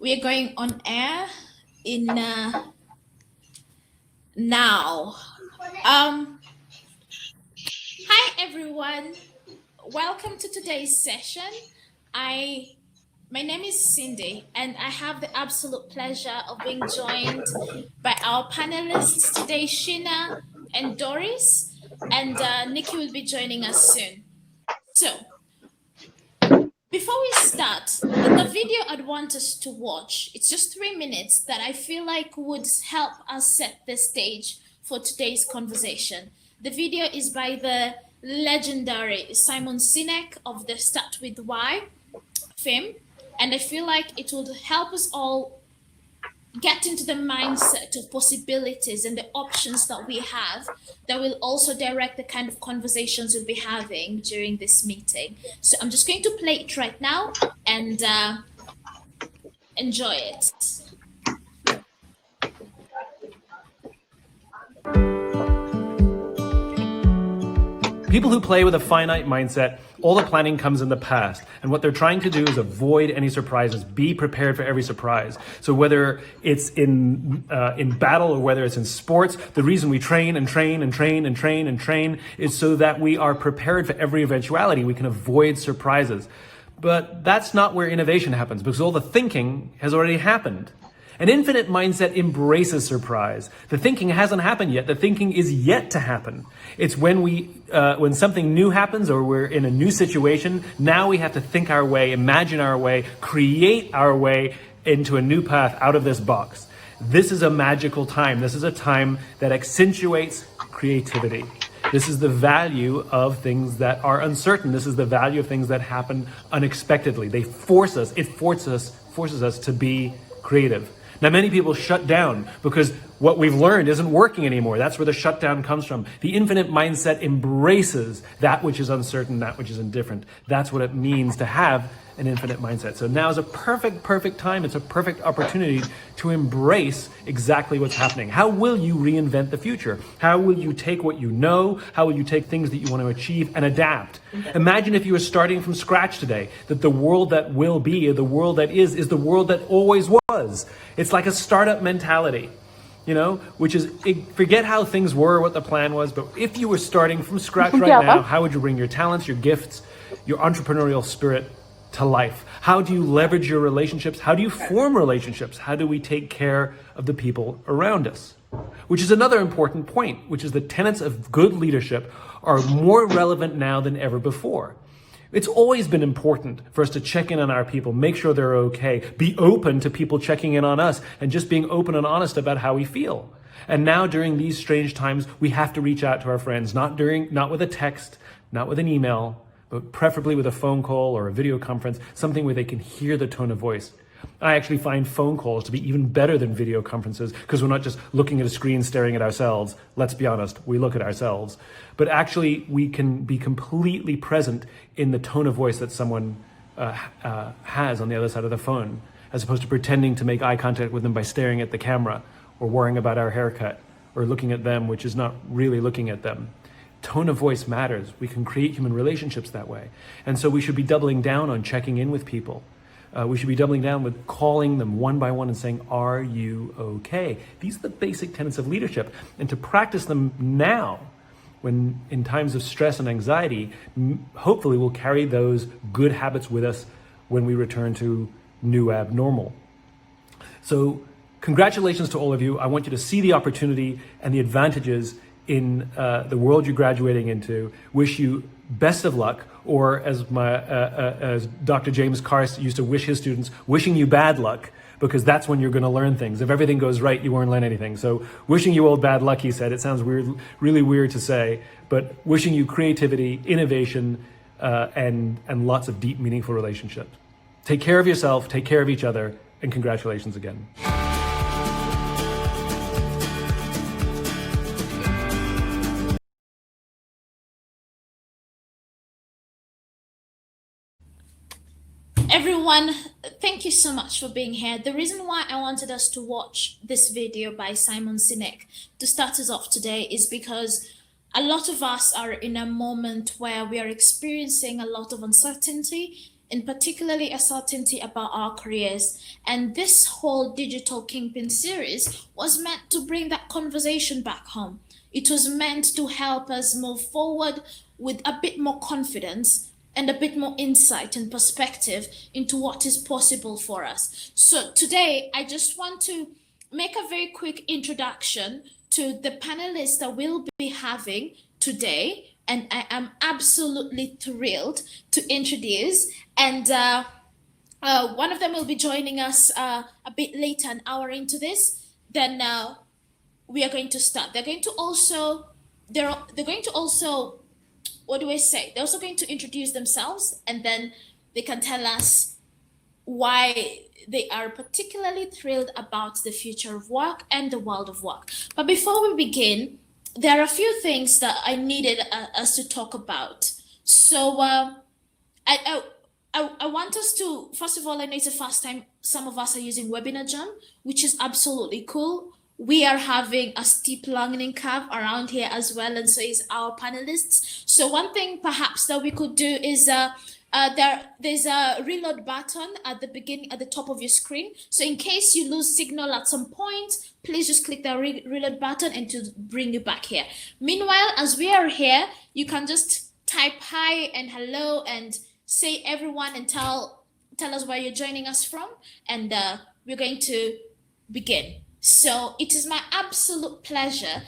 We are going on air in now. Um, Hi everyone. Welcome to today's session. I My name is Cindy, and I have the absolute pleasure of being joined by our panelists today, Sheena and Doris, and Nikki will be joining us soon. So, before we start, the video I'd want us to watch, it's just 3 minutes that I feel like would help us set the stage for today's conversation. The video is by the legendary Simon Sinek of the Start With Why fame, and I feel like it would help us all get into the mindset of possibilities and the options that we have that will also direct the kind of conversations we'll be having during this meeting. So I'm just going to play it right now and enjoy it. People who play with a finite mindset, all the planning comes in the past. And what they're trying to do is avoid any surprises, be prepared for every surprise. So whether it's in battle or whether it's in sports, the reason we train and train and train and train and train is so that we are prepared for every eventuality. We can avoid surprises. But that's not where innovation happens, because all the thinking has already happened. An infinite mindset embraces surprise. The thinking hasn't happened yet. The thinking is yet to happen. It's when something new happens or we're in a new situation, now we have to think our way, imagine our way, create our way into a new path out of this box. This is a magical time. This is a time that accentuates creativity. This is the value of things that are uncertain. This is the value of things that happen unexpectedly. It forces us to be creative. Now, many people shut down because what we've learned isn't working anymore. That's where the shutdown comes from. The infinite mindset embraces that which is uncertain, that which is indifferent. That's what it means to have an infinite mindset. So now is a perfect time. It's a perfect opportunity to embrace exactly what's happening. How will you reinvent the future? How will you take what you know? How will you take things that you want to achieve and adapt? Imagine if you were starting from scratch today, that the world that will be, or the world that is the world that always was. It's like a startup mentality, which is, forget how things were, what the plan was, but if you were starting from scratch right now, how would you bring your talents, your gifts, your entrepreneurial spirit to life? How do you leverage your relationships? How do you form relationships? How do we take care of the people around us? Which is another important point, which is the tenets of good leadership are more relevant now than ever before. It's always been important for us to check in on our people, make sure they're okay, be open to people checking in on us, and just being open and honest about how we feel. And now during these strange times, we have to reach out to our friends, not with a text, not with an email, but preferably with a phone call or a video conference, something where they can hear the tone of voice. I actually find phone calls to be even better than video conferences because we're not just looking at a screen staring at ourselves. Let's be honest, we look at ourselves. But actually, we can be completely present in the tone of voice that someone has on the other side of the phone, as opposed to pretending to make eye contact with them by staring at the camera or worrying about our haircut or looking at them, which is not really looking at them. Tone of voice matters. We can create human relationships that way. And so we should be doubling down on checking in with people. We should be doubling down with calling them one by one and saying, are you okay? These are the basic tenets of leadership. And to practice them now, when in times of stress and anxiety, hopefully we'll carry those good habits with us when we return to new abnormal. So congratulations to all of you. I want you to see the opportunity and the advantages in the world you're graduating into. Wish you best of luck, or as Dr. James Carse used to wish his students, wishing you bad luck, because that's when you're going to learn things. If everything goes right, you won't learn anything. So wishing you all bad luck, he said. It sounds weird, really weird to say, but wishing you creativity, innovation, and lots of deep, meaningful relationships. Take care of yourself, take care of each other, and congratulations again. Everyone, thank you so much for being here. The reason why I wanted us to watch this video by Simon Sinek to start us off today is because a lot of us are in a moment where we are experiencing a lot of uncertainty and particularly a certainty about our careers. And this whole Digital Kingpin series was meant to bring that conversation back home. It was meant to help us move forward with a bit more confidence and a bit more insight and perspective into what is possible for us. So today, I just want to make a very quick introduction to the panelists that we'll be having today. And I am absolutely thrilled to introduce. And one of them will be joining us a bit later, an hour into this. Then we are going to start. They're going to also, what do I say? They're also going to introduce themselves, and then they can tell us why they are particularly thrilled about the future of work and the world of work. But before we begin, there are a few things that I needed us to talk about. So I, I want us to, first of all, I know it's the first time some of us are using Webinar Jam, which is absolutely cool. We are having a steep learning curve around here as well, and so is our panelists. So one thing perhaps that we could do is there's a reload button at the beginning, at the top of your screen. So in case you lose signal at some point, please just click the reload button and to bring you back here. Meanwhile, as we are here, you can just type hi and hello and say everyone and tell us where you're joining us from, and we're going to begin. So it is my absolute pleasure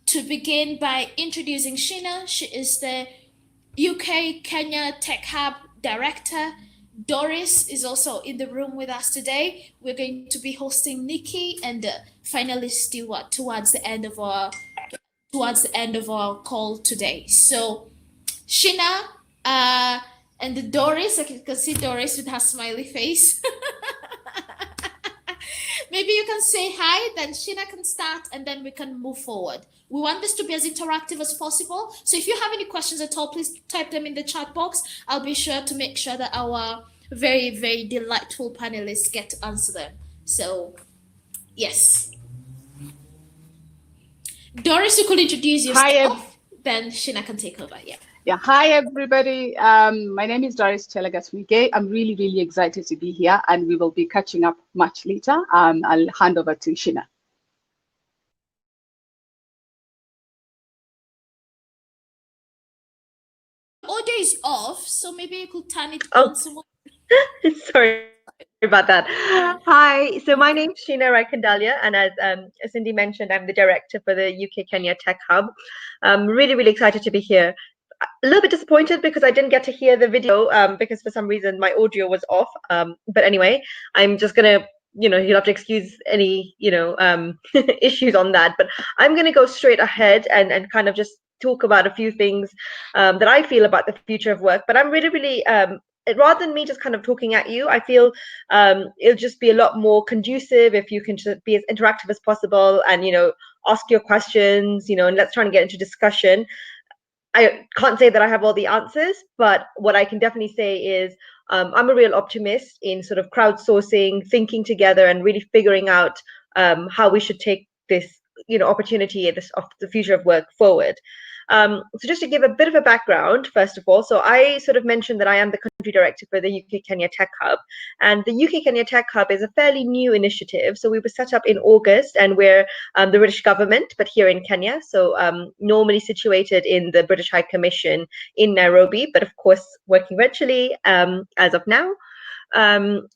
to begin by introducing Sheena. She is the UK Kenya Tech Hub Director. Doris is also in the room with us today. We're going to be hosting Nikki and finally Stewart towards the end of our call today. So Sheena and Doris, I can see Doris with her smiley face. Maybe you can say hi, then Sheena can start, and then we can move forward. We want this to be as interactive as possible. So if you have any questions at all, please type them in the chat box. I'll be sure to make sure that our very, very delightful panelists get to answer them. So, yes. Doris, you could introduce yourself, then Sheena can take over. Yeah. Yeah, hi everybody. My name is Doris Chelagaswige. I'm really, really excited to be here, and we will be catching up much later. I'll hand over to Sheena. Audio is off, so maybe you could turn it on. Sorry about that. Hi, so my name's Sheena Raikandalia, and as Cindy mentioned, I'm the director for the UK Kenya Tech Hub. I'm really, really excited to be here. A little bit disappointed because I didn't get to hear the video because for some reason my audio was off. But anyway, I'm just gonna, you'll have to excuse any, issues on that. But I'm gonna go straight ahead and kind of just talk about a few things that I feel about the future of work. But I'm really, really rather than me just kind of talking at you, I feel it'll just be a lot more conducive if you can just be as interactive as possible and ask your questions, and let's try and get into discussion. I can't say that I have all the answers, but what I can definitely say is I'm a real optimist in sort of crowdsourcing, thinking together, and really figuring out how we should take this, opportunity of the future of work forward. So just to give a bit of a background, first of all, so I sort of mentioned that I am the country director for the UK Kenya Tech Hub, and the UK Kenya Tech Hub is a fairly new initiative. So we were set up in August, and we're the British government, but here in Kenya. So normally situated in the British High Commission in Nairobi, but of course working virtually as of now.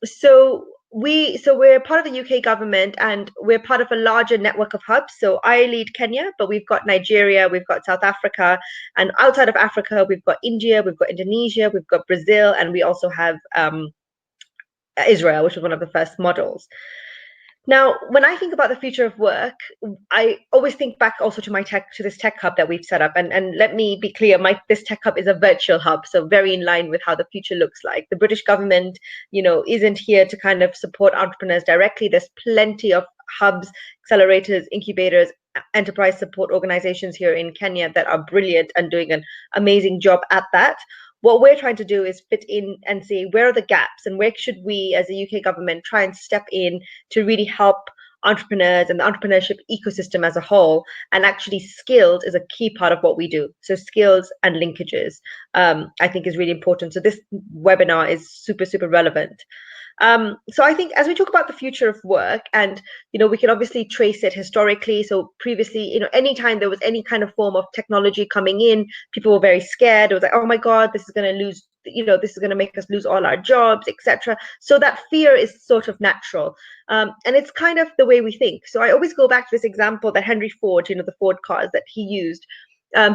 So we're part of the UK government, and we're part of a larger network of hubs. So I lead Kenya, but we've got Nigeria, we've got South Africa, and outside of Africa, we've got India, we've got Indonesia, we've got Brazil, and we also have Israel, which was one of the first models. Now, when I think about the future of work, I always think back also to this tech hub that we've set up. And let me be clear, this tech hub is a virtual hub, so very in line with how the future looks like. The British government, isn't here to kind of support entrepreneurs directly. There's plenty of hubs, accelerators, incubators, enterprise support organizations here in Kenya that are brilliant and doing an amazing job at that. What we're trying to do is fit in and see where are the gaps and where should we as a UK government try and step in to really help entrepreneurs and the entrepreneurship ecosystem as a whole. And actually, skills is a key part of what we do. So skills and linkages, I think, is really important. So this webinar is super, super relevant. So I think as we talk about the future of work, and we can obviously trace it historically. So previously, anytime there was any kind of form of technology coming in, people were very scared. It was like, oh my God, this is going to lose, this is going to make us lose all our jobs, etc. So that fear is sort of natural, and it's kind of the way we think. So I always go back to this example that Henry Ford, the Ford cars that he used.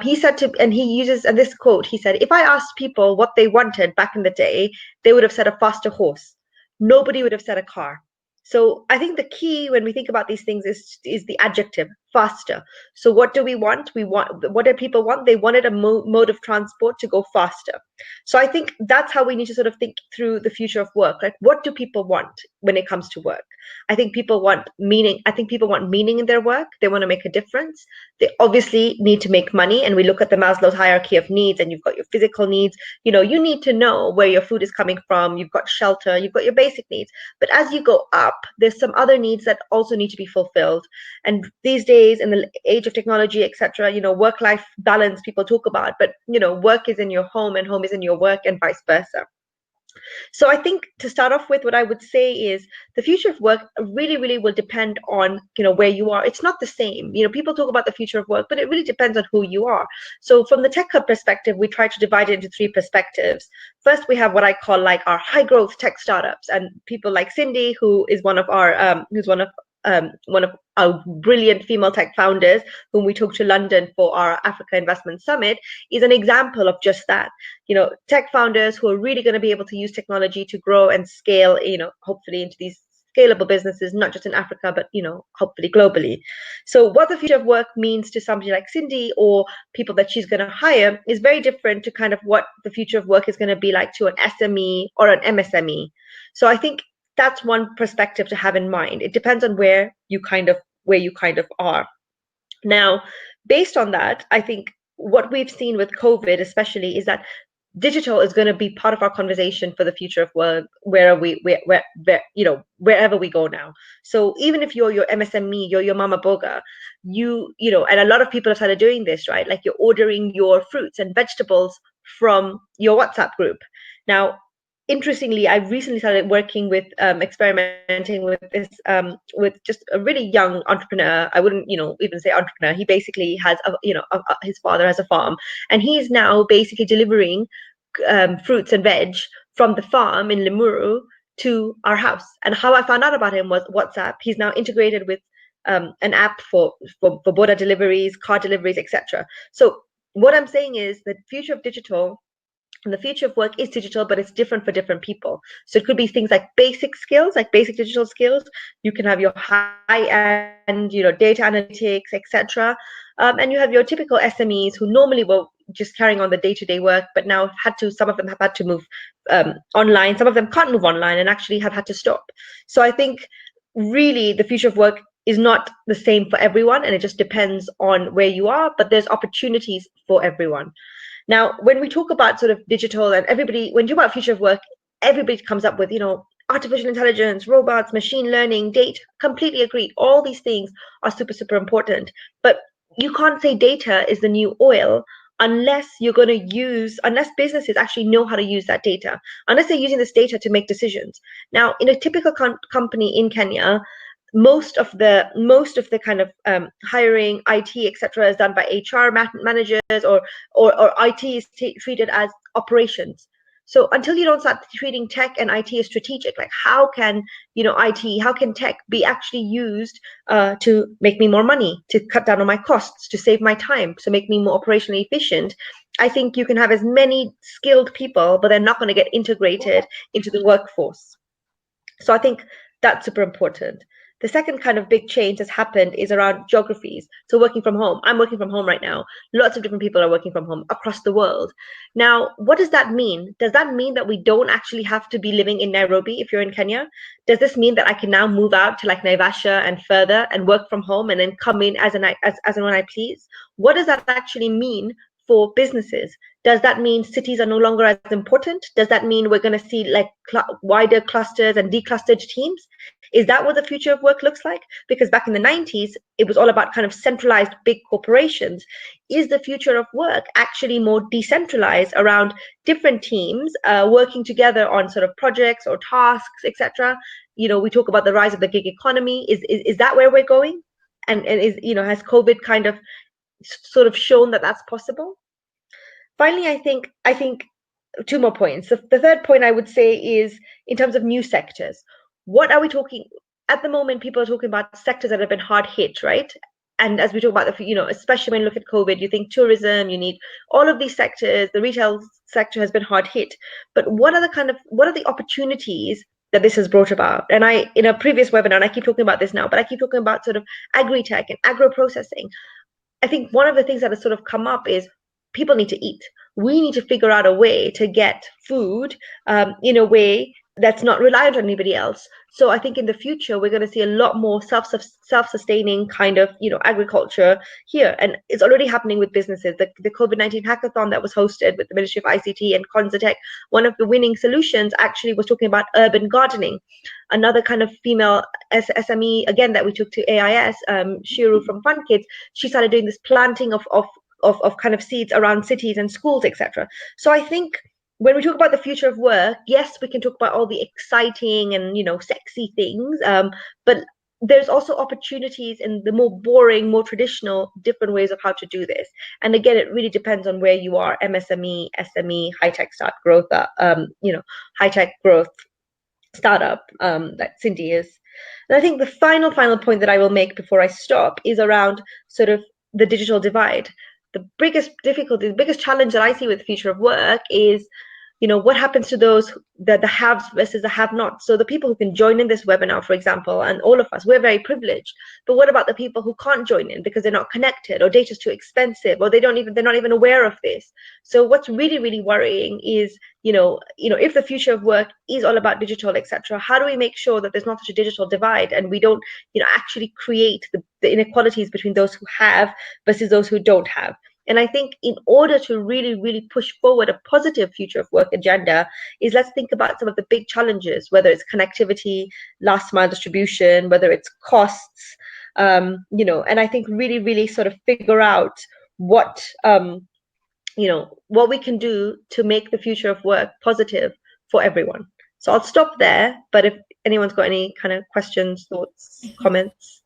He said and he uses, and this quote, he said, if I asked people what they wanted back in the day, they would have said a faster horse. Nobody would have said a car. So I think the key when we think about these things is the adjective faster. So what do we want? What do people want? They wanted a mode of transport to go faster. So I think that's how we need to sort of think through the future of work. Like, what do people want when it comes to work? I think people want meaning. I think people want meaning in their work. They want to make a difference. They obviously need to make money. And we look at the Maslow's hierarchy of needs, and you've got your physical needs. You need to know where your food is coming from. You've got shelter. You've got your basic needs. But as you go up, there's some other needs that also need to be fulfilled. And these days, in the age of technology, etc., work-life balance people talk about, but work is in your home and home is in your work, and vice versa. So I think to start off with, what I would say is the future of work really, really will depend on, where you are. It's not the same. People talk about the future of work, but it really depends on who you are. So from the Tech Hub perspective, we try to divide it into three perspectives. First, we have what I call like our high growth tech startups, and people like Cindy, who is one of our, one of our brilliant female tech founders, whom we took to London for our Africa Investment Summit, is an example of just that. Tech founders who are really going to be able to use technology to grow and scale, hopefully into these scalable businesses, not just in Africa, but hopefully globally. So what the future of work means to somebody like Cindy or people that she's going to hire is very different to kind of what the future of work is going to be like to an SME or an MSME. So I think that's one perspective to have in mind. It depends on where you kind of are. Now, based on that, I think what we've seen with COVID especially is that digital is going to be part of our conversation for the future of work, wherever we go now. So even if you're your MSME, you're your mama boga, and a lot of people have started doing this, right? Like, you're ordering your fruits and vegetables from your WhatsApp group. Now, interestingly, I recently started working with experimenting with this with just a really young entrepreneur. I wouldn't even say entrepreneur. He basically has his father has a farm, and he's now basically delivering fruits and veg from the farm in Limuru to our house. And how I found out about him was WhatsApp. He's now integrated with an app for border deliveries, car deliveries, etc. So what I'm saying is the future of digital and the future of work is digital, but it's different for different people. So it could be things like basic skills, like basic digital skills. You can have your high-end, data analytics, etc. And you have your typical SMEs who normally were just carrying on the day-to-day work, but now some of them have had to move online. Some of them can't move online and actually have had to stop. So I think really the future of work is not the same for everyone, and it just depends on where you are, but there's opportunities for everyone. Now, when we talk about sort of digital, and when you talk about future of work, everybody comes up with, artificial intelligence, robots, machine learning, data. Completely agree. All these things are super, super important. But you can't say data is the new oil unless businesses actually know how to use that data, unless they're using this data to make decisions. Now, in a typical company in Kenya, most of the kind of hiring, IT, etc., is done by HR managers, or IT is treated as operations. So until you don't start treating tech and IT as strategic, like how can how can tech be actually used to make me more money, to cut down on my costs, to save my time, to make me more operationally efficient? I think you can have as many skilled people, but they're not going to get integrated into the workforce. So I think that's super important. The second kind of big change that's happened is around geographies. So working from home. I'm working from home right now. Lots of different people are working from home across the world. Now, what does that mean? Does that mean that we don't actually have to be living in Nairobi if you're in Kenya? Does this mean that I can now move out to like Naivasha and further and work from home and then come in as and when I please? What does that actually mean for businesses? Does that mean cities are no longer as important? Does that mean we're going to see like wider clusters and declustered teams? Is that what the future of work looks like? Because back in the 90s, it was all about kind of centralized big corporations. Is the future of work actually more decentralized around different teams working together on sort of projects or tasks, etc.? We talk about the rise of the gig economy. Is that where we're going? And is, has COVID kind of sort of shown that that's possible? Finally, I think two more points. The third point I would say is in terms of new sectors. What are we talking at the moment? People are talking about sectors that have been hard hit, right? And as we talk about especially when you look at COVID, you think tourism, you need all of these sectors. The retail sector has been hard hit. But what are the opportunities that this has brought about? And I, in a previous webinar, and I keep talking about this now, but I keep talking about sort of agri-tech and agro-processing. I think one of the things that has sort of come up is people need to eat. We need to figure out a way to get food in a way that's not reliant on anybody else. So I think in the future we're going to see a lot more self-sustaining kind of agriculture here, and it's already happening with businesses. The COVID-19 hackathon that was hosted with the Ministry of ICT and Consitech, one of the winning solutions actually was talking about urban gardening. Another kind of female SME again that we took to AIS, Shiru from Fun Kids, she started doing this planting of kind of seeds around cities and schools, etc. So I think when we talk about the future of work, yes, we can talk about all the exciting and sexy things, but there's also opportunities in the more boring, more traditional, different ways of how to do this. And again, it really depends on where you are: MSME, SME, high tech start growth, high tech growth startup that Cindy is. And I think the final point that I will make before I stop is around sort of the digital divide. The biggest difficulty, the biggest challenge that I see with the future of work is what happens to those, the haves versus the have-nots. So the people who can join in this webinar, for example, and all of us, we're very privileged. But what about the people who can't join in because they're not connected, or data's too expensive, or they're not even aware of this? So what's really, really worrying is, if the future of work is all about digital, etc., how do we make sure that there's not such a digital divide and we don't, actually create the inequalities between those who have versus those who don't have? And I think in order to really, really push forward a positive future of work agenda is let's think about some of the big challenges, whether it's connectivity, last mile distribution, whether it's costs, and I think really, really sort of figure out what, what we can do to make the future of work positive for everyone. So I'll stop there, but if anyone's got any kind of questions, thoughts, comments.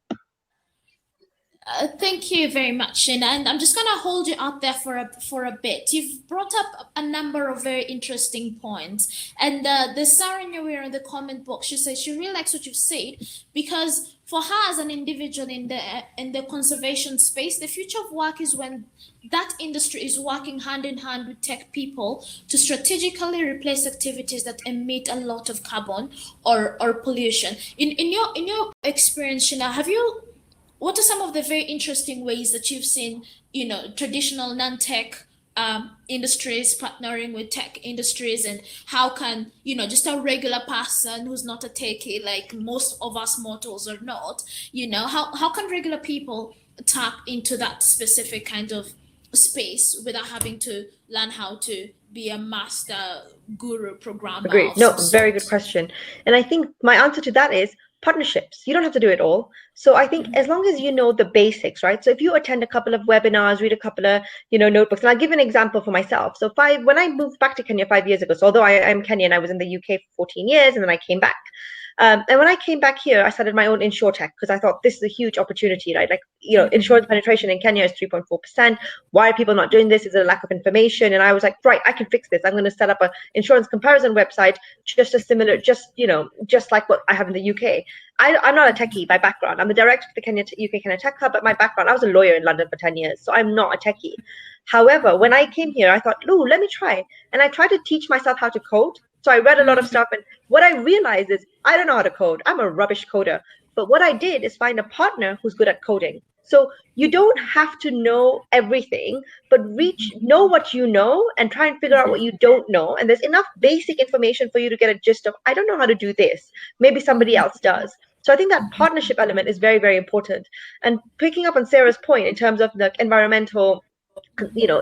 Thank you very much, Shina. And I'm just gonna hold you out there for a bit. You've brought up a number of very interesting points, and the Saranya we're in the comment box, she says she really likes what you've said, because for her as an individual in the conservation space, the future of work is when that industry is working hand in hand with tech people to strategically replace activities that emit a lot of carbon or pollution. In your experience, Shina, what are some of the very interesting ways that you've seen, traditional non-tech industries partnering with tech industries, and how can, just a regular person who's not a techie, like most of us mortals are not, how can regular people tap into that specific kind of space without having to learn how to be a master guru programmer? Agreed. No, very good question. And I think my answer to that is partnerships. You don't have to do it all. So I think as long as you know the basics, right? So if you attend a couple of webinars, read a couple of, notebooks, and I'll give an example for myself. So when I moved back to Kenya 5 years ago, so although I'm Kenyan, I was in the UK for 14 years and then I came back. And when I came back here, I started my own insurtech because I thought this is a huge opportunity, right? Like, insurance penetration in Kenya is 3.4%. Why are people not doing this? Is it a lack of information? And I was like, right, I can fix this. I'm going to set up an insurance comparison website, just like what I have in the UK. I'm not a techie by background. I'm the director of the UK Kenya Tech Hub, but my background, I was a lawyer in London for 10 years, so I'm not a techie. However, when I came here, I thought, let me try. And I tried to teach myself how to code. So I read a lot of stuff, and what I realized is I don't know how to code. I'm a rubbish coder. But what I did is find a partner who's good at coding. So you don't have to know everything, but know what you know and try and figure out what you don't know. And there's enough basic information for you to get a gist of, I don't know how to do this. Maybe somebody else does. So I think that partnership element is very, very important. And picking up on Sarah's point in terms of the environmental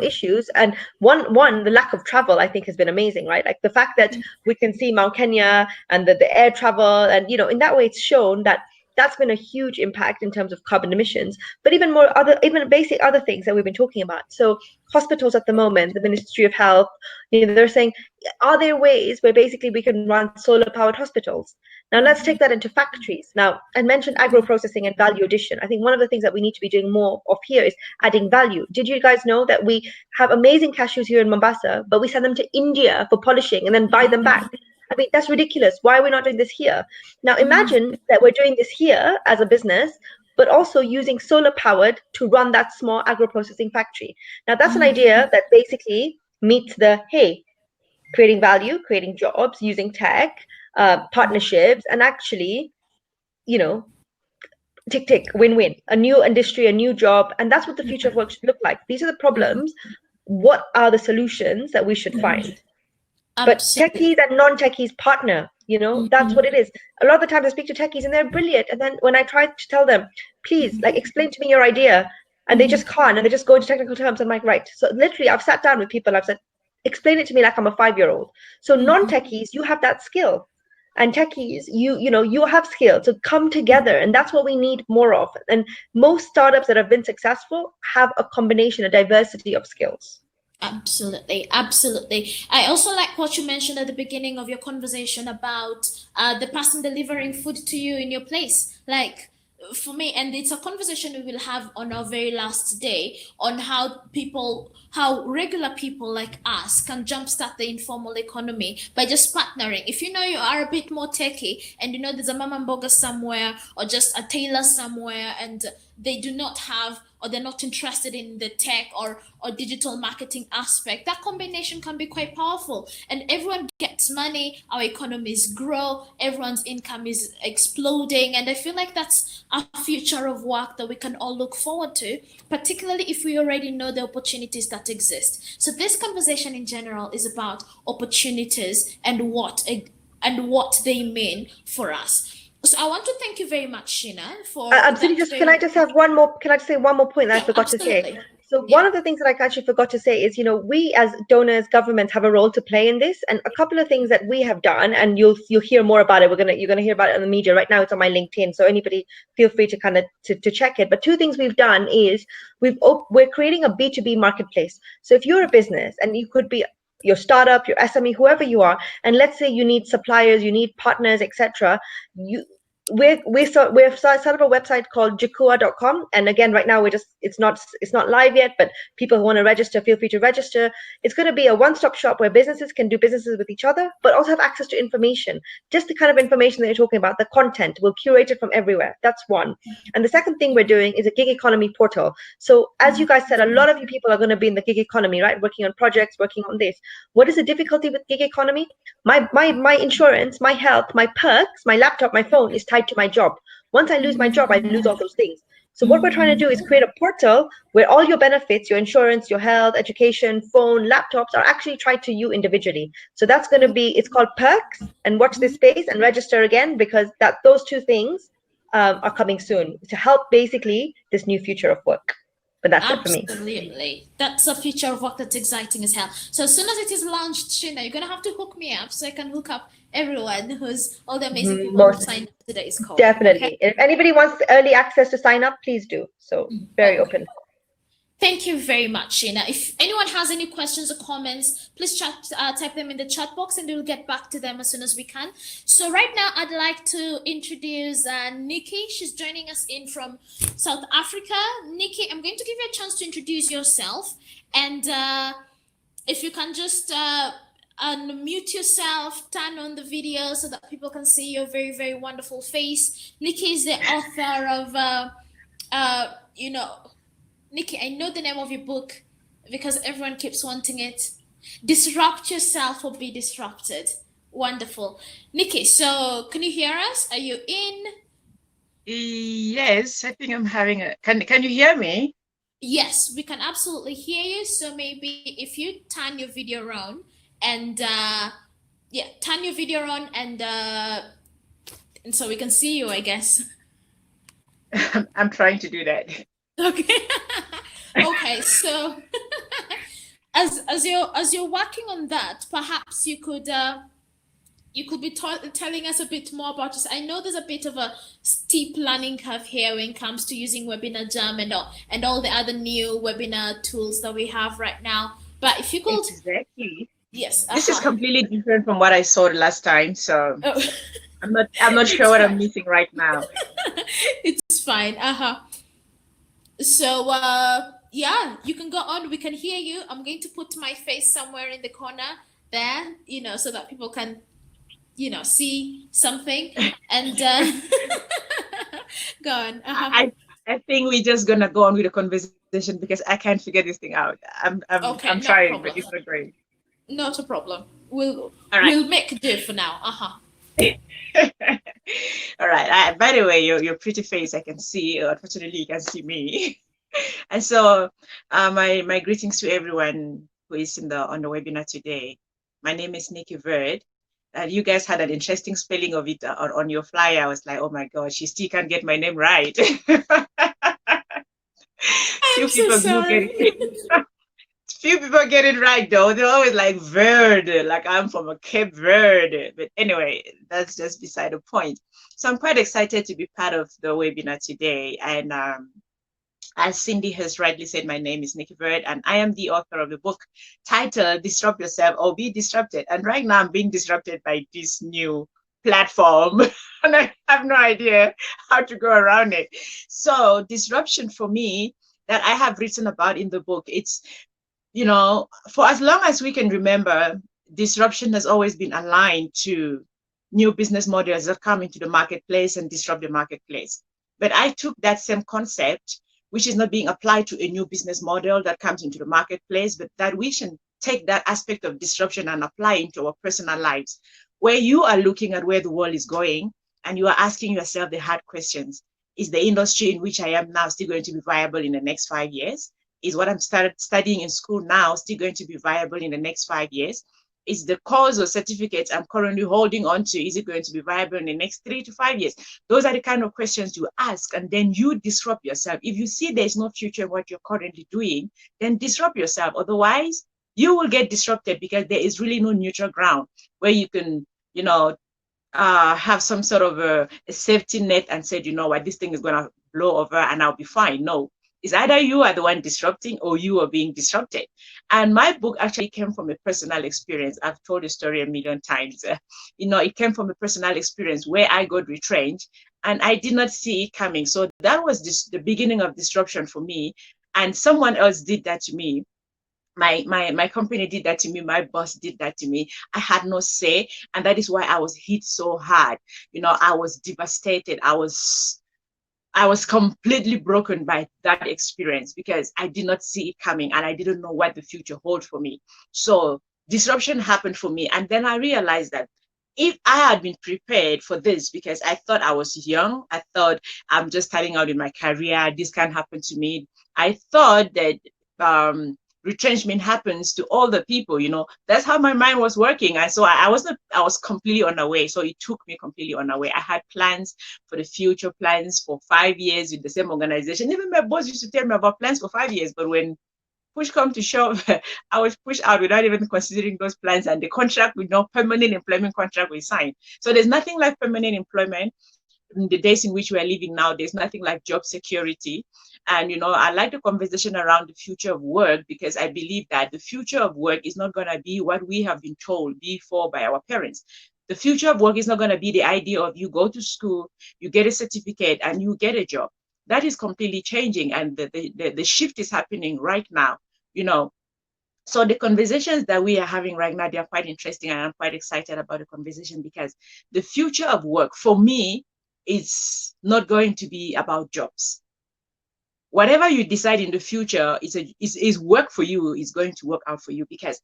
issues. And one the lack of travel, I think, has been amazing, right? Like the fact that we can see Mount Kenya and the air travel, and in that way it's shown that that's been a huge impact in terms of carbon emissions, but even basic other things that we've been talking about. So hospitals at the moment, the Ministry of Health, they're saying, are there ways where basically we can run solar powered hospitals? Now let's take that into factories. Now, I mentioned agro processing and value addition. I think one of the things that we need to be doing more of here is adding value. Did you guys know that we have amazing cashews here in Mombasa, but we send them to India for polishing and then buy them back? I mean, that's ridiculous. Why are we not doing this here? Now, imagine that we're doing this here as a business, but also using solar powered to run that small agro processing factory. Now, that's an idea that basically meets creating value, creating jobs, using tech, partnerships, and actually, tick, win-win, a new industry, a new job. And that's what the future of work should look like. These are the problems. What are the solutions that we should find? But techies and non-techies partner, that's what it is. A lot of the times I speak to techies and they're brilliant. And then when I try to tell them, please, explain to me your idea, and they just can't, and they just go into technical terms. I'm like, right. So literally I've sat down with people, I've said, explain it to me like I'm a 5-year-old. So non-techies, you have that skill. And techies, you have skills, so come together, and that's what we need more of. And most startups that have been successful have a combination, a diversity of skills. Absolutely, absolutely. I also like what you mentioned at the beginning of your conversation about the person delivering food to you in your place. Like for me, and it's a conversation we will have on our very last day on how regular people like us can jumpstart the informal economy by just partnering. If you know you are a bit more techy and there's a mama mboga somewhere or just a tailor somewhere and they do not have or they're not interested in the tech or digital marketing aspect, that combination can be quite powerful. And everyone gets money, our economies grow, everyone's income is exploding. And I feel like that's a future of work that we can all look forward to, particularly if we already know the opportunities that exist. So this conversation in general is about opportunities and what they mean for us. So I want to thank you very much, Sheena, for absolutely. Can I just say one more point that I forgot to say? So one of the things that I actually forgot to say is, we as donors, governments have a role to play in this, and a couple of things that we have done, and you'll hear more about it. You're gonna hear about it on the media. Right now, it's on my LinkedIn, so anybody feel free to kind of to check it. But two things we've done is we're creating a B2B marketplace. So if you're a business, and you could be your startup, your SME, whoever you are, and let's say you need suppliers, you need partners, etc. We've set up a website called jakua.com, and again, right now it's not live yet, but people who want to register, feel free to register. It's going to be a one-stop shop where businesses can do businesses with each other, but also have access to information, just the kind of information that you're talking about. The content will curate it from everywhere. That's one. And the second thing we're doing is a gig economy portal. So as you guys said, a lot of you people are going to be in the gig economy, right? Working on projects, working on this. What is the difficulty with gig economy? My insurance, my health, my perks, my laptop, my phone is tied to my job. Once I lose my job, I lose all those things. So what we're trying to do is create a portal where all your benefits, your insurance, your health, education, phone, laptops are actually tied to you individually. So that's going to be, it's called Perks, and watch this space and register again, because those two things are coming soon to help basically this new future of work. But that's it for me. Absolutely. That's a future of work that's exciting as hell. So as soon as it is launched, Sheena, you're going to have to hook me up so I can hook up everyone who's all the amazing people who signed up to today's call. Definitely. Okay? If anybody wants early access to sign up, please do. So very open. Thank you very much, Sheena. If anyone has any questions or comments, please type them in the chat box and we'll get back to them as soon as we can. So right now, I'd like to introduce Nikki. She's joining us in from South Africa. Nikki, I'm going to give you a chance to introduce yourself. And if you can just unmute yourself, turn on the video so that people can see your very, very wonderful face. Nikki is the author of, Nikki, I know the name of your book because everyone keeps wanting it. Disrupt Yourself or Be Disrupted. Wonderful. Nikki, so can you hear us? Are you in? Yes, I think I'm having a... Can you hear me? Yes, we can absolutely hear you. So maybe if you turn your video on and turn your video on and so we can see you, I guess. I'm trying to do that. Okay. Okay. Okay, so as you're working on that, perhaps you could be telling us a bit more about this. I know there's a bit of a steep learning curve here when it comes to using Webinar Jam and all the other new webinar tools that we have right now. But if you could, Exactly. yes, This is completely different from what I saw the last time, so oh, I'm not sure it's what I'm fine. missing right now. It's fine. So yeah, you can go on. We can hear you. I'm going to put my face somewhere in the corner there, so that people can, see something. And go on. I think we're just gonna go on with the conversation because I can't figure this thing out. I'm Okay, no trying, but problem. it's not great. Not a problem. We'll All right. we'll make do for now. All right. By the way, your pretty face I can see. Unfortunately, you can see me. And so, my greetings to everyone who is on the webinar today. My name is Nikki Verd. You guys had an interesting spelling of it on your flyer. I was like, oh my gosh, she still can't get my name right. I'm Few so people do get sorry. it. Few people get it right though. They're always like Verde, like I'm from a Cape Verde. But anyway, that's just beside the point. So I'm quite excited to be part of the webinar today. And as Cindy has rightly said, my name is Nikki Bird, and I am the author of the book titled Disrupt Yourself or Be Disrupted. And right now I'm being disrupted by this new platform, and I have no idea how to go around it. So disruption for me that I have written about in the book, it's, for as long as we can remember, disruption has always been aligned to new business models that come into the marketplace and disrupt the marketplace. But I took that same concept, which is not being applied to a new business model that comes into the marketplace, but that we should take that aspect of disruption and apply into our personal lives, where you are looking at where the world is going and you are asking yourself the hard questions. Is the industry in which I am now still going to be viable in the next 5 years? Is what I'm studying in school now still going to be viable in the next 5 years? Is the course or certificates I'm currently holding on to, is it going to be viable in the next 3 to 5 years? Those are the kind of questions you ask, and then you disrupt yourself. If you see there's no future in what you're currently doing, then disrupt yourself. Otherwise, you will get disrupted because there is really no neutral ground where you can, have some sort of a safety net and said, you know what, this thing is going to blow over and I'll be fine. No, it's either you are the one disrupting or you are being disrupted. And my book actually came from a personal experience. I've told the story a million times. It came from a personal experience where I got retrenched and I did not see it coming. So that was just the beginning of disruption for me. And someone else did that to me. My company did that to me. My boss did that to me. I had no say, and that is why I was hit so hard. I was devastated. I was completely broken by that experience because I did not see it coming and I didn't know what the future holds for me. So disruption happened for me, and then I realized that if I had been prepared for this, because I thought I was young, I thought I'm just starting out in my career, this can't happen to me. I thought that retrenchment happens to all the people, that's how my mind was working. And so I was completely unaware. So it took me completely unaware. I had plans for the future, plans for 5 years with the same organization. Even my boss used to tell me about plans for 5 years, but when push come to shove, I was pushed out without even considering those plans, and the contract with no permanent employment contract we signed. So there's nothing like permanent employment. In the days in which we are living now, there's nothing like job security. And, I like the conversation around the future of work because I believe that the future of work is not going to be what we have been told before by our parents. The future of work is not going to be the idea of you go to school, you get a certificate, and you get a job. That is completely changing. And the shift is happening right now, So the conversations that we are having right now, they are quite interesting, and I'm quite excited about the conversation because the future of work for me is not going to be about jobs. Whatever you decide in the future is work for you, is going to work out for you, because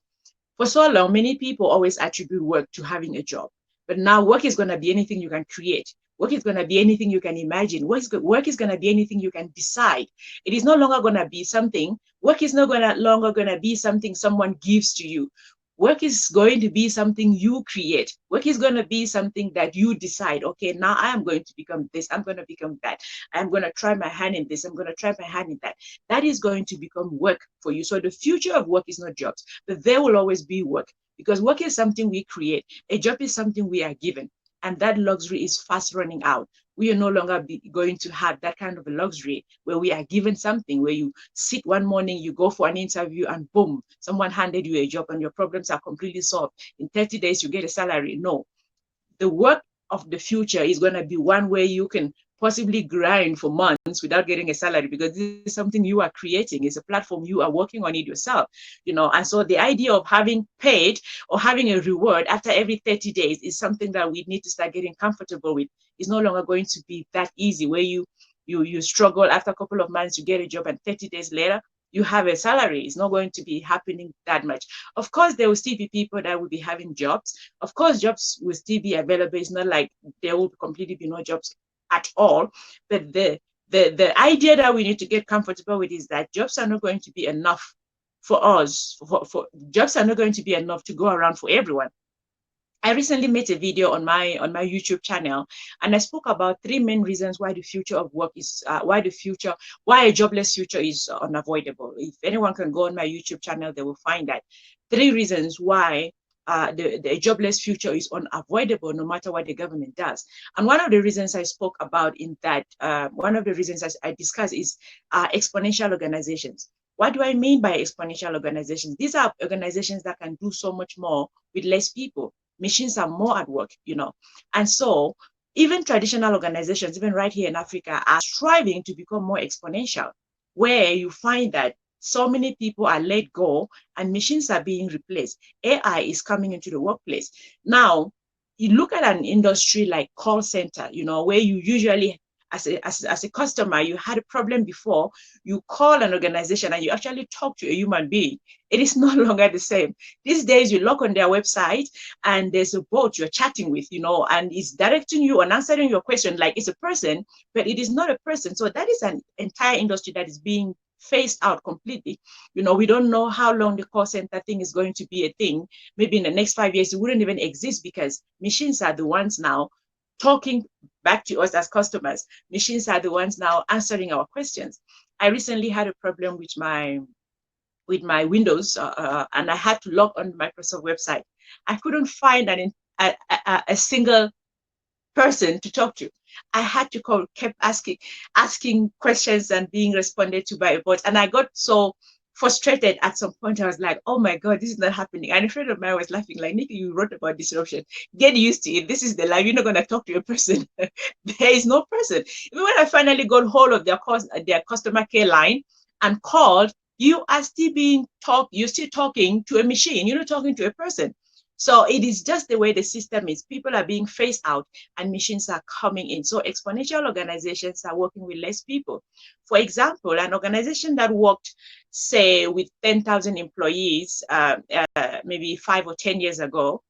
for so long, many people always attribute work to having a job. But now work is going to be anything you can create. Work is going to be anything you can imagine. Work is going to be anything you can decide. It is no longer going to be something. Work is not longer going to be something someone gives to you. Work is going to be something you create. Work is going to be something that you decide, okay, now I am going to become this, I'm going to become that. I'm going to try my hand in this, I'm going to try my hand in that. That is going to become work for you. So the future of work is not jobs, but there will always be work, because work is something we create. A job is something we are given. And that luxury is fast running out. We are no longer going to have that kind of a luxury where we are given something, where you sit one morning, you go for an interview, and boom, someone handed you a job and your problems are completely solved. In 30 days, you get a salary. No, the work of the future is going to be one where you can possibly grind for months without getting a salary, because this is something you are creating. It's a platform, you are working on it yourself, and so the idea of having paid or having a reward after every 30 days is something that we need to start getting comfortable with. It's no longer going to be that easy where you struggle after a couple of months, you get a job, and 30 days later you have a salary. It's not going to be happening that much. Of course, there will still be people that will be having jobs. Of course, jobs will still be available. It's not like there will completely be no jobs at all. But the idea that we need to get comfortable with is that jobs are not going to be enough for us. Jobs are not going to be enough to go around for everyone. I recently made a video on my YouTube channel, and I spoke about 3 main reasons why the future of work is why a jobless future is unavoidable. If anyone can go on my YouTube channel, they will find that 3 reasons why the jobless future is unavoidable, no matter what the government does. And one of the reasons I spoke about in that, one of the reasons I discussed is exponential organizations. What do I mean by exponential organizations? These are organizations that can do so much more with less people. Machines are more at work, And so even traditional organizations, even right here in Africa, are striving to become more exponential, where you find that so many people are let go and machines are being replaced. AI is coming into the workplace. Now, you look at an industry like call center, where you usually, as a customer, you had a problem before, you call an organization and you actually talk to a human being. It is no longer the same. These days, you log on their website and there's a bot you're chatting with, and it's directing you and answering your question like it's a person, but it is not a person. So that is an entire industry that is being phased out completely. We don't know how long the call center thing is going to be a thing. Maybe in the next 5 years, it wouldn't even exist, because machines are the ones now talking back to us as customers. Machines are the ones now answering our questions. I recently had a problem with my Windows, and I had to log on the Microsoft website. I couldn't find a single person to talk to. I had to call, kept asking questions and being responded to by a bot. And I got so frustrated at some point. I was like, oh my God, this is not happening. And a friend of mine was laughing, like, Nikki, you wrote about disruption. Get used to it. This is the life. You're not going to talk to a person. There is no person. Even when I finally got hold of their customer care line and called, you're still talking to a machine. You're not talking to a person. So it is just the way the system is. People are being phased out and machines are coming in. So exponential organizations are working with less people. For example, an organization that worked, say, with 10,000 employees, maybe 5 or 10 years ago,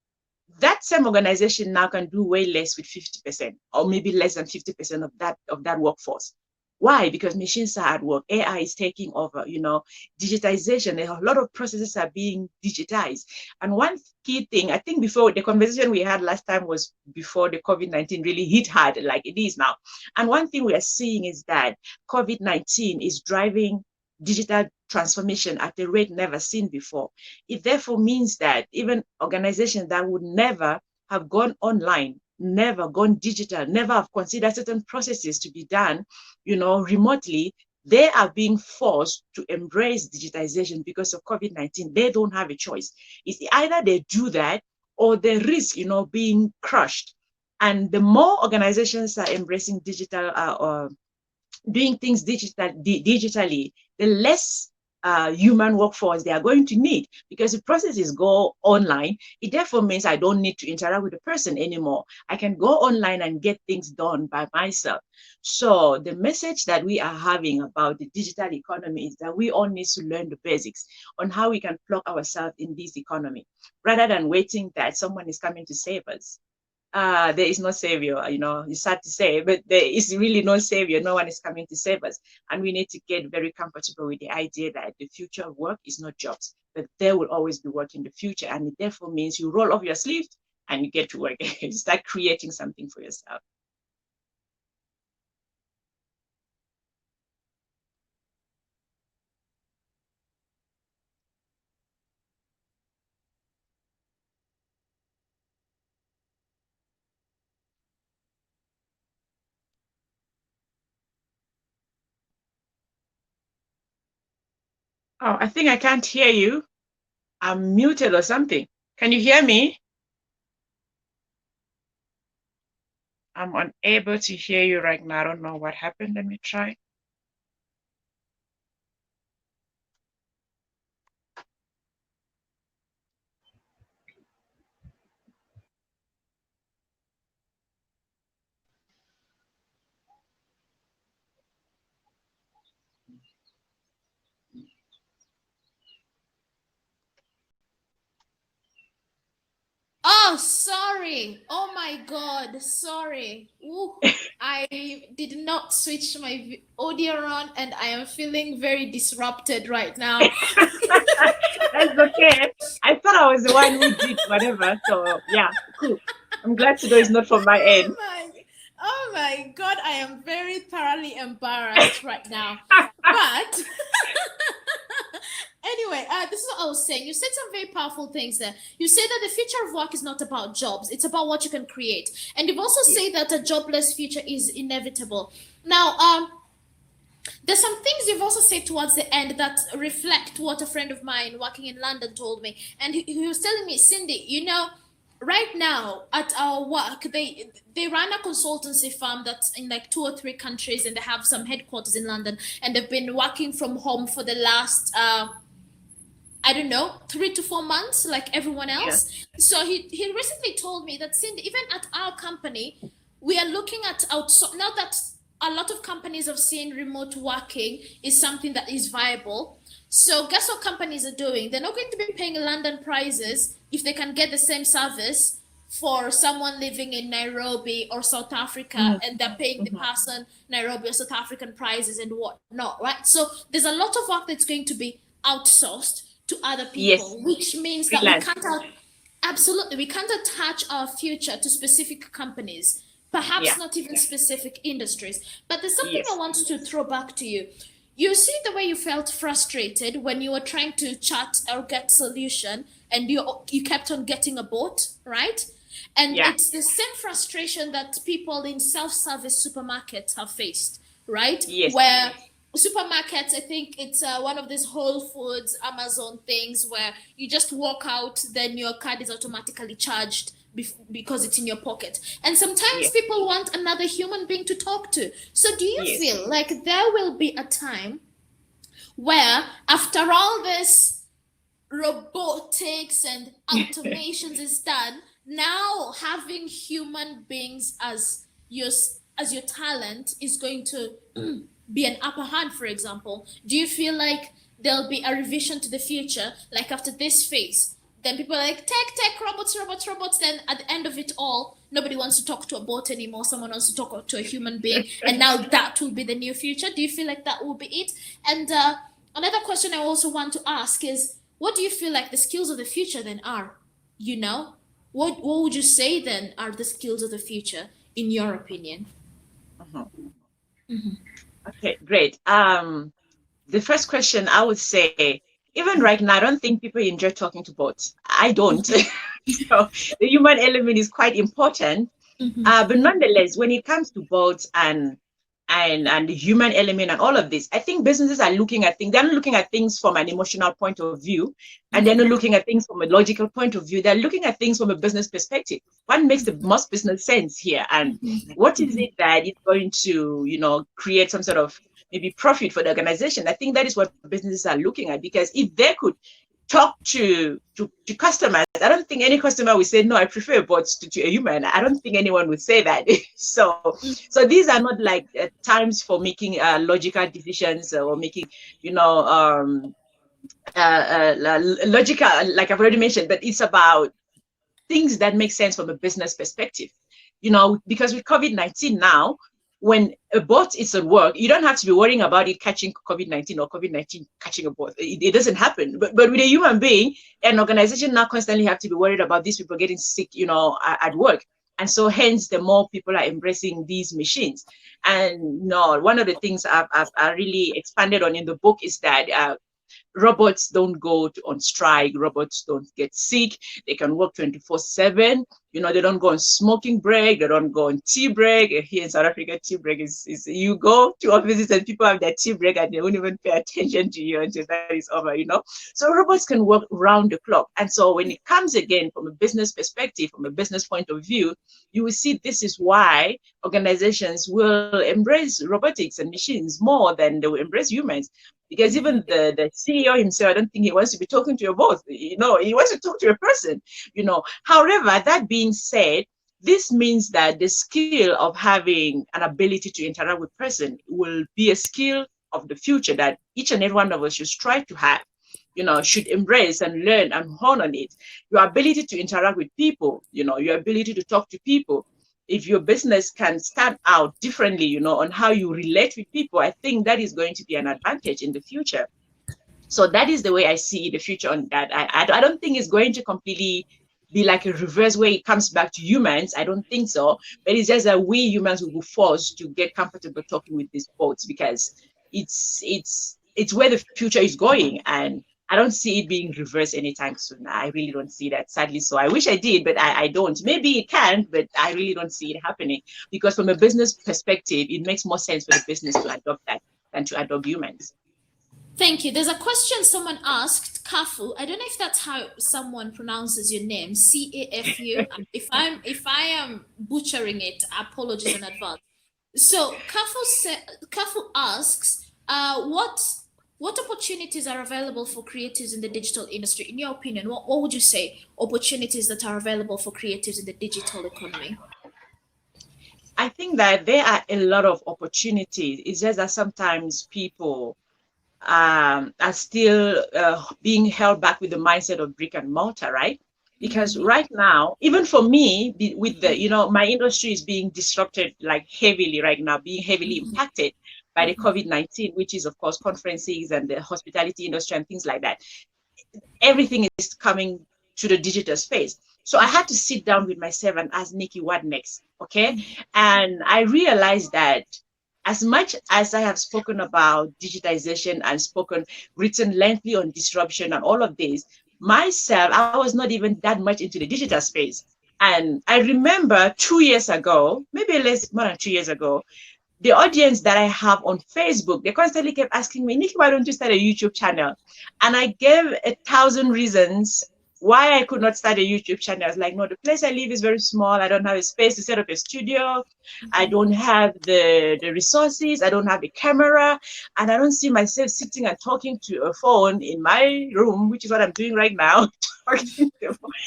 that same organization now can do way less with 50%, or maybe less than 50% of that workforce. Why? Because machines are at work. AI is taking over, digitization. A lot of processes are being digitized. And one key thing, I think before the conversation we had last time was before the COVID-19 really hit hard like it is now. And one thing we are seeing is that COVID-19 is driving digital transformation at a rate never seen before. It therefore means that even organizations that would never have gone online, never gone digital, never have considered certain processes to be done, remotely, they are being forced to embrace digitization because of COVID-19. They don't have a choice. It's either they do that or they risk, being crushed. And the more organizations are embracing digital or doing things digitally, the less human workforce they are going to need, because the processes go online. It therefore means I don't need to interact with the person anymore. I can go online and get things done by myself. So the message that we are having about the digital economy is that we all need to learn the basics on how we can plug ourselves in this economy, rather than waiting that someone is coming to save us. there is no savior. It's sad to say, but there is really no savior. No one is coming to save us. And we need to get very comfortable with the idea that the future of work is not jobs, but there will always be work in the future. And it therefore means you roll up your sleeves and you get to work. You start creating something for yourself. Oh, I think I can't hear you. I'm muted or something. Can you hear me? I'm unable to hear you right now. I don't know what happened. Let me try. Oh, sorry. Oh my God. Sorry. Ooh, I did not switch my audio on and I am feeling very disrupted right now. That's okay. I thought I was the one who did whatever. So yeah, cool. I'm glad to know it's not from my end. Oh my God. I am very thoroughly embarrassed right now. But anyway, this is what I was saying. You said some very powerful things there. You said that the future of work is not about jobs, it's about what you can create. And you've also said that a jobless future is inevitable. Now, there's some things you've also said towards the end that reflect what a friend of mine working in London told me. And he was telling me, Cindy, right now at our work, they run a consultancy firm that's in like 2 or 3 countries, and they have some headquarters in London, and they've been working from home for the last I don't know, 3 to 4 months, like everyone else. Yeah. So he recently told me that, Cindy, even at our company, we are looking at now that a lot of companies have seen remote working is something that is viable. So guess what companies are doing? They're not going to be paying London prices if they can get the same service for someone living in Nairobi or South Africa, and they're paying the person Nairobi or South African prices and whatnot, right? So there's a lot of work that's going to be outsourced to other people, yes, which means that we can't attach our future to specific companies, perhaps not even specific industries. But there's something I want to throw back to you. You see the way you felt frustrated when you were trying to chat or get solution, and you kept on getting a boat, right? And it's the same frustration that people in self-service supermarkets have faced, right? Yes. Where supermarkets, I think it's one of these Whole Foods, Amazon things where you just walk out, then your card is automatically charged because it's in your pocket. And sometimes people want another human being to talk to. So do you feel like there will be a time where, after all this robotics and automations is done, now having human beings as your talent is going to be an upper hand, for example? Do you feel like there'll be a revision to the future, like after this phase, then people are like, tech, robots, then at the end of it all, nobody wants to talk to a bot anymore, someone wants to talk to a human being, and now that will be the new future? Do you feel like that will be it? And another question I also want to ask is, what do you feel like the skills of the future then are? What would you say then are the skills of the future, in your opinion? Okay, great. The first question, I would say, even right now, I don't think people enjoy talking to bots. I don't. So the human element is quite important. But nonetheless, when it comes to bots and the human element and all of this, I think businesses are looking at things. They're not looking at things from an emotional point of view, and they're not looking at things from a logical point of view. They're looking at things from a business perspective. What makes the most business sense here, and what is it that is going to, create some sort of maybe profit for the organization? I think that is what businesses are looking at, because if they could talk to customers, I don't think any customer would say, no, I prefer bots to a human. I don't think anyone would say that. So these are not like times for making logical decisions or making, logical, like I've already mentioned, but it's about things that make sense from a business perspective. because with COVID-19 now, when a bot is at work, you don't have to be worrying about it catching COVID-19 or COVID-19 catching a bot. It doesn't happen. But with a human being, an organization now constantly have to be worried about these people getting sick, at work. And so hence the more people are embracing these machines. And one of the things I really expanded on in the book is that robots don't go on strike. Robots don't get sick. They can work 24/7. They don't go on smoking break. They don't go on tea break. Here in South Africa, tea break is you go to offices and people have their tea break and they won't even pay attention to you until that is over, So robots can work round the clock. And so when it comes again from a business perspective, from a business point of view, you will see this is why organizations will embrace robotics and machines more than they will embrace humans. Because even the CEO himself, I don't think he wants to be talking to a boss. He wants to talk to a person. However, that being said, this means that the skill of having an ability to interact with person will be a skill of the future that each and every one of us should strive to have. Should embrace and learn and hone on it. Your ability to interact with people, your ability to talk to people. If your business can stand out differently, on how you relate with people, I think that is going to be an advantage in the future. So that is the way I see the future on that. I don't think it's going to completely be like a reverse way it comes back to humans. I don't think so. But it's just that we humans will be forced to get comfortable talking with these bots because it's where the future is going. And I don't see it being reversed anytime soon. I really don't see that, sadly. So I wish I did, but I don't. Maybe it can, but I really don't see it happening. Because from a business perspective, it makes more sense for the business to adopt that than to adopt humans. Thank you. There's a question someone asked, Kafu. I don't know if that's how someone pronounces your name, Cafu. If I am butchering it, apologies in advance. So Kafu asks, what opportunities are available for creatives in the digital industry? In your opinion, what would you say opportunities that are available for creatives in the digital economy? I think that there are a lot of opportunities. It's just that sometimes people are still being held back with the mindset of brick and mortar, right? Because right now, even for me, with the, my industry is being disrupted like heavily right now, being heavily impacted by the COVID-19, which is, of course, conferences and the hospitality industry and things like that. Everything is coming to the digital space. So I had to sit down with myself and ask Nikki, what next? Okay. And I realized that as much as I have spoken about digitization and written lengthily on disruption and all of this, myself, I was not even that much into the digital space. And I remember 2 years ago, maybe more than 2 years ago, the audience that I have on Facebook, they constantly kept asking me, Nikki, why don't you start a YouTube channel? And I gave 1,000 reasons why I could not start a YouTube channel. I was like, no, the place I live is very small. I don't have a space to set up a studio. I don't have the resources. I don't have a camera. And I don't see myself sitting and talking to a phone in my room, which is what I'm doing right now.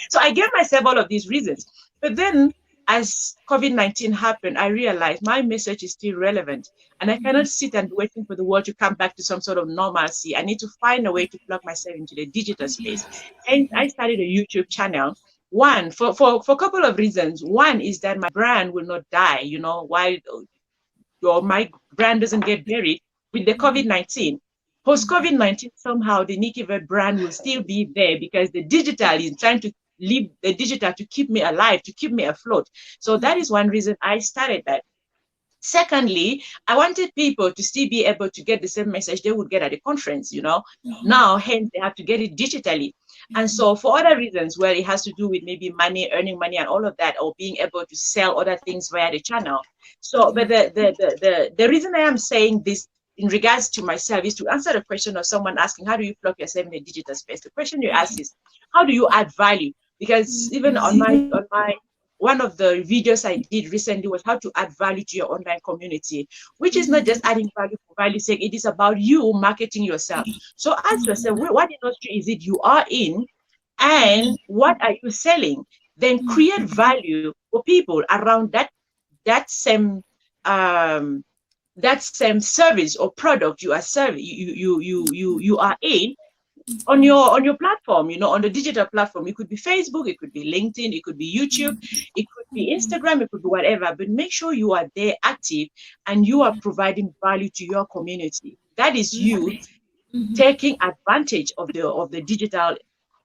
So I gave myself all of these reasons. But then as COVID-19 happened, I realized my message is still relevant and I cannot sit and waiting for the world to come back to some sort of normalcy. I need to find a way to plug myself into the digital space. And I started a YouTube channel. One, for a couple of reasons. One is that my brand will not die, while my brand doesn't get buried with the COVID-19. Post-COVID-19, somehow the Nikki Bird brand will still be there because the digital is trying to leave the digital to keep me alive, to keep me afloat. So that is one reason I started that. Secondly, I wanted people to still be able to get the same message they would get at the conference, Now, hence, they have to get it digitally. And so for other reasons, where it has to do with maybe money, earning money and all of that, or being able to sell other things via the channel. So, but the reason I am saying this in regards to myself is to answer the question of someone asking, how do you plug yourself in the digital space? The question you ask is, how do you add value? Because even on my one of the videos I did recently was how to add value to your online community, which is not just adding value for value's sake. It is about you marketing yourself. So ask yourself, what industry is it you are in, and what are you selling? Then create value for people around that same service or product you are serving, you are in. on your platform, on the digital platform. It could be Facebook, it could be LinkedIn, it could be YouTube, it could be Instagram, it could be whatever. But make sure you are there active and you are providing value to your community. That is you taking advantage of the digital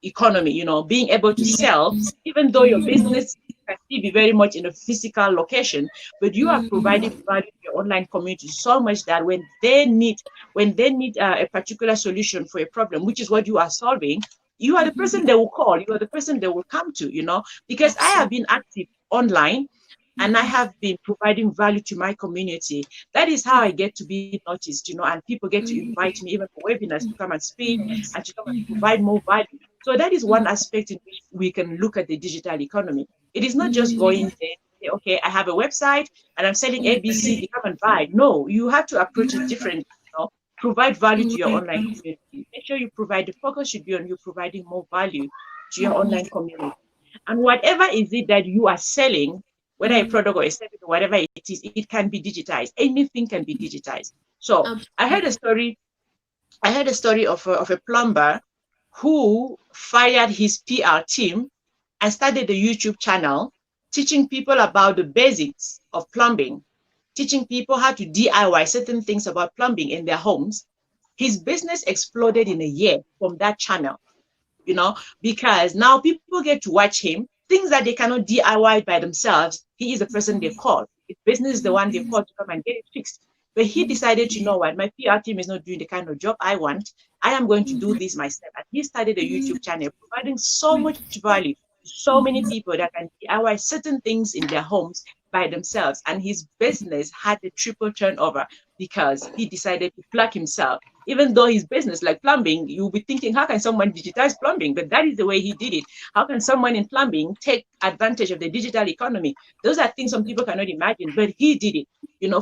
economy, being able to sell, even though your business can still be very much in a physical location, but you are providing value to your online community so much that when they need a particular solution for a problem, which is what you are solving, you are the person they will call, you are the person they will come to, because I have been active online and I have been providing value to my community. That is how I get to be noticed, and people get to invite me even for webinars to come and speak and to come and provide more value. So that is one aspect in which we can look at the digital economy. It is not just going there, say, okay, I have a website and I'm selling ABC, they come and buy. No, you have to approach it differently. Provide value to your online community. Make sure you provide, the focus should be on you providing more value to your online community. And whatever is it that you are selling, whether a product or a service or whatever it is, it can be digitized. Anything can be digitized. So I heard a story. I heard a story of a plumber who fired his PR team and started a YouTube channel teaching people about the basics of plumbing, teaching people how to DIY certain things about plumbing in their homes. His business exploded in a year from that channel, because now people get to watch him. Things that they cannot DIY by themselves, he is the person they call. His business is the one they call to come and get it fixed. But he decided, you know what, my PR team is not doing the kind of job I want. I am going to do this myself. And he started a YouTube channel providing so much value to so many people that can DIY certain things in their homes by themselves. And his business had a triple turnover because he decided to plug himself. Even though his business, like plumbing, you'll be thinking, how can someone digitize plumbing? But that is the way he did it. How can someone in plumbing take advantage of the digital economy? Those are things some people cannot imagine, but he did it.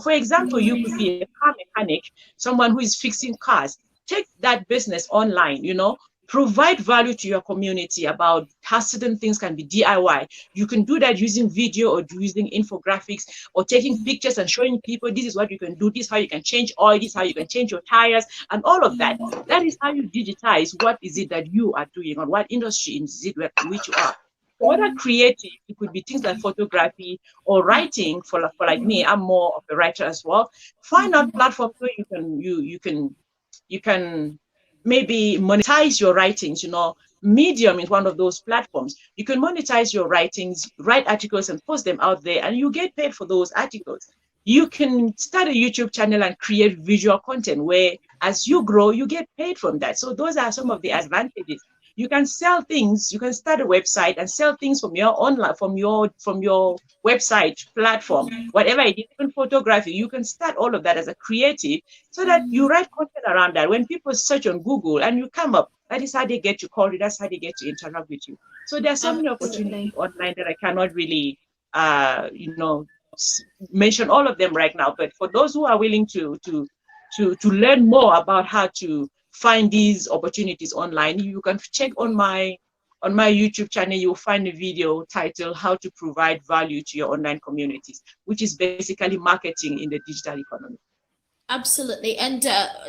For example, you could be a car mechanic, someone who is fixing cars. Take that business online, provide value to your community about how certain things can be DIY. You can do that using video or using infographics or taking pictures and showing people this is what you can do, this is how you can change oil, this is how you can change your tires, and all of that. That is how you digitize what is it that you are doing or what industry is it which you are. For other creative, it could be things like photography or writing. For like me, I'm more of a writer as well. Find out platforms where you can maybe monetize your writings. Medium is one of those platforms. You can monetize your writings, write articles and post them out there, and you get paid for those articles. You can start a YouTube channel and create visual content where as you grow, you get paid from that. So those are some of the advantages. You can sell things, you can start a website and sell things from your online, from your website platform, whatever it is, even photography, you can start all of that as a creative so that you write content around that. When people search on Google and you come up, that is how they get to call you, that's how they get to interact with you. So there are so many opportunities online that I cannot really mention all of them right now. But for those who are willing to learn more about how to find these opportunities online, you can check on my YouTube channel. You'll find a video titled "How to Provide Value to Your Online Communities," which is basically marketing in the digital economy. Absolutely. And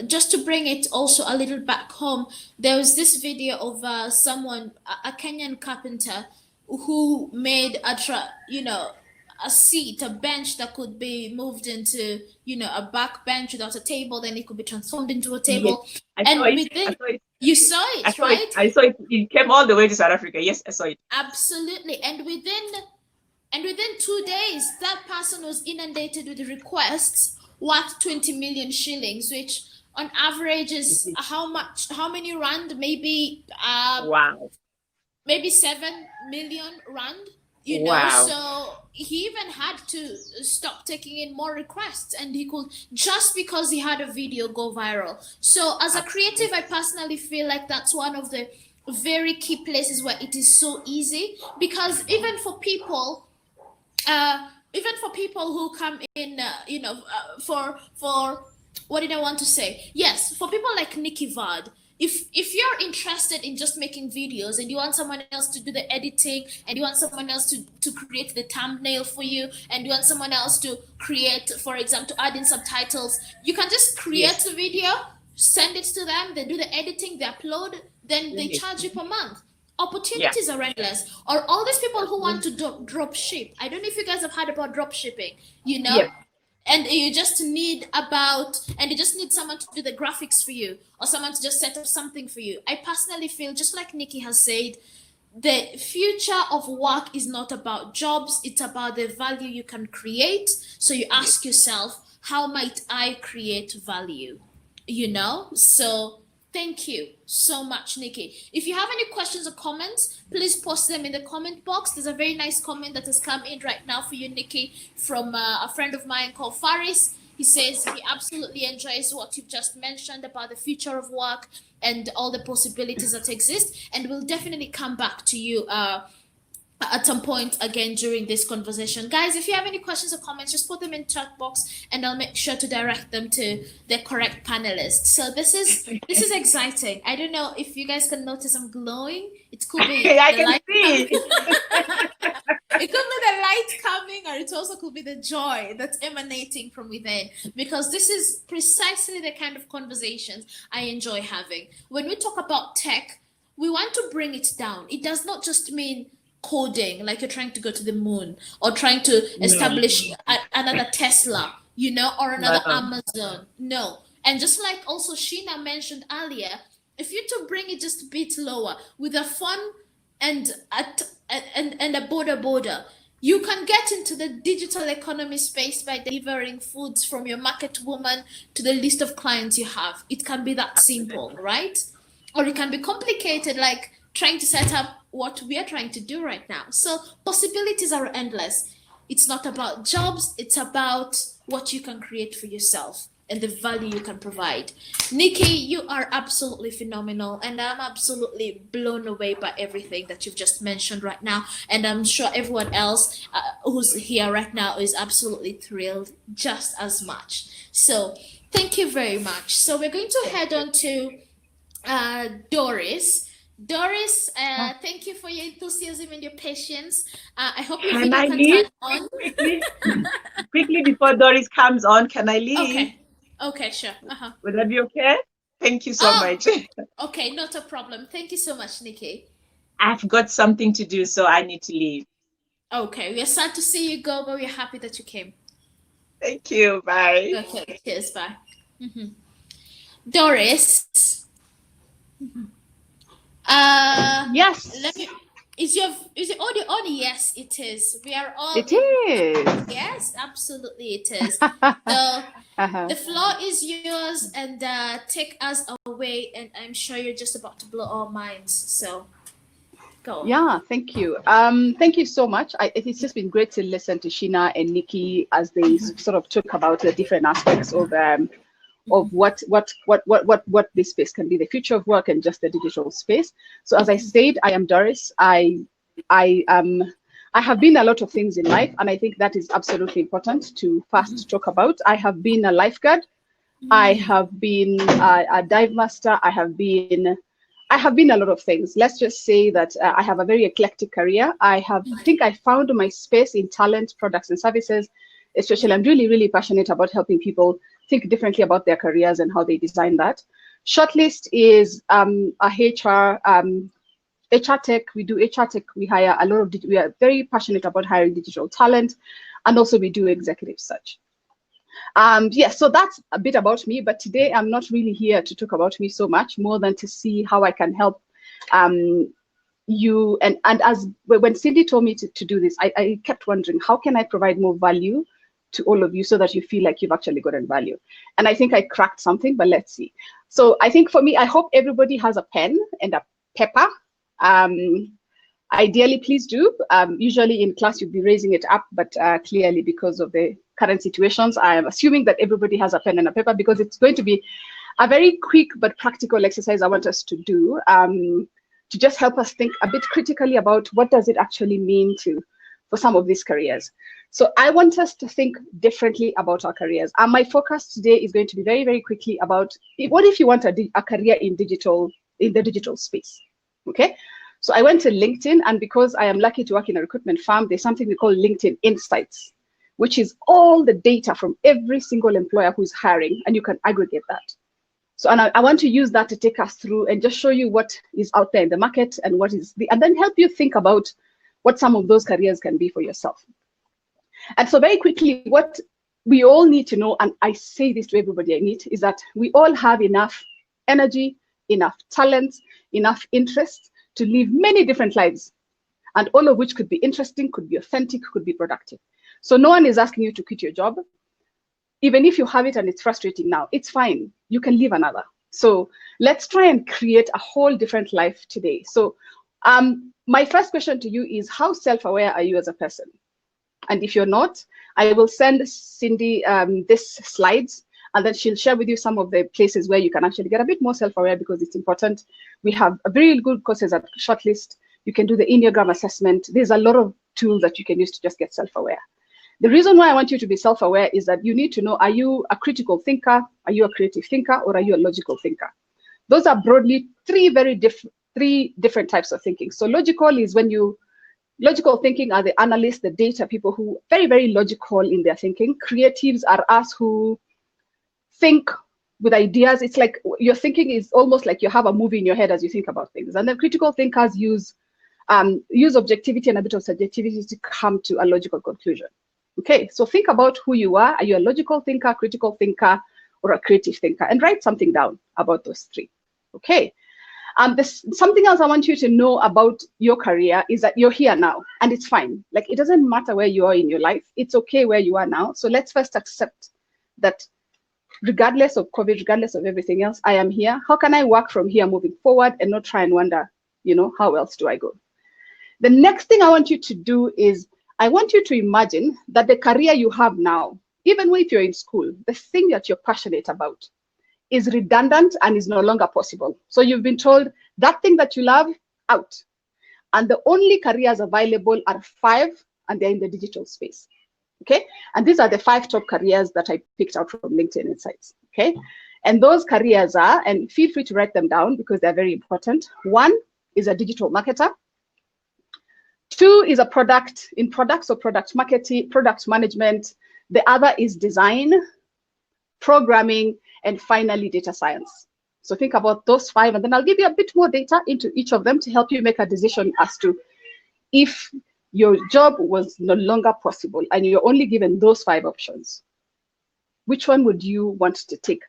just to bring it also a little back home, there was this video of someone, a Kenyan carpenter, who made a seat, a bench that could be moved into, a back bench without a table, then it could be transformed into a table. Yes, and within, you saw it, right? I saw it. It came all the way to South Africa. Yes, I saw it. Absolutely. And within 2 days, that person was inundated with requests worth 20 million shillings, which on average is how many rand? Maybe Wow. maybe 7 million rand. Wow. So he even had to stop taking in more requests, and he could, just because he had a video go viral. So as a creative, I personally feel like that's one of the very key places where it is so easy, because even for people who come in, for what did I want to say? Yes, for people like Nikki Vard, if you're interested in just making videos and you want someone else to do the editing, and you want someone else to create the thumbnail for you, and you want someone else to create, for example, to add in subtitles, you can just create the video, send it to them, they do the editing, they upload, then they charge you per month. Opportunities are endless. Or all these people who want to drop ship. I don't know if you guys have heard about drop shipping, you know? Yep. And you just need someone to do the graphics for you, or someone to just set up something for you. I personally feel, just like Nikki has said, the future of work is not about jobs, it's about the value you can create. So you ask yourself, how might I create value? You know? So thank you so much, Nikki. If you have any questions or comments, please post them in the comment box. There's a very nice comment that has come in right now for you, Nikki, from a friend of mine called Faris. He says he absolutely enjoys what you've just mentioned about the future of work and all the possibilities that exist. And we'll definitely come back to you at some point again during this conversation. Guys, if you have any questions or comments, just put them in chat box and I'll make sure to direct them to the correct panelists. So this is exciting. I don't know if you guys can notice I'm glowing. It could be I can see. it could be the light coming, or it also could be the joy that's emanating from within, because this is precisely the kind of conversations I enjoy having. When we talk about tech, we want to bring it down. It does not just mean coding, like you're trying to go to the moon or trying to establish another Tesla, you know, or another Amazon. No. And just like also Sheena mentioned earlier, if you to bring it just a bit lower with a fun and a border, you can get into the digital economy space by delivering foods from your market woman to the list of clients you have. It can be that simple, right? Or it can be complicated, like trying to set up what we are trying to do right now. So possibilities are endless. It's not about jobs, it's about what you can create for yourself and the value you can provide. Nikki, you are absolutely phenomenal, and I'm absolutely blown away by everything that you've just mentioned right now. And I'm sure everyone else who's here right now is absolutely thrilled just as much. So thank you very much. So we're going to head on to Doris. Doris, thank you for your enthusiasm and your patience. I hope your Can video I can leave? turn on. Quickly before Doris comes on, can I leave? Okay, sure. Would that be okay? Thank you so much. Okay, not a problem. Thank you so much, Nikki. I've got something to do, so I need to leave. Okay, we are sad to see you go, but we're happy that you came. Thank you. Bye. Okay, cheers. Bye. Doris. Yes. Let me. Is the audio on? Yes, it is. We are all. It is. Yes, absolutely, it is. So the floor is yours, and take us away. And I'm sure you're just about to blow our minds. So go. Yeah, thank you. Thank you so much. It's just been great to listen to Sheena and Nikki as they sort of talk about the different aspects of what this space can be, the future of work and just the digital space. So as I said, I am Doris. I have been a lot of things in life, and I think that is absolutely important to first talk about. I have been a lifeguard. I have been a dive master. I have been a lot of things. Let's just say that I have a very eclectic career. I think I found my space in talent, products, and services. Especially, I'm really, really passionate about helping people think differently about their careers and how they design that. Shortlist is a HR tech. We do HR tech. We hire a lot of. We are very passionate about hiring digital talent, and also we do executive search. So that's a bit about me. But today I'm not really here to talk about me so much, more than to see how I can help you. And as when Cindy told me to do this, I kept wondering, how can I provide more value to all of you so that you feel like you've actually gotten value? And I think I cracked something, but let's see. So I think for me, I hope everybody has a pen and a paper. Ideally, please do. Usually in class, you'll be raising it up, but clearly because of the current situations, I am assuming that everybody has a pen and a paper, because it's going to be a very quick but practical exercise I want us to do to just help us think a bit critically about what does it actually mean for some of these careers. So I want us to think differently about our careers. And my focus today is going to be very, very quickly about what if you want a career in the digital space, okay? So I went to LinkedIn, and because I am lucky to work in a recruitment firm, there's something we call LinkedIn Insights, which is all the data from every single employer who's hiring, and you can aggregate that. So, and I want to use that to take us through and just show you what is out there in the market and what is and then help you think about what some of those careers can be for yourself. And so very quickly, what we all need to know, and I say this to everybody I meet, is that we all have enough energy, enough talent, enough interest to live many different lives, and all of which could be interesting, could be authentic, could be productive. So no one is asking you to quit your job. Even if you have it and it's frustrating now, it's fine. You can live another. So let's try and create a whole different life today. So my first question to you is, how self-aware are you as a person? And if you're not, I will send Cindy this slides, and then she'll share with you some of the places where you can actually get a bit more self-aware, because it's important. We have a very good courses at Shortlist. You can do the Enneagram assessment. There's a lot of tools that you can use to just get self-aware. The reason why I want you to be self-aware is that you need to know, are you a critical thinker? Are you a creative thinker? Or are you a logical thinker? Those are broadly three different types of thinking. So logical is when you, logical thinking are the analysts, the data people who very, very logical in their thinking. Creatives are us who think with ideas. It's like your thinking is almost like you have a movie in your head as you think about things. And then critical thinkers use objectivity and a bit of subjectivity to come to a logical conclusion. Okay, so think about who you are. Are you a logical thinker, critical thinker, or a creative thinker? And write something down about those three. Okay. Something else I want you to know about your career is that you're here now, and it's fine. Like, it doesn't matter where you are in your life. It's okay where you are now. So let's first accept that regardless of COVID, regardless of everything else, I am here. How can I work from here moving forward and not try and wonder, how else do I go? The next thing I want you to do is, I want you to imagine that the career you have now, even if you're in school, the thing that you're passionate about is redundant and is no longer possible. So you've been told that thing that you love, out. And the only careers available are 5, and they're in the digital space. Okay, and these are the 5 top careers that I picked out from LinkedIn Insights. Okay, and those careers are, and feel free to write them down because they're very important. 1 is a digital marketer. 2 is a product marketing, product management. The other is design, programming, and finally data science. So think about those 5, and then I'll give you a bit more data into each of them to help you make a decision as to if your job was no longer possible and you're only given those 5 options, which one would you want to take,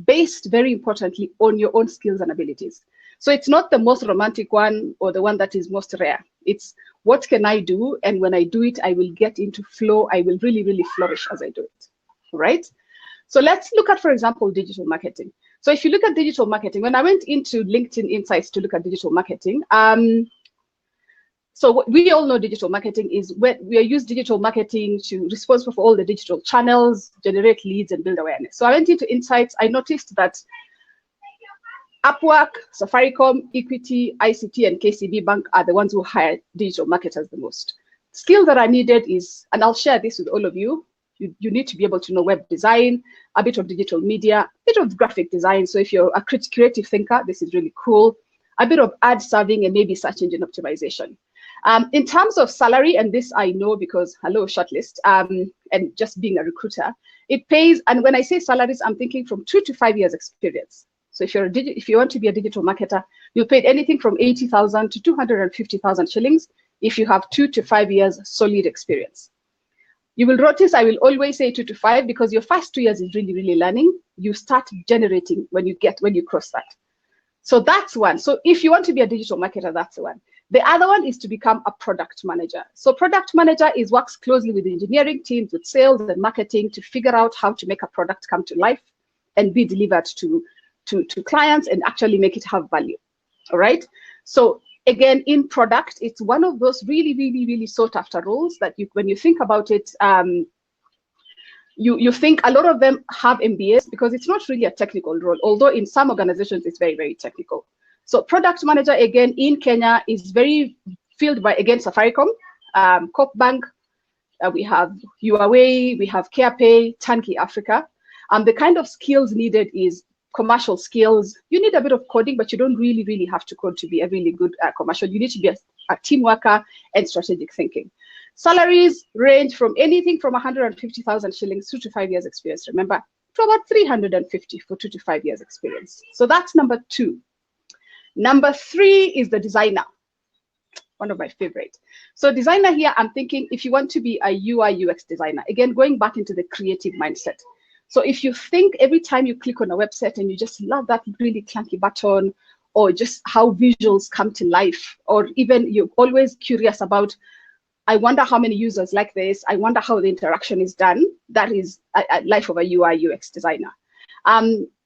based very importantly on your own skills and abilities. So it's not the most romantic one or the one that is most rare. It's what can I do? And when I do it, I will get into flow. I will really, really flourish as I do it, right? So let's look at, for example, digital marketing. So if you look at digital marketing, when I went into LinkedIn Insights to look at digital marketing, so what we all know digital marketing is where we use digital marketing to responsible for all the digital channels, generate leads, and build awareness. So I went into Insights. I noticed that Upwork, Safaricom, Equity, ICT, and KCB Bank are the ones who hire digital marketers the most. Skills that are needed is, and I'll share this with all of you, you need to be able to know web design, a bit of digital media, a bit of graphic design. So if you're a creative thinker, this is really cool. A bit of ad serving and maybe search engine optimization. In terms of salary, and this I know because, hello, Shortlist, and just being a recruiter, it pays, and when I say salaries, I'm thinking from 2 to 5 years experience. So if you want to be a digital marketer, you'll pay anything from 80,000 to 250,000 shillings if you have 2 to 5 years solid experience. You will notice I will always say 2 to 5 because your first 2 years is really, really learning. You start generating when you cross that. So that's one. So if you want to be a digital marketer, that's the one. The other one is to become a product manager. So product manager works closely with engineering teams, with sales and marketing to figure out how to make a product come to life and be delivered to clients and actually make it have value. All right. So again, in product, it's one of those really, really, really sought after roles that when you think about it, you think a lot of them have MBAs because it's not really a technical role, although in some organizations it's very, very technical. So product manager, again, in Kenya is very filled by, again, Safaricom, Coop Bank, we have Huawei, we have CarePay, Turnkey Africa. The kind of skills needed is commercial skills. You need a bit of coding, but you don't really, really have to code to be a really good commercial. You need to be a team worker and strategic thinking. Salaries range from anything from 150,000 shillings, 2 to 5 years experience. Remember, to about 350 for 2 to 5 years experience. So that's number 2. Number 3 is the designer, one of my favorite. So designer here, I'm thinking if you want to be a UI UX designer, again, going back into the creative mindset. So if you think every time you click on a website and you just love that really clunky button, or just how visuals come to life, or even you're always curious about, I wonder how many users like this, I wonder how the interaction is done, that is a life of a UI UX designer.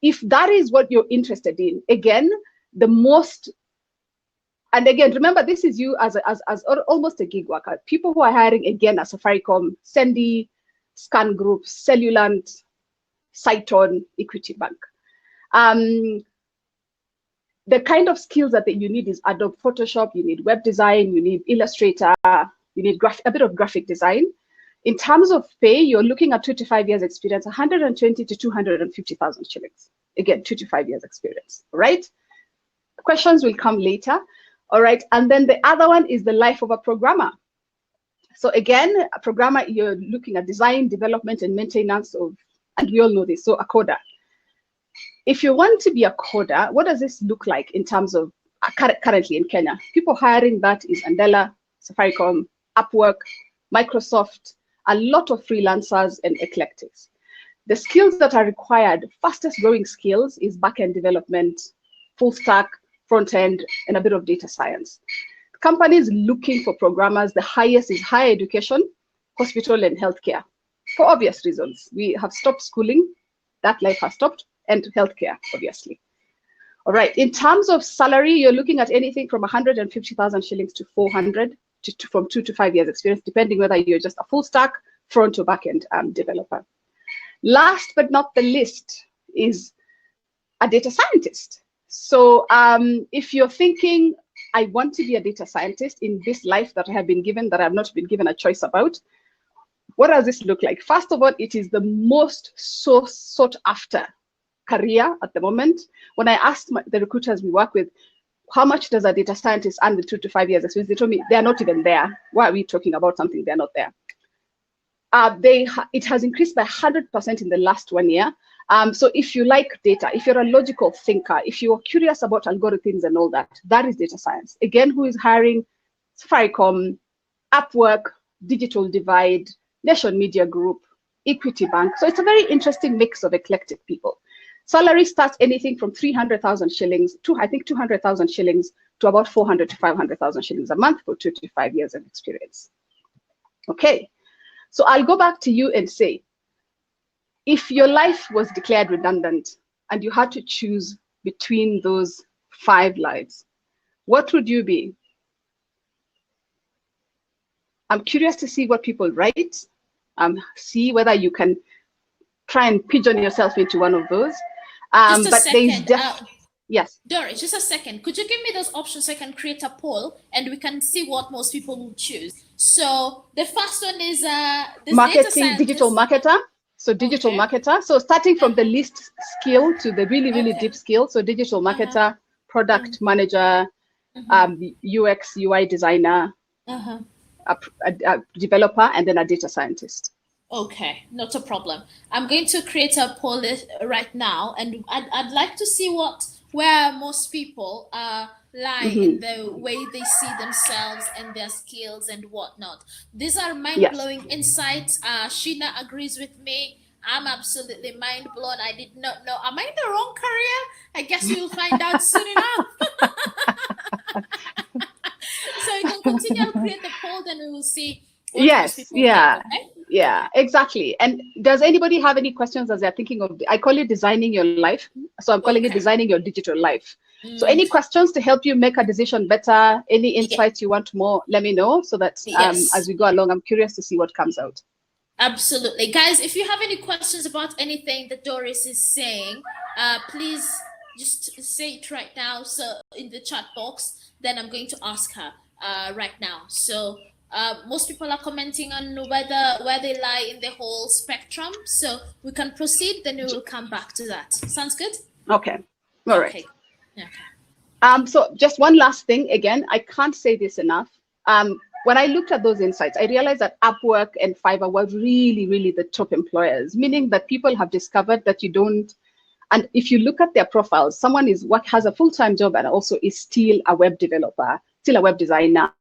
If that is what you're interested in, again, the most, and again, remember, this is you as almost a gig worker. People who are hiring, again, as Safaricom, Sendy, Scan Group, Cellulant, Cyton, Equity Bank. The kind of skills that you need is Adobe Photoshop, you need web design, you need Illustrator, you need a bit of graphic design. In terms of pay, you're looking at 2 to 5 years experience, 120 to 250,000 shillings. Again, 2 to 5 years experience, right? Questions will come later, all right? And then the other one is the life of a programmer. So again, a programmer, you're looking at design, development, and maintenance of, and we all know this, so a coder. If you want to be a coder, what does this look like in terms of currently in Kenya? People hiring that is Andela, Safaricom, Upwork, Microsoft, a lot of freelancers and eclectics. The skills that are required, fastest growing skills is backend development, full stack, front end, and a bit of data science. Companies looking for programmers, the highest is higher education, hospital and healthcare, for obvious reasons. We have stopped schooling, that life has stopped, and healthcare, obviously. All right, in terms of salary, you're looking at anything from 150,000 shillings to 400, from 2 to 5 years experience, depending whether you're just a full stack, front or backend developer. Last but not the least is a data scientist. So if you're thinking, I want to be a data scientist in this life that I have been given, that I have not been given a choice about, what does this look like? First of all, it is the most sought after career at the moment. When I asked the recruiters we work with, how much does a data scientist earn with 2 to 5 years experience, they told me they're not even there. Why are we talking about something they're not there? It has increased by 100% in the last 1 year. So if you like data, if you're a logical thinker, if you're curious about algorithms and all that, that is data science. Again, who is hiring? Safaricom, Upwork, Digital Divide, Nation Media Group, Equity Bank. So it's a very interesting mix of eclectic people. Salary starts anything from 300,000 shillings to, I think, 200,000 shillings to about 400 to 500,000 shillings a month for 2 to 5 years of experience. Okay, so I'll go back to you and say, if your life was declared redundant and you had to choose between those 5 lives, what would you be? I'm curious to see what people write, see whether you can try and pigeon yourself into one of those. Just a but second. Yes. Doris, just a second. Could you give me those options so I can create a poll and we can see what most people will choose? So the first one is marketing, digital marketer. So digital marketer. So starting from the least skill to the really, really deep skill. So digital marketer, product manager, UX, UI designer, a developer, and then a data scientist. Okay, not a problem. I'm going to create a poll right now, and I'd like to see where most people lie in the way they see themselves and their skills and whatnot. These are mind-blowing insights. Sheena agrees with me. I'm absolutely mind blown. I did not know. Am I in the wrong career? I guess you'll find out soon enough. So you can continue to create the poll, then we will see. Yes, yeah. Think, okay? Yeah, exactly. And does anybody have any questions as they're thinking of, I call it designing your life. So I'm calling it designing your digital life. So any questions to help you make a decision better, any insights you want more, let me know so that as we go along, I'm curious to see what comes out. Absolutely. Guys, if you have any questions about anything that Doris is saying, please just say it right now. So in the chat box, then I'm going to ask her right now. So most people are commenting on where they lie in the whole spectrum. So we can proceed, then we will come back to that. Sounds good? Okay. All right. Okay. So just one last thing. Again, I can't say this enough. when I looked at those insights, I realized that Upwork and Fiverr were really, really the top employers, meaning that people have discovered that you don't. And if you look at their profiles, someone has a full-time job and also is still a web developer, still a web designer,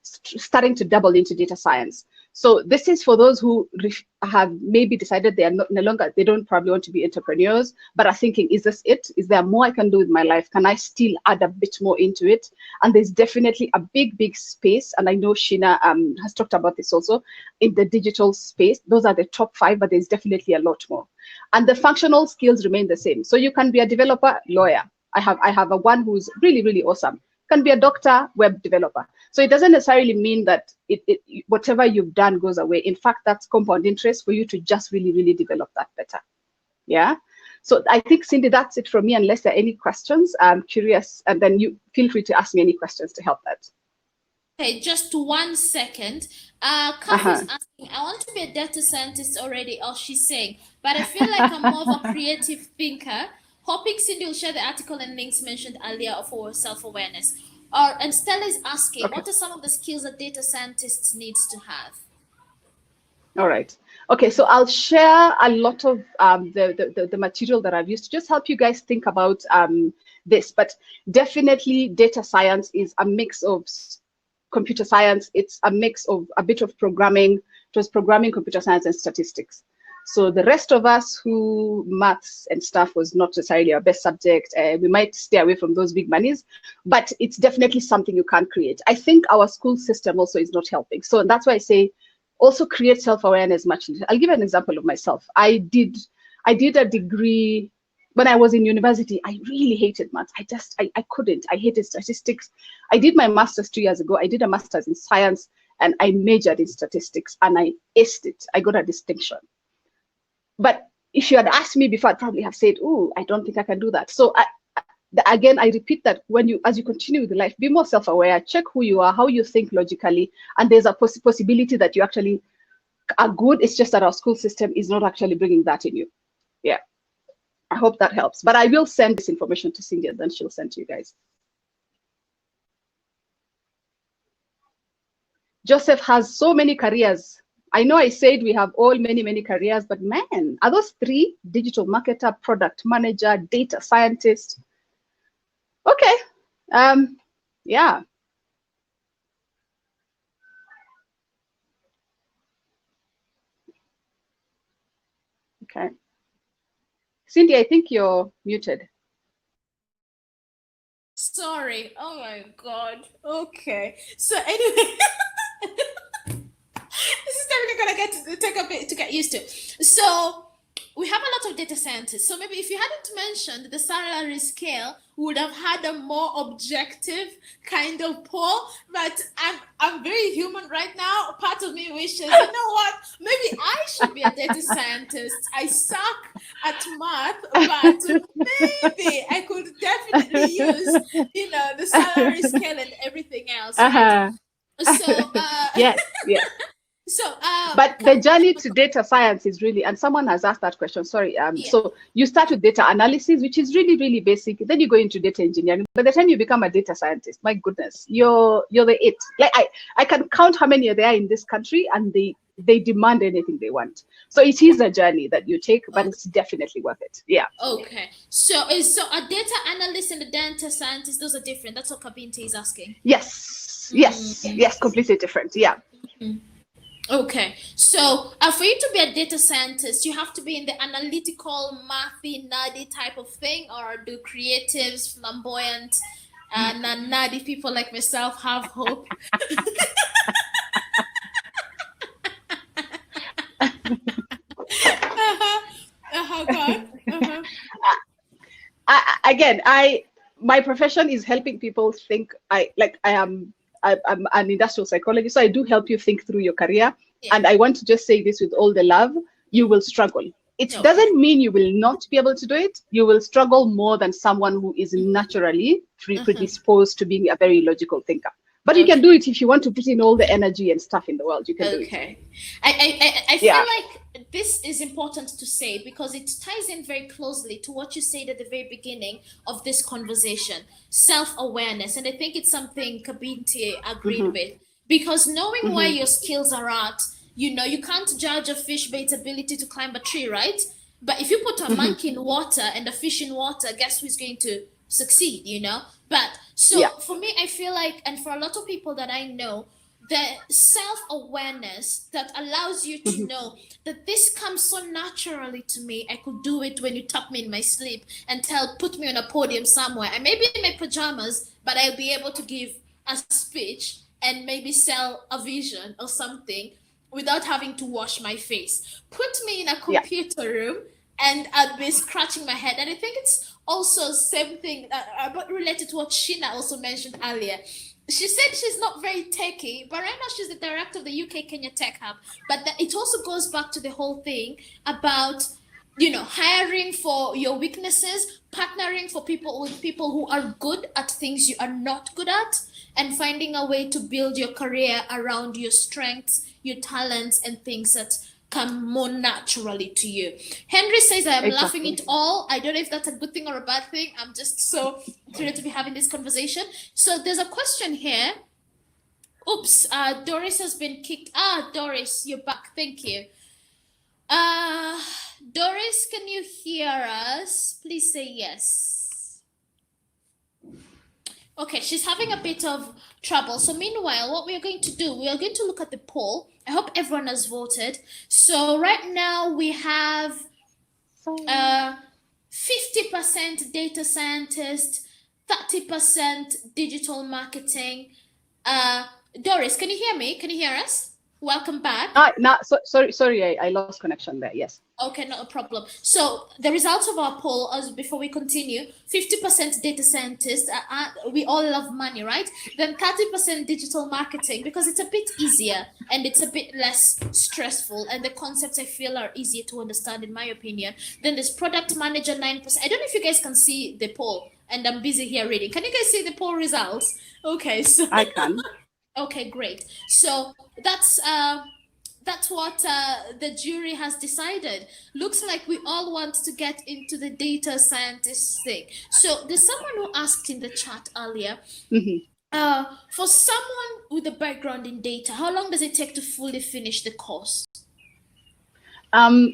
starting to double into data science. So this is for those who have maybe decided they are no longer, they don't probably want to be entrepreneurs, but are thinking, is this it? Is there more I can do with my life? Can I still add a bit more into it? And there's definitely a big, big space. And I know Sheena has talked about this also in the digital space. Those are the top 5, but there's definitely a lot more. And the functional skills remain the same. So you can be a developer, lawyer. I have a one who's really, really awesome. Can be a doctor, web developer. So it doesn't necessarily mean that whatever you've done goes away. In fact, that's compound interest for you to just really, really develop that better. Yeah. So I think, Cindy, that's it from me, unless there are any questions. I'm curious, and then you feel free to ask me any questions to help that. Okay, just 1 second. Kathy's asking, I want to be a data scientist already, or she's saying, but I feel like I'm more of a creative thinker. Hoping Cindy will share the article and links mentioned earlier for self-awareness. And Stella is asking, what are some of the skills that data scientists needs to have? All right. Okay, so I'll share a lot of the material that I've used to just help you guys think about this. But definitely data science is a mix of computer science. It's a mix of a bit of programming. It was programming, computer science, and statistics. So the rest of us who maths and stuff was not necessarily our best subject, we might stay away from those big monies, but it's definitely something you can create. I think our school system also is not helping. So that's why I say also create self-awareness much. I'll give an example of myself. I did a degree when I was in university. I really hated maths. I couldn't. I hated statistics. I did my master's 2 years ago. I did a master's in science and I majored in statistics and I aced it. I got a distinction. But if you had asked me before, I'd probably have said, oh, I don't think I can do that. So again, I repeat that as you continue with life, be more self-aware, check who you are, how you think logically, and there's a possibility that you actually are good. It's just that our school system is not actually bringing that in you. Yeah, I hope that helps. But I will send this information to Cindy and then she'll send to you guys. Joseph has so many careers. I know I said we have all many careers, but man, are those 3: digital marketer, product manager, data scientist? Okay, yeah. Okay. Cindy, I think you're muted. Sorry. Oh my God. Okay. So anyway, this is definitely gonna take a bit to get used to. So we have a lot of data scientists. So maybe if you hadn't mentioned the salary scale, we would have had a more objective kind of poll. But I'm very human right now. Part of me wishes, you know what? Maybe I should be a data scientist. I suck at math, but maybe I could definitely use, the salary scale and everything else. Right? So yes. So, but the journey to data science is really, and someone has asked that question, sorry. So you start with data analysis, which is really, really basic. Then you go into data engineering. By the time you become a data scientist, my goodness, you're the it. Like I can count how many are there in this country, and they demand anything they want. So it is a journey that you take, but it's definitely worth it. Yeah. Okay. So a data analyst and a data scientist, those are different. That's what Kabinte is asking. Yes, completely different. Yeah. Okay, so for you to be a data scientist, you have to be in the analytical, mathy, nerdy type of thing, or do creatives, flamboyant, and nerdy people like myself have hope? God. Again, my profession is helping people think. I'm an industrial psychologist, so I do help you think through your career. Yeah. And I want to just say this with all the love: you will struggle. It doesn't mean you will not be able to do it. You will struggle more than someone who is naturally predisposed to being a very logical thinker. But you can do it if you want to put in all the energy and stuff in the world. You can do it. Okay. I feel like this is important to say because it ties in very closely to what you said at the very beginning of this conversation, self-awareness. And I think it's something Kabinti agreed with. because knowing where Mm-hmm. your skills are at, you can't judge a fish by its ability to climb a tree, right? But if you put a Mm-hmm. monkey in water and a fish in water, guess who's going to succeed? But Yeah. so for me, I feel like, and for a lot of people that I know, the self-awareness that allows you to Mm-hmm. know that this comes so naturally to me. I could do it when you tap me in my sleep and put me on a podium somewhere. I may be in my pajamas, but I'll be able to give a speech and maybe sell a vision or something without having to wash my face. Put me in a Yeah. computer room and I'd be scratching my head. And I think it's also same thing, but related to what Sheena also mentioned earlier. She said she's not very techy, but right now she's the director of the UK Kenya Tech Hub. But it also goes back to the whole thing about hiring for your weaknesses, partnering for people with people who are good at things you are not good at, and finding a way to build your career around your strengths, your talents, and things that come more naturally to you. Henry says, I am laughing Exactly. it all. I don't know if that's a good thing or a bad thing. I'm just so thrilled to be having this conversation. So there's a question here. Oops, Doris has been kicked. Doris, you're back. Thank you. Uh, Doris, can you hear us? Please say yes. Okay, she's having a bit of trouble. So meanwhile, what we are going to do, we are going to look at the poll. I hope everyone has voted. So right now we have uh 50% data scientist, 30% digital marketing. Doris, can you hear me? Can you hear us? Welcome back. Sorry, I lost connection there. Yes. Okay, not a problem. So the results of our poll, as before we continue, 50% data scientists. We all love money, right? Then 30% digital marketing, because it's a bit easier and it's a bit less stressful, and the concepts I feel are easier to understand, in my opinion. Then there's product manager, 9%. I don't know if you guys can see the poll, and I'm busy here reading. Can you guys see the poll results? Okay, so I can. okay, great. So that's what the jury has decided. Looks like we all want to get into the data scientist thing. So there's someone who asked in the chat earlier, Mm-hmm. for someone with a background in data, how long does it take to fully finish the course?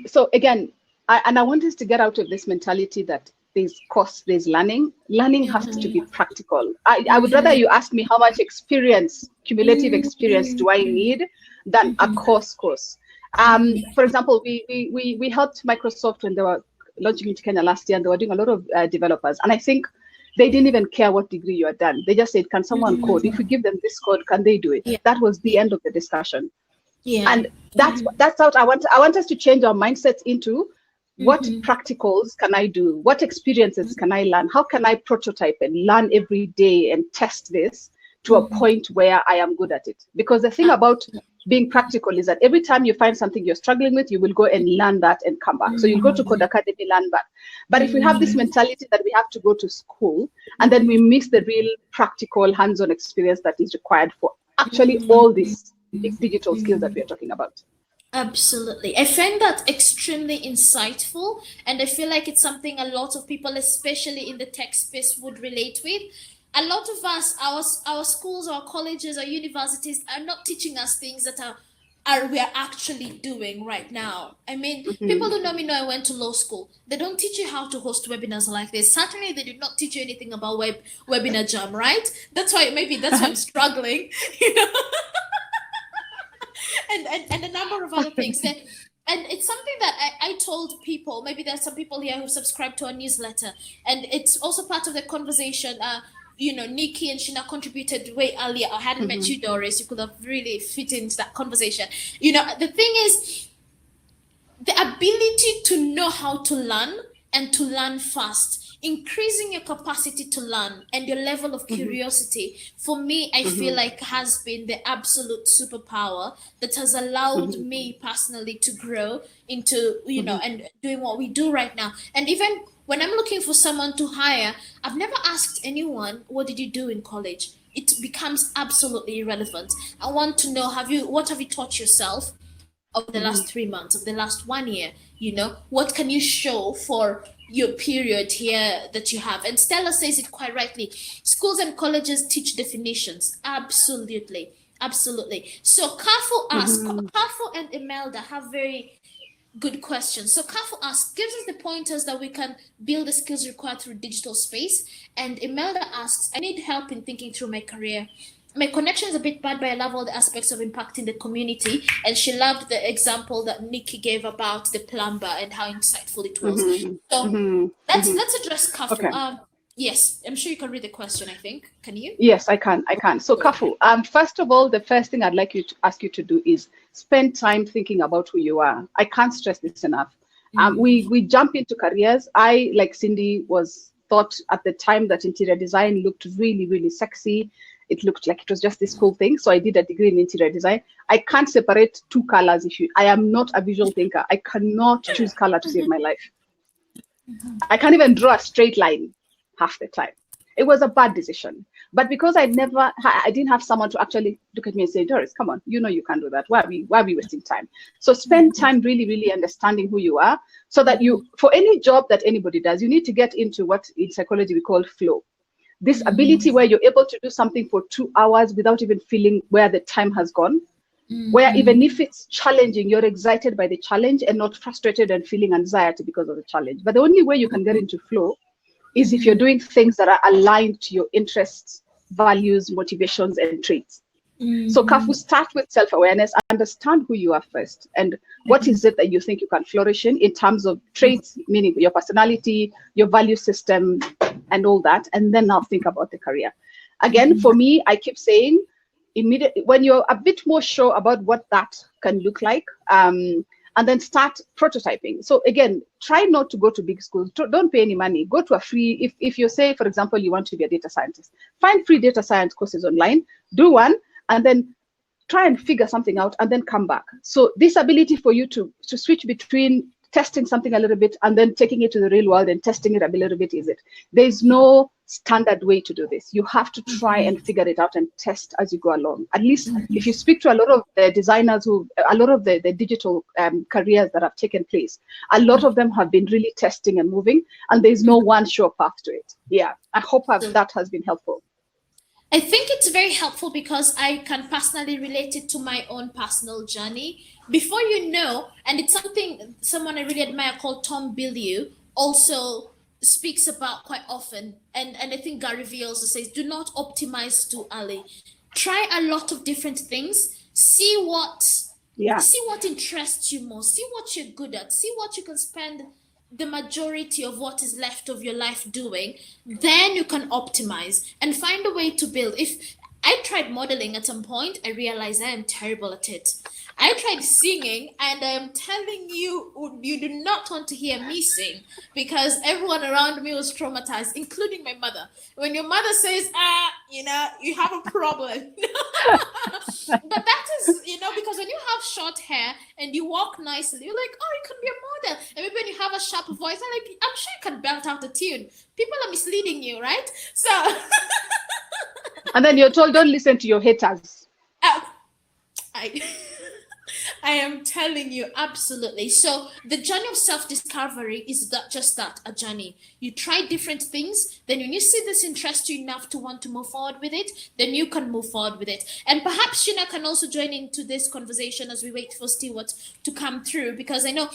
So again, I want us to get out of this mentality that there's course, there's learning. Learning has to be practical. I would rather you ask me how much experience, cumulative experience, do I need than a course. For example, we helped Microsoft when they were launching into Kenya last year, and they were doing a lot of developers. And I think they didn't even care what degree you are done. They just said, can someone code? If we give them this code, can they do it? Yeah. That was the end of the discussion. Yeah. And that's how I want us to change our mindsets into what practicals can I do? What experiences can I learn? How can I prototype and learn every day and test this to a point where I am good at it? Because the thing about being practical is that every time you find something you're struggling with, you will go and learn that and come back. So you'll go to Code Academy, learn that. But if we have this mentality that we have to go to school and then we miss the real practical hands-on experience that is required for actually all these digital skills that we are talking about. Absolutely. I find that extremely insightful, and I feel like it's something a lot of people, especially in the tech space, would relate with. A lot of us, our schools, our colleges, our universities are not teaching us things that we are actually doing right now. I mean, people who know me know I went to law school. They don't teach you how to host webinars like this. Certainly, they did not teach you anything about webinar jam, right? That's why I'm struggling, you know. and a number of other things that, and it's something that I told people. Maybe there's some people here who subscribe to our newsletter, and it's also part of the conversation. Nikki and Shina contributed way earlier. I hadn't met you, Doris. You could have really fit into that conversation. The thing is, the ability to know how to learn and to learn fast, increasing your capacity to learn and your level of curiosity, for me, I feel like has been the absolute superpower that has allowed me personally to grow into, and doing what we do right now. And even when I'm looking for someone to hire, I've never asked anyone, what did you do in college? It becomes absolutely irrelevant. I want to know, what have you taught yourself of the last 3 months, of the last 1 year? What can you show for your period here that you have? And Stella says it quite rightly. Schools and colleges teach definitions. Absolutely. Absolutely. So Kafu and Imelda have very good questions. So Kafu asks, gives us the pointers that we can build the skills required through digital space. And Imelda asks, I need help in thinking through my career. My connection is a bit bad, but I love all the aspects of impacting the community. And she loved the example that Nikki gave about the plumber and how insightful it was. So let's address Kafu. Okay. Yes, I'm sure you can read the question, I think. Can you? Yes, I can. So, Kafu, first of all, the first thing I'd like to ask you to do is spend time thinking about who you are. I can't stress this enough. We jump into careers. I, like Cindy, was thought at the time that interior design looked really, really sexy. It looked like it was just this cool thing. So I did a degree in interior design. I can't separate two colors. I am not a visual thinker. I cannot choose color to save my life. I can't even draw a straight line half the time. It was a bad decision. But because I didn't have someone to actually look at me and say, Doris, come on, you know you can't do that. Why are we wasting time? So spend time really, really understanding who you are, so that for any job that anybody does, you need to get into what in psychology we call flow. This ability where you're able to do something for 2 hours without even feeling where the time has gone. Where even if it's challenging, you're excited by the challenge and not frustrated and feeling anxiety because of the challenge. But the only way you can get into flow is if you're doing things that are aligned to your interests, values, motivations, and traits. So Kafu, start with self-awareness, understand who you are first, and what is it that you think you can flourish in terms of traits, meaning your personality, your value system, and all that, and then now think about the career. Again, for me, I keep saying, immediately when you're a bit more sure about what that can look like, and then start prototyping. So again, try not to go to big schools. Don't pay any money. Go to a free, if you say, for example, you want to be a data scientist, find free data science courses online, do one, and then try and figure something out and then come back. So this ability for you to switch between testing something a little bit and then taking it to the real world and testing it a little bit is it. There's no standard way to do this. You have to try and figure it out and test as you go along. At least if you speak to a lot of the designers a lot of the digital careers that have taken place, a lot of them have been really testing and moving, and there's no one sure path to it. Yeah, I hope that has been helpful. I think it's very helpful because I can personally relate it to my own personal journey. Before you know, and it's something someone I really admire called Tom Bilyeu also speaks about quite often. And I think Gary Vee also says, do not optimize too early. Try a lot of different things. See what interests you most. See what you're good at. See what you can spend the majority of what is left of your life doing, then you can optimize and find a way to build. If I tried modeling at some point, I realized I am terrible at it. I tried singing, and I'm telling you, you do not want to hear me sing because everyone around me was traumatized, including my mother. When your mother says, you have a problem. But that is, because when you have short hair and you walk nicely, you're like, oh, you can be a model. And maybe when you have a sharp voice, I'm sure you can belt out a tune. People are misleading you, right? So. And then you're told, don't listen to your haters. I am telling you, absolutely. So the journey of self-discovery is just that, a journey. You try different things, then when you see this interests you enough to want to move forward with it, then you can move forward with it. And perhaps Sheena can also join into this conversation as we wait for Stewart to come through, because I know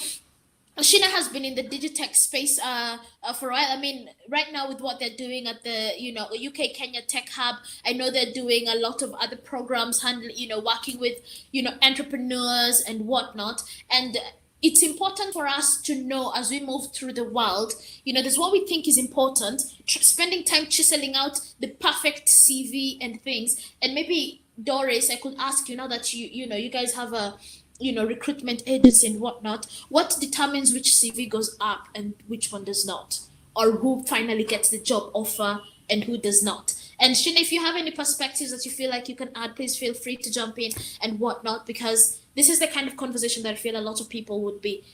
Sheena has been in the digitech space for a while. I mean, right now with what they're doing at the UK Kenya Tech Hub, I know they're doing a lot of other programs, working with entrepreneurs and whatnot. And it's important for us to know as we move through the world. There's what we think is important. Spending time chiseling out the perfect CV and things. And maybe Doris, I could ask you now that you guys have a recruitment agency and whatnot, what determines which CV goes up and which one does not, or who finally gets the job offer and who does not? And Sheena, if you have any perspectives that you feel like you can add, please feel free to jump in and whatnot, because this is the kind of conversation that I feel a lot of people would be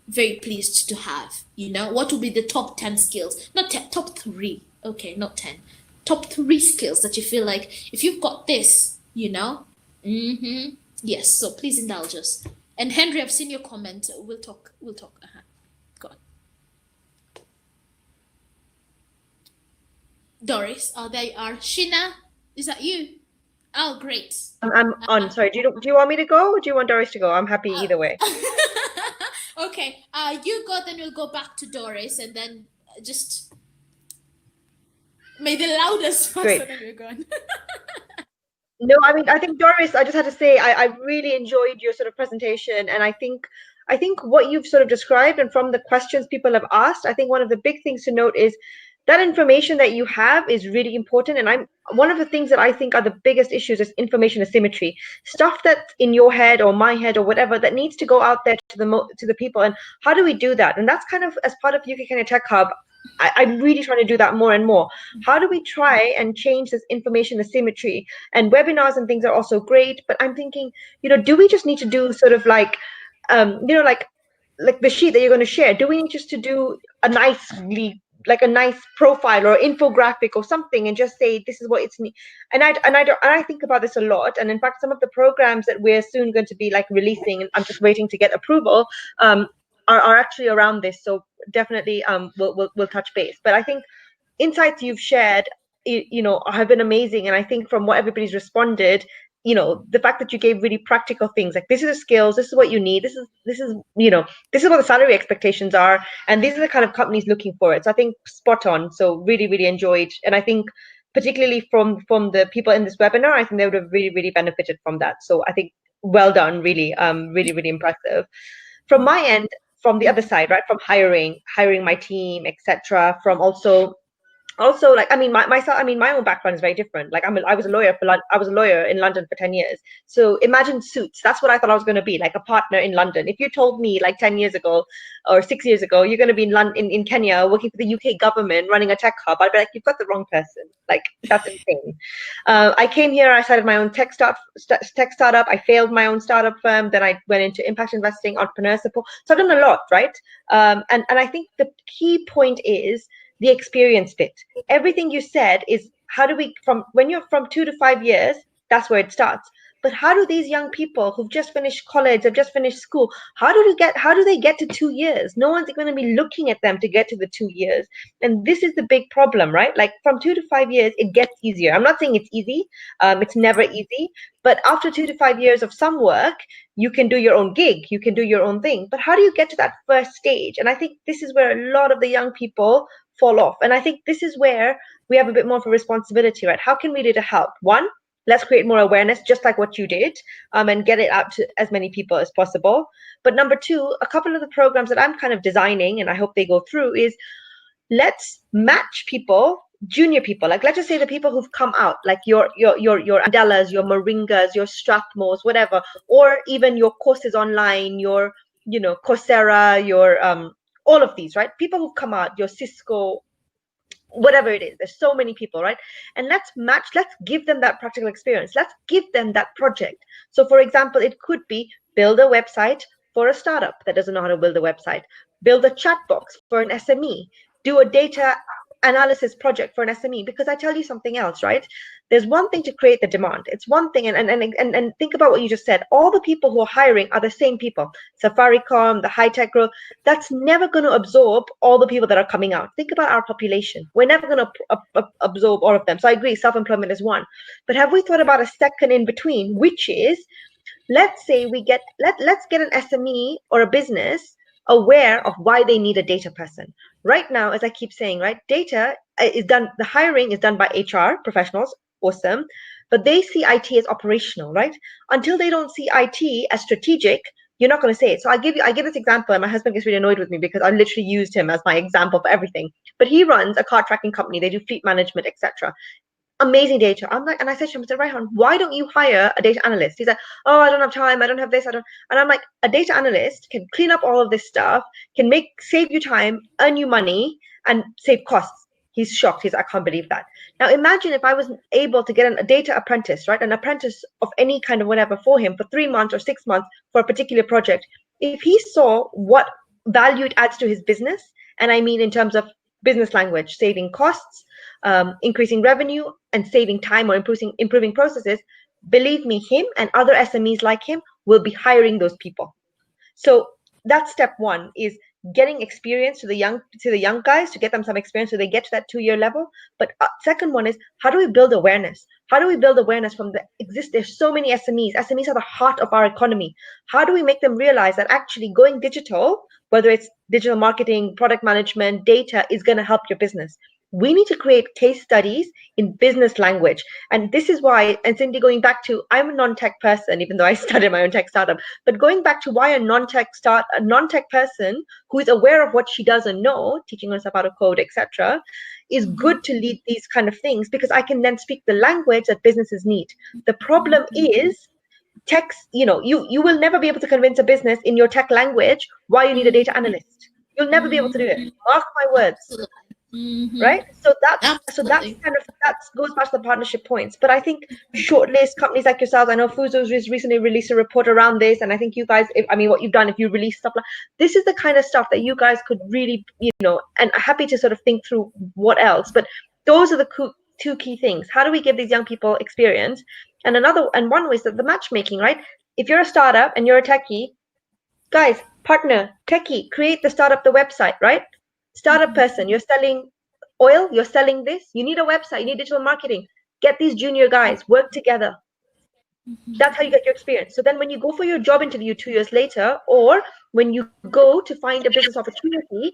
very pleased to have. What would be the top 10 skills? Not 10, top 3. Okay, not 10. Top 3 skills that you feel like if you've got this, Yes, so please indulge us. And Henry, I've seen your comment. We'll talk. Go on. Doris, there you are. Sheena, is that you? Oh, great. I'm on. Sorry, do you want me to go, or do you want Doris to go? I'm happy either way. Okay, you go, then we'll go back to Doris, and then just may the loudest Great. person, and we're gone. No, I mean, I think Doris, I just had to say, I really enjoyed your sort of presentation, and I think what you've sort of described, and from the questions people have asked, I think one of the big things to note is that information that you have is really important. And I'm one of the things that I think are the biggest issues is information asymmetry, stuff that's in your head or my head or whatever that needs to go out there to to the people. And how do we do that? And that's kind of as part of UK Kenya Tech Hub. I'm really trying to do that more and more. How do we try and change this information asymmetry? And webinars and things are also great, but I'm thinking, do we just need to do sort of like, like the sheet that you're going to share? Do we need just to do a a nice profile or infographic or something, and just say this is what it's and I think about this a lot. And in fact, some of the programs that we're soon going to be like releasing, and I'm just waiting to get approval, are actually around this. So definitely we'll touch base. But I think insights you've shared, have been amazing. And I think from what everybody's responded, the fact that you gave really practical things, like this is the skills, this is what you need, this is what the salary expectations are, and these are the kind of companies looking for it. So I think spot on. So really, really enjoyed. And I think particularly from the people in this webinar, I think they would have really, really benefited from that. So I think well done, really, really, really impressive. From my end, from the other side, right, from hiring my team, etc., from also like, I mean, my own background is very different. Like I was a lawyer I was a lawyer in London for 10 years. So imagine Suits. That's what I thought I was going to be, like a partner in London. If you told me like 10 years ago or 6 years ago you're going to be in London, in Kenya, working for the UK government, running a tech hub, I'd be like, you've got the wrong person. Like, that's insane. I came here, I started my own tech startup. I failed my own startup firm. Then I went into impact investing, entrepreneur support. So I've done a lot, right? And I think the key point is the experience bit. Everything you said is, how do we, from when you're from 2 to 5 years, that's where it starts. But how do these young people who've just finished college, have just finished school, how do they get to 2 years? No one's going to be looking at them to get to the 2 years. And this is the big problem, right? Like from 2 to 5 years, it gets easier. I'm not saying it's easy. It's never easy. But after 2 to 5 years of some work, you can do your own gig, you can do your own thing. But how do you get to that first stage? And I think this is where a lot of the young people fall off. And I think this is where we have a bit more of a responsibility, right? How can we do to help? One, let's create more awareness, just like what you did, and get it out to as many people as possible. But number two, a couple of the programs that I'm kind of designing, and I hope they go through, is let's match people, junior people. Like, let's just say the people who've come out, like your Andellas, your Moringas, your Strathmores, whatever, or even your courses online, your Coursera, your all of these, right? People who've come out, your Cisco, whatever it is, there's so many people, right? And let's give them that practical experience, let's give them that project. So for example, it could be build a website for a startup that doesn't know how to build a website, build a chat box for an SME, do a data analysis project for an SME. Because I tell you something else, right? There's one thing to create the demand. It's one thing, and think about what you just said. All the people who are hiring are the same people. Safaricom, the high tech growth, that's never going to absorb all the people that are coming out. Think about our population. We're never going to absorb all of them. So I agree, self-employment is one. But have we thought about a second in between, which is, let's say let's get an SME or a business aware of why they need a data person. Right now, as I keep saying, right, data is done, the hiring is done by HR professionals, awesome, but they see IT as operational, right? Until they don't see IT as strategic, you're not going to say it. So I give this example, and my husband gets really annoyed with me because I literally used him as my example for everything. But he runs a car tracking company. They do fleet management, etc. Amazing data. I'm like, and I said to him, I said, Raihan, why don't you hire a data analyst? He's like, oh, I don't have time, I don't have this, I don't. And I'm like, a data analyst can clean up all of this stuff, can save you time, earn you money, and save costs. He's shocked. He's like, I can't believe that. Now imagine if I was able to get a data apprentice, right? An apprentice of any kind of whatever for him for 3 months or 6 months for a particular project. If he saw what value it adds to his business, and I mean in terms of business language, saving costs, increasing revenue, and saving time or improving processes, believe me, him and other SMEs like him will be hiring those people. So that's step one, is getting experience to the young guys, to get them some experience so they get to that 2-year level. But second one is, how do we build awareness? How do we build awareness from there's so many SMEs are the heart of our economy. How do we make them realize that actually going digital, whether it's digital marketing, product management, data, is going to help your business? We need to create case studies in business language. And this is why, and Cindy, going back to, I'm a non-tech person, even though I started my own tech startup, but going back to why a non-tech person who is aware of what she doesn't know, teaching herself how to code, etc., is good to lead these kind of things, because I can then speak the language that businesses need. The problem is, techs, you will never be able to convince a business in your tech language why you need a data analyst. You'll never be able to do it. Mark my words. Right? So that goes back to the partnership points. But I think shortlist companies like yourselves, I know Fuzo's recently released a report around this, and I think you guys, what you've done, if you release stuff like this, is the kind of stuff that you guys could really, and happy to sort of think through what else. But those are the two key things. How do we give these young people experience? And one way is that the matchmaking, right? If you're a startup and you're a techie, guys, partner, techie, create the startup, the website, right? Startup person, you're selling oil, you're selling this, you need a website, you need digital marketing. Get these junior guys, work together. That's how you get your experience. So then when you go for your job interview 2 years later, or when you go to find a business opportunity,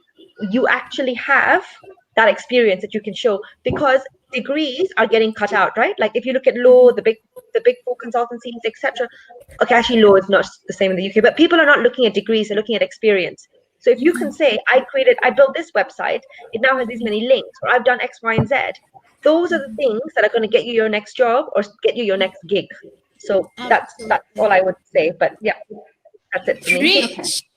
you actually have that experience that you can show, because degrees are getting cut out, right? Like if you look at law, the big four consultancies, etc. Okay, actually law is not the same in the UK, but people are not looking at degrees, they're looking at experience. So if you can say, I built this website, it now has these many links, or I've done X, Y, and Z, those are the things that are going to get you your next job or get you your next gig. So that's all I would say. But yeah, that's it for me. Rich.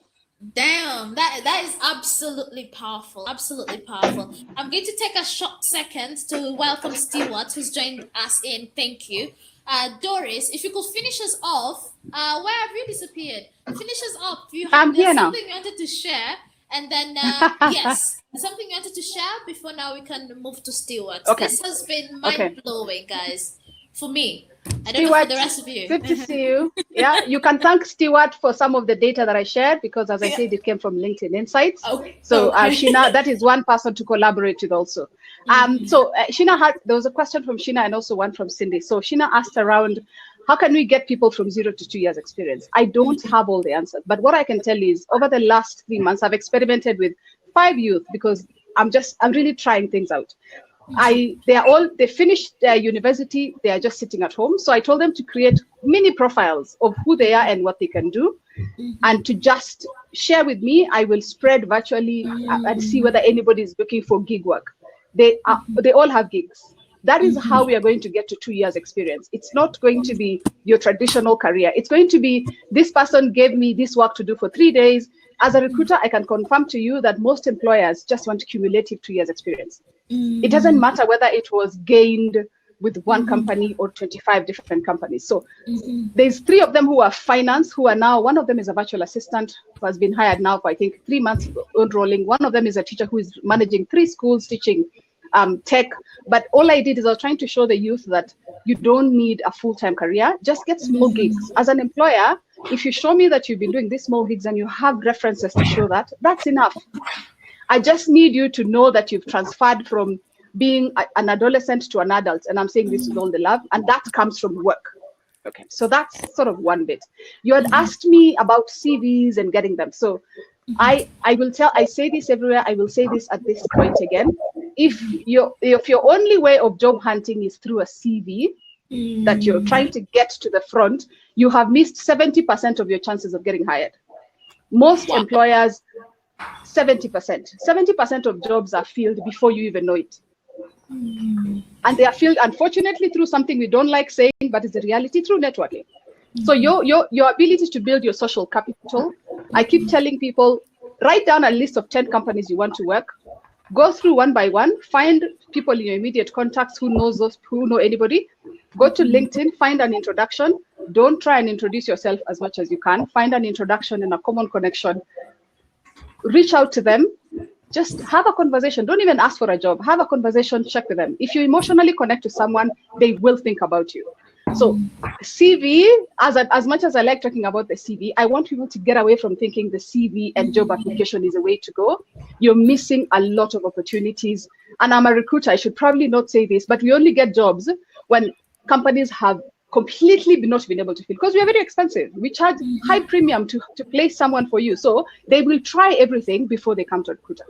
Damn, that is absolutely powerful. Absolutely powerful. I'm going to take a short second to welcome Stewart, who's joined us in. Thank you. Doris, if you could finish us off, where have you disappeared? Finish us off. You have something you wanted to share, and then yes, something you wanted to share before now we can move to Stewart. Okay. This has been mind-blowing, guys, for me. I don't know for the rest of you. Good to see you. Yeah, you can thank Stewart for some of the data that I shared, because as I said, it came from LinkedIn Insights. Okay. So Sheena, that is one person to collaborate with also. So Sheena there was a question from Sheena and also one from Cindy. So Sheena asked around, how can we get people from 0 to 2 years experience? I don't have all the answers, but what I can tell you is over the last 3 months, I've experimented with 5 youth, because I'm really trying things out. They finished their university, they are just sitting at home. So I told them to create mini profiles of who they are and what they can do, and to just share with me. I will spread virtually and see whether anybody is looking for gig work. They all have gigs. That is how we are going to get to 2 years experience. It's not going to be your traditional career. It's going to be, this person gave me this work to do for 3 days. As a recruiter, I can confirm to you that most employers just want cumulative 2 years experience. It doesn't matter whether it was gained with one company or 25 different companies. So there's 3 of them who are finance, who are now, one of them is a virtual assistant who has been hired now for, I think, 3 months enrolling. One of them is a teacher who is managing 3 schools teaching tech. But all I did is I was trying to show the youth that you don't need a full-time career, just get small gigs. As an employer, if you show me that you've been doing these small gigs and you have references to show that, that's enough. I just need you to know that you've transferred from being an adolescent to an adult. And I'm saying this with all the love, and that comes from work. Okay, so that's sort of one bit. You had asked me about CVs and getting them. So I say this everywhere, I will say this at this point again. If your only way of job hunting is through a CV that you're trying to get to the front, you have missed 70% of your chances of getting hired. Most employers, 70% of jobs are filled before you even know it. And they are filled, unfortunately, through something we don't like saying, but it's a reality, through networking. So your ability to build your social capital, I keep telling people, write down a list of 10 companies you want to work, go through one by one, find people in your immediate contacts who know anybody, go to LinkedIn, find an introduction. Don't try and introduce yourself as much as you can. Find an introduction and a common connection. Reach out to them. Just have a conversation. Don't even ask for a job. Have a conversation, check with them. If you emotionally connect to someone, they will think about you. So CV, as much as I like talking about the CV, I want people to get away from thinking the CV and job application is a way to go. You're missing a lot of opportunities. And I'm a recruiter, I should probably not say this, but we only get jobs when companies have completely not been able to fill, because we are very expensive. We charge high premium to place someone for you. So they will try everything before they come to a recruiter.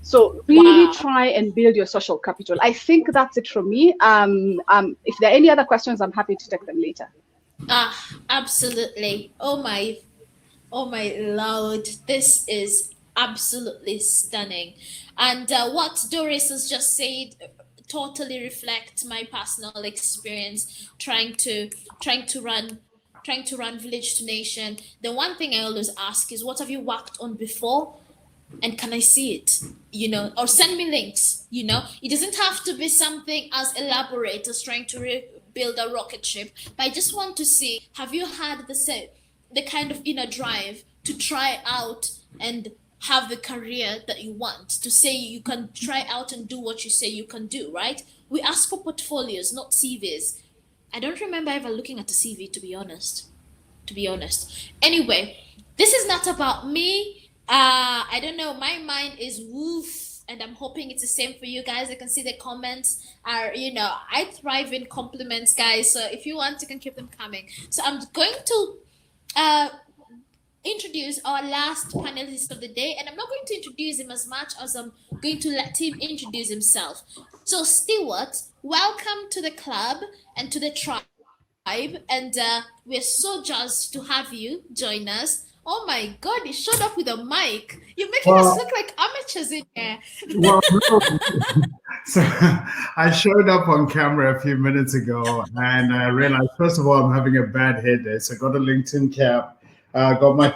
So really try and build your social capital. I think that's it from me. If there are any other questions, I'm happy to take them later. Absolutely. Oh my Lord. This is absolutely stunning. And what Doris has just said totally reflects my personal experience trying to run village to nation. The one thing I always ask is, what have you worked on before? And can I see it? Or send me links. It doesn't have to be something as elaborate as trying to build a rocket ship, but I just want to see, have you had the kind of inner drive to try out and have the career that you want, to say you can try out and do what you say you can do, right? We ask for portfolios, not CVs. I don't remember ever looking at a CV, to be honest. Anyway, this is not about me. I don't know. My mind is woof, and I'm hoping it's the same for you guys. I can see the comments are, I thrive in compliments, guys. So if you want, you can keep them coming. So I'm going to introduce our last panelist of the day, and I'm not going to introduce him as much as I'm going to let him introduce himself. So, Stewart, welcome to the club and to the tribe, and we're so jazzed to have you join us. Oh my God, he showed up with a mic. You're making us look like amateurs in here. Well, no. So I showed up on camera a few minutes ago and I realized, first of all, I'm having a bad head day. So I got a LinkedIn cap, got my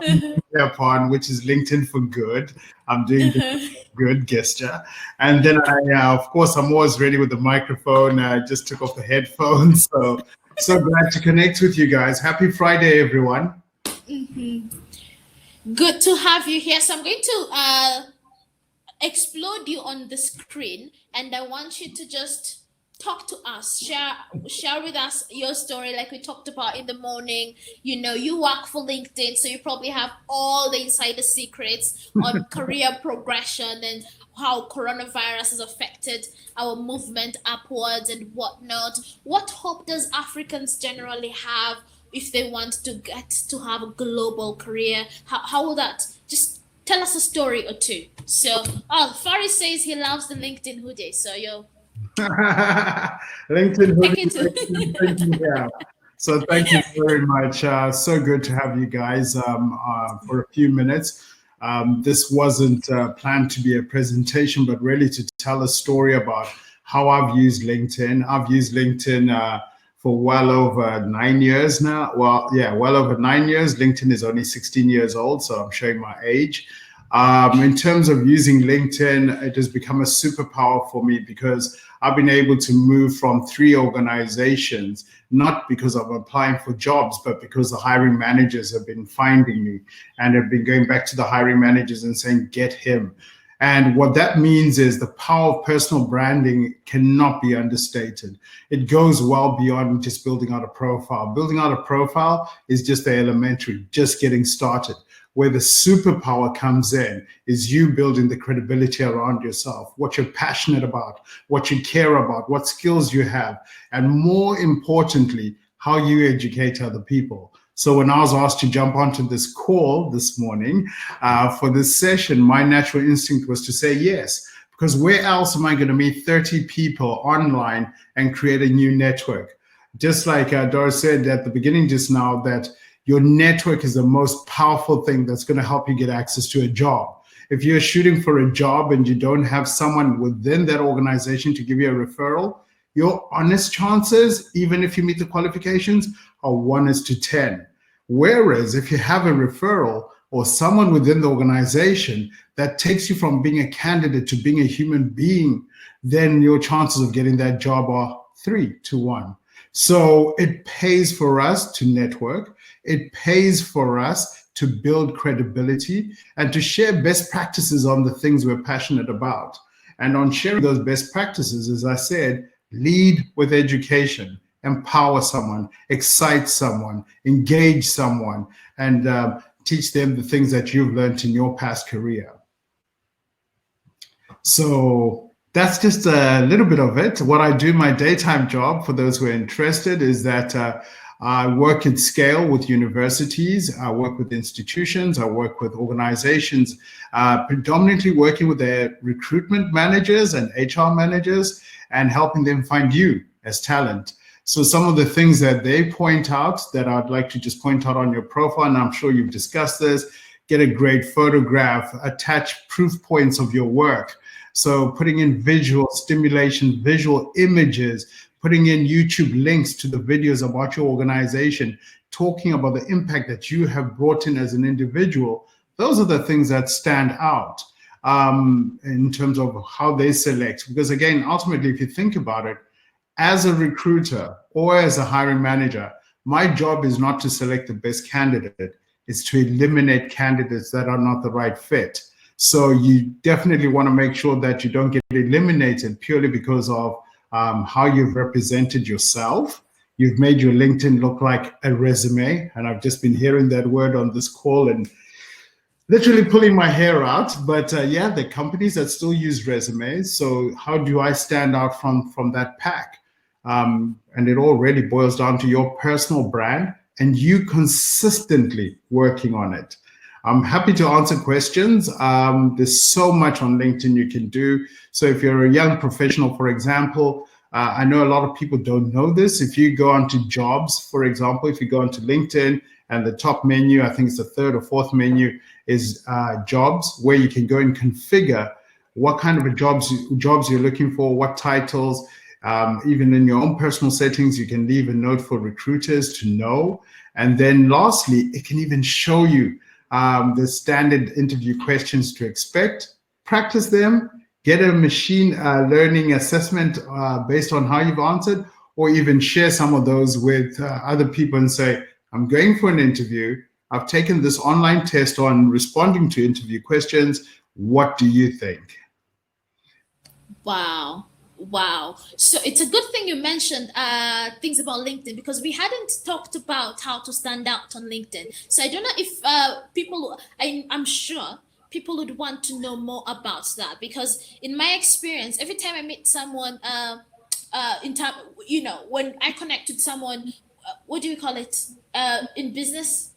cap on, which is LinkedIn for good. I'm doing good gesture. And then of course, I'm always ready with the microphone. I just took off the headphones. So glad to connect with you guys. Happy Friday, everyone. Good to have you here. So I'm going to explode you on the screen, and I want you to just talk to us, share with us your story, like we talked about in the morning. You work for LinkedIn, so you probably have all the insider secrets on career progression and how coronavirus has affected our movement upwards and whatnot. What hope does Africans generally have if they want to get to have a global career? How will that, just tell us a story or two. So, Faris says he loves the LinkedIn hoodie. So LinkedIn hoodie. Yeah. So thank you very much. So good to have you guys for a few minutes. This wasn't planned to be a presentation, but really to tell a story about how I've used LinkedIn. I've used LinkedIn for well over 9 years now. Well over 9 years. LinkedIn is only 16 years old, so I'm showing my age. In terms of using LinkedIn, it has become a superpower for me because I've been able to move from 3 organizations, not because I'm applying for jobs, but because the hiring managers have been finding me and have been going back to the hiring managers and saying, get him. And what that means is the power of personal branding cannot be understated. It goes well beyond just building out a profile. Building out a profile is just the elementary, just getting started. Where the superpower comes in is you building the credibility around yourself, what you're passionate about, what you care about, what skills you have, and more importantly, how you educate other people. So when I was asked to jump onto this call this morning for this session, my natural instinct was to say yes, because where else am I going to meet 30 people online and create a new network? Just like Doris said at the beginning just now, that your network is the most powerful thing that's going to help you get access to a job. If you're shooting for a job and you don't have someone within that organization to give you a referral, your honest chances, even if you meet the qualifications, are 1:10. Whereas if you have a referral or someone within the organization that takes you from being a candidate to being a human being, then your chances of getting that job are 3-1. So it pays for us to network. It pays for us to build credibility and to share best practices on the things we're passionate about. And on sharing those best practices, as I said, lead with education. empower someone, excite someone, engage someone, and teach them the things that you've learned in your past career. So that's just a little bit of it. What I do, my daytime job, for those who are interested, is that I work at scale with universities, I work with institutions, I work with organizations, predominantly working with their recruitment managers and HR managers and helping them find you as talent. So some of the things that they point out that I'd like to just point out on your profile, and I'm sure you've discussed this, get a great photograph, attach proof points of your work. So putting in visual stimulation, visual images, putting in YouTube links to the videos about your organization, talking about the impact that you have brought in as an individual. Those are the things that stand out in terms of how they select. Because again, ultimately, if you think about it, as a recruiter or as a hiring manager, my job is not to select the best candidate, it's to eliminate candidates that are not the right fit. So you definitely want to make sure that you don't get eliminated purely because of how you've represented yourself. You've made your LinkedIn look like a resume, and I've just been hearing that word on this call and literally pulling my hair out. But yeah, the companies that still use resumes. So how do I stand out from that pack? And it all really boils down to your personal brand and you consistently working on it. I'm happy to answer questions. There's so much on LinkedIn you can do. So if you're a young professional, for example, I know a lot of people don't know this. If you go onto jobs, for example, if you go onto LinkedIn and the top menu, I think it's the third or fourth menu, is jobs, where you can go and configure what kind of jobs you're looking for, what titles. Even in your own personal settings, you can leave a note for recruiters to know. And then lastly, it can even show you the standard interview questions to expect, practice them, get a machine learning assessment based on how you've answered, or even share some of those with other people and say, I'm going for an interview. I've taken this online test on responding to interview questions. What do you think? Wow. Wow. So it's a good thing you mentioned things about LinkedIn, because we hadn't talked about how to stand out on LinkedIn. So I don't know if I'm sure people would want to know more about that, because in my experience, every time I meet someone in time, when I connect with someone, what do you call it? In business,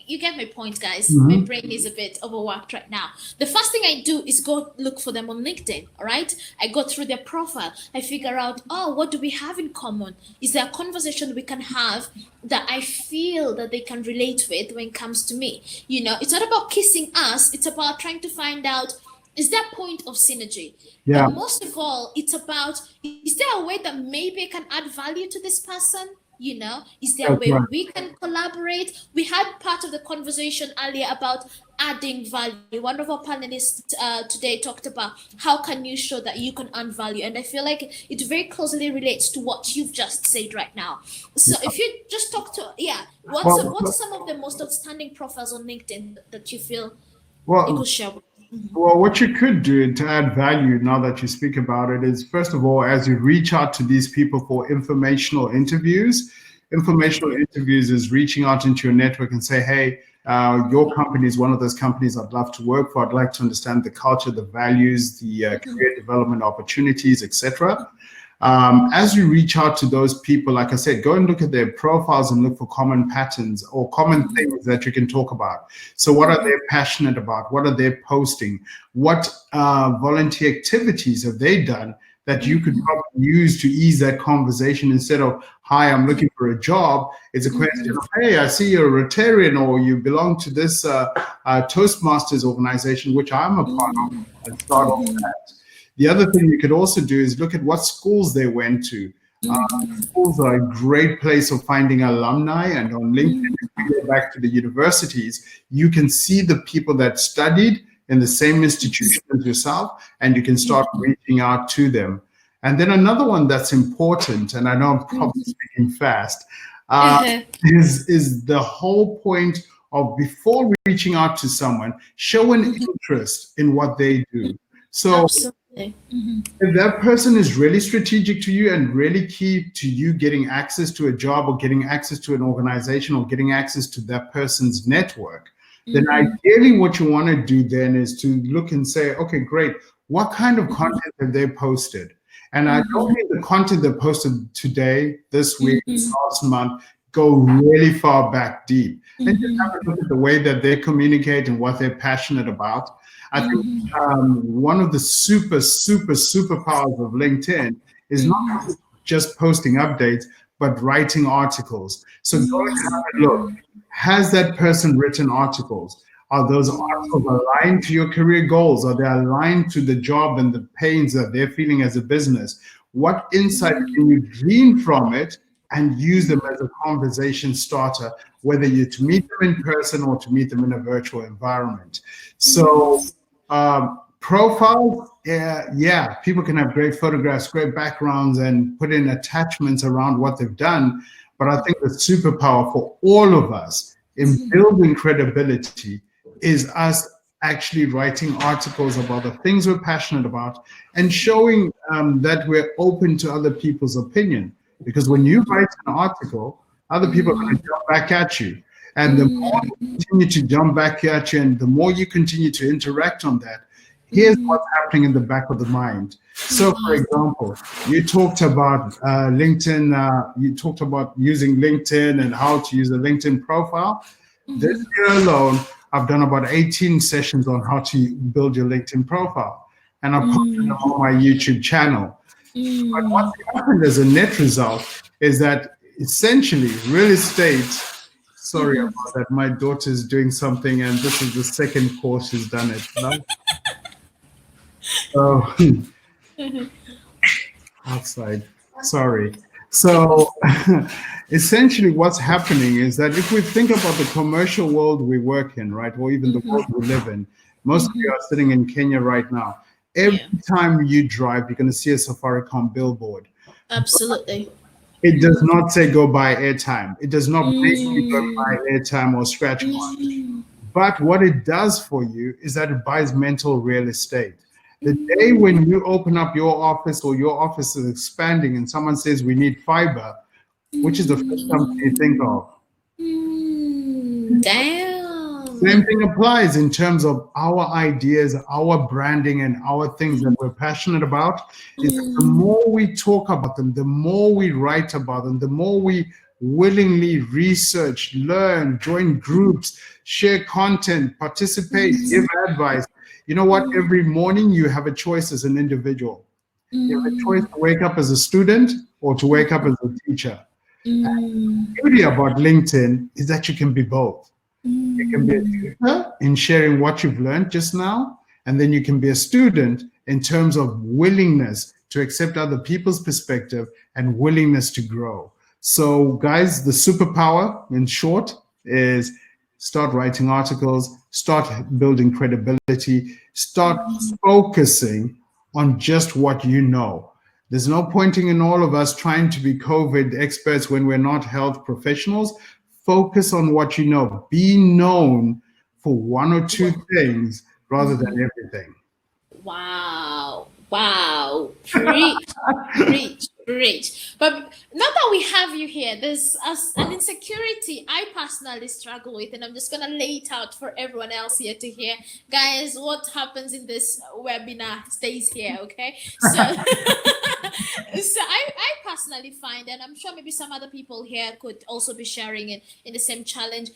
you get my point, guys. My brain is a bit overworked right now. The first thing I do is go look for them on LinkedIn. All right, I go through their profile. I figure out, what do we have in common? Is there a conversation we can have that I feel that they can relate with when it comes to me? It's not about kissing us. It's about trying to find out, is there a point of synergy? Yeah. But most of all, it's about, is there a way that maybe I can add value to this person? Is there a way we can collaborate? We had part of the conversation earlier about adding value. One of our panelists today talked about how can you show that you can add value, and I feel like it very closely relates to what you've just said right now. So if you just talk to what's some of the most outstanding profiles on LinkedIn that you feel you could share with? Well, what you could do to add value, now that you speak about it, is first of all, as you reach out to these people for informational interviews is reaching out into your network and say, hey, your company is one of those companies I'd love to work for. I'd like to understand the culture, the values, the career development opportunities, etc. As you reach out to those people, like I said, go and look at their profiles and look for common patterns or common things that you can talk about. So what are they passionate about? What are they posting? What volunteer activities have they done that you could probably use to ease that conversation? Instead of, hi, I'm looking for a job, it's a question of, hey, I see you're a Rotarian or you belong to this Toastmasters organization, which I'm a part of, and start off that. The other thing you could also do is look at what schools they went to. Schools are a great place of finding alumni, and on LinkedIn, if you go back to the universities, you can see the people that studied in the same institution as yourself, and you can start reaching out to them. And then another one that's important, and I know I'm probably speaking fast, is the whole point of, before reaching out to someone, show an interest in what they do. So Mhm. If that person is really strategic to you and really key to you getting access to a job or getting access to an organization or getting access to that person's network, then ideally what you want to do then is to look and say, okay, great, what kind of content have they posted? And I don't mean the content they posted today, this week, last month, go really far back deep and just have a look at the way that they communicate and what they're passionate about. I think one of the superpowers of LinkedIn is not just posting updates, but writing articles. So go and have a look. Has that person written articles? Are those articles aligned to your career goals? Are they aligned to the job and the pains that they're feeling as a business? What insight can you glean from it and use them as a conversation starter, whether you to meet them in person or to meet them in a virtual environment? So profiles, yeah, people can have great photographs, great backgrounds, and put in attachments around what they've done. But I think the superpower for all of us in building credibility is us actually writing articles about the things we're passionate about and showing that we're open to other people's opinion. Because when you write an article, other people are going to jump back at you. And the more you continue to jump back at you and the more you continue to interact on that, here's what's happening in the back of the mind. So, for example, you talked about LinkedIn, you talked about using LinkedIn and how to use a LinkedIn profile. This year alone, I've done about 18 sessions on how to build your LinkedIn profile. And I've posted them on my YouTube channel. But what's happened as a net result is that essentially real estate, sorry about that, my daughter's doing something and this is the second course she's done it. No? So outside, sorry. So essentially what's happening is that if we think about the commercial world we work in, right, or even the world we live in, most of you are sitting in Kenya right now. Every time you drive, you're going to see a Safaricom billboard. Absolutely. It does not say go buy airtime. It does not make you go buy airtime or scratch cards. But what it does for you is that it buys mental real estate. The day when you open up your office or your office is expanding and someone says we need fiber, which is the first company you think of? Damn. Same thing applies in terms of our ideas, our branding, and our things that we're passionate about. Is that the more we talk about them, the more we write about them, the more we willingly research, learn, join groups, share content, participate, give advice. You know what? Every morning you have a choice as an individual. You have a choice to wake up as a student or to wake up as a teacher. And the beauty about LinkedIn is that you can be both. You can be a teacher in sharing what you've learned just now, and then you can be a student in terms of willingness to accept other people's perspective and willingness to grow. So, guys, the superpower, in short, is start writing articles, start building credibility, start focusing on just what you know. There's no pointing in all of us trying to be COVID experts when we're not health professionals. Focus on what you know. Be known for one or two things rather than everything. Wow. Wow. Preach. Preach. Preach. But now that we have you here, there's an insecurity I personally struggle with, and I'm just going to lay it out for everyone else here to hear. Guys, what happens in this webinar stays here, okay? So, I personally find, and I'm sure maybe some other people here could also be sharing it in the same challenge.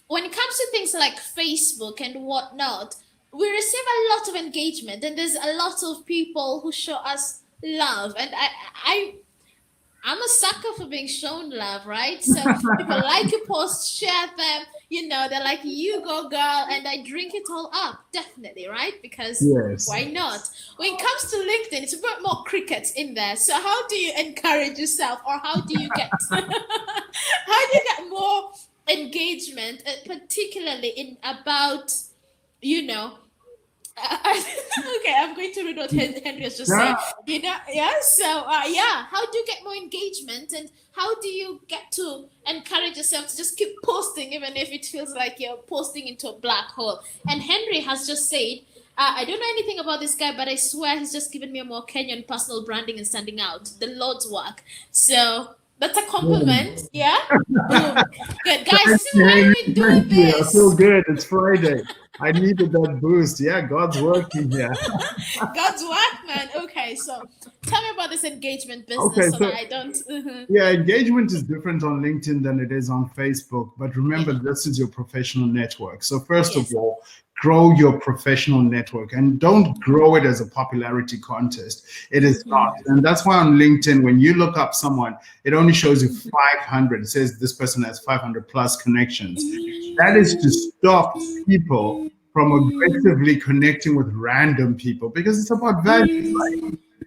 When it comes to things like Facebook and whatnot, we receive a lot of engagement, and there's a lot of people who show us love, and I'm a sucker for being shown love, right? So people like your posts, share them, they're like, you go girl, and I drink it all up, definitely, right? Because Yes. why not? When it comes to LinkedIn, it's a bit more crickets in there. So how do you encourage yourself, or how do you get more engagement, particularly in about, okay, I'm going to read what Henry has just said. So how do you get more engagement, and how do you get to encourage yourself to just keep posting, even if it feels like you're posting into a black hole? And Henry has just said, I don't know anything about this guy, but I swear he's just given me a more Kenyan personal branding and standing out. The Lord's work. So that's a compliment. Yeah. Boom. Good guys. Thank This is you, why Henry. we're doing Thank you. I feel this. good. It's Friday. I needed that boost. Yeah, God's working here. God's work, man. Okay, so tell me about this engagement Okay, business so that so I don't. yeah, engagement is different on LinkedIn than it is on Facebook. But remember, Yeah. this is your professional network. So, first of Yes. all, grow your professional network and don't grow it as a popularity contest. It is not. And that's why on LinkedIn, when you look up someone, it only shows you 500. It says this person has 500 plus connections. That is to stop people from aggressively connecting with random people because it's about value.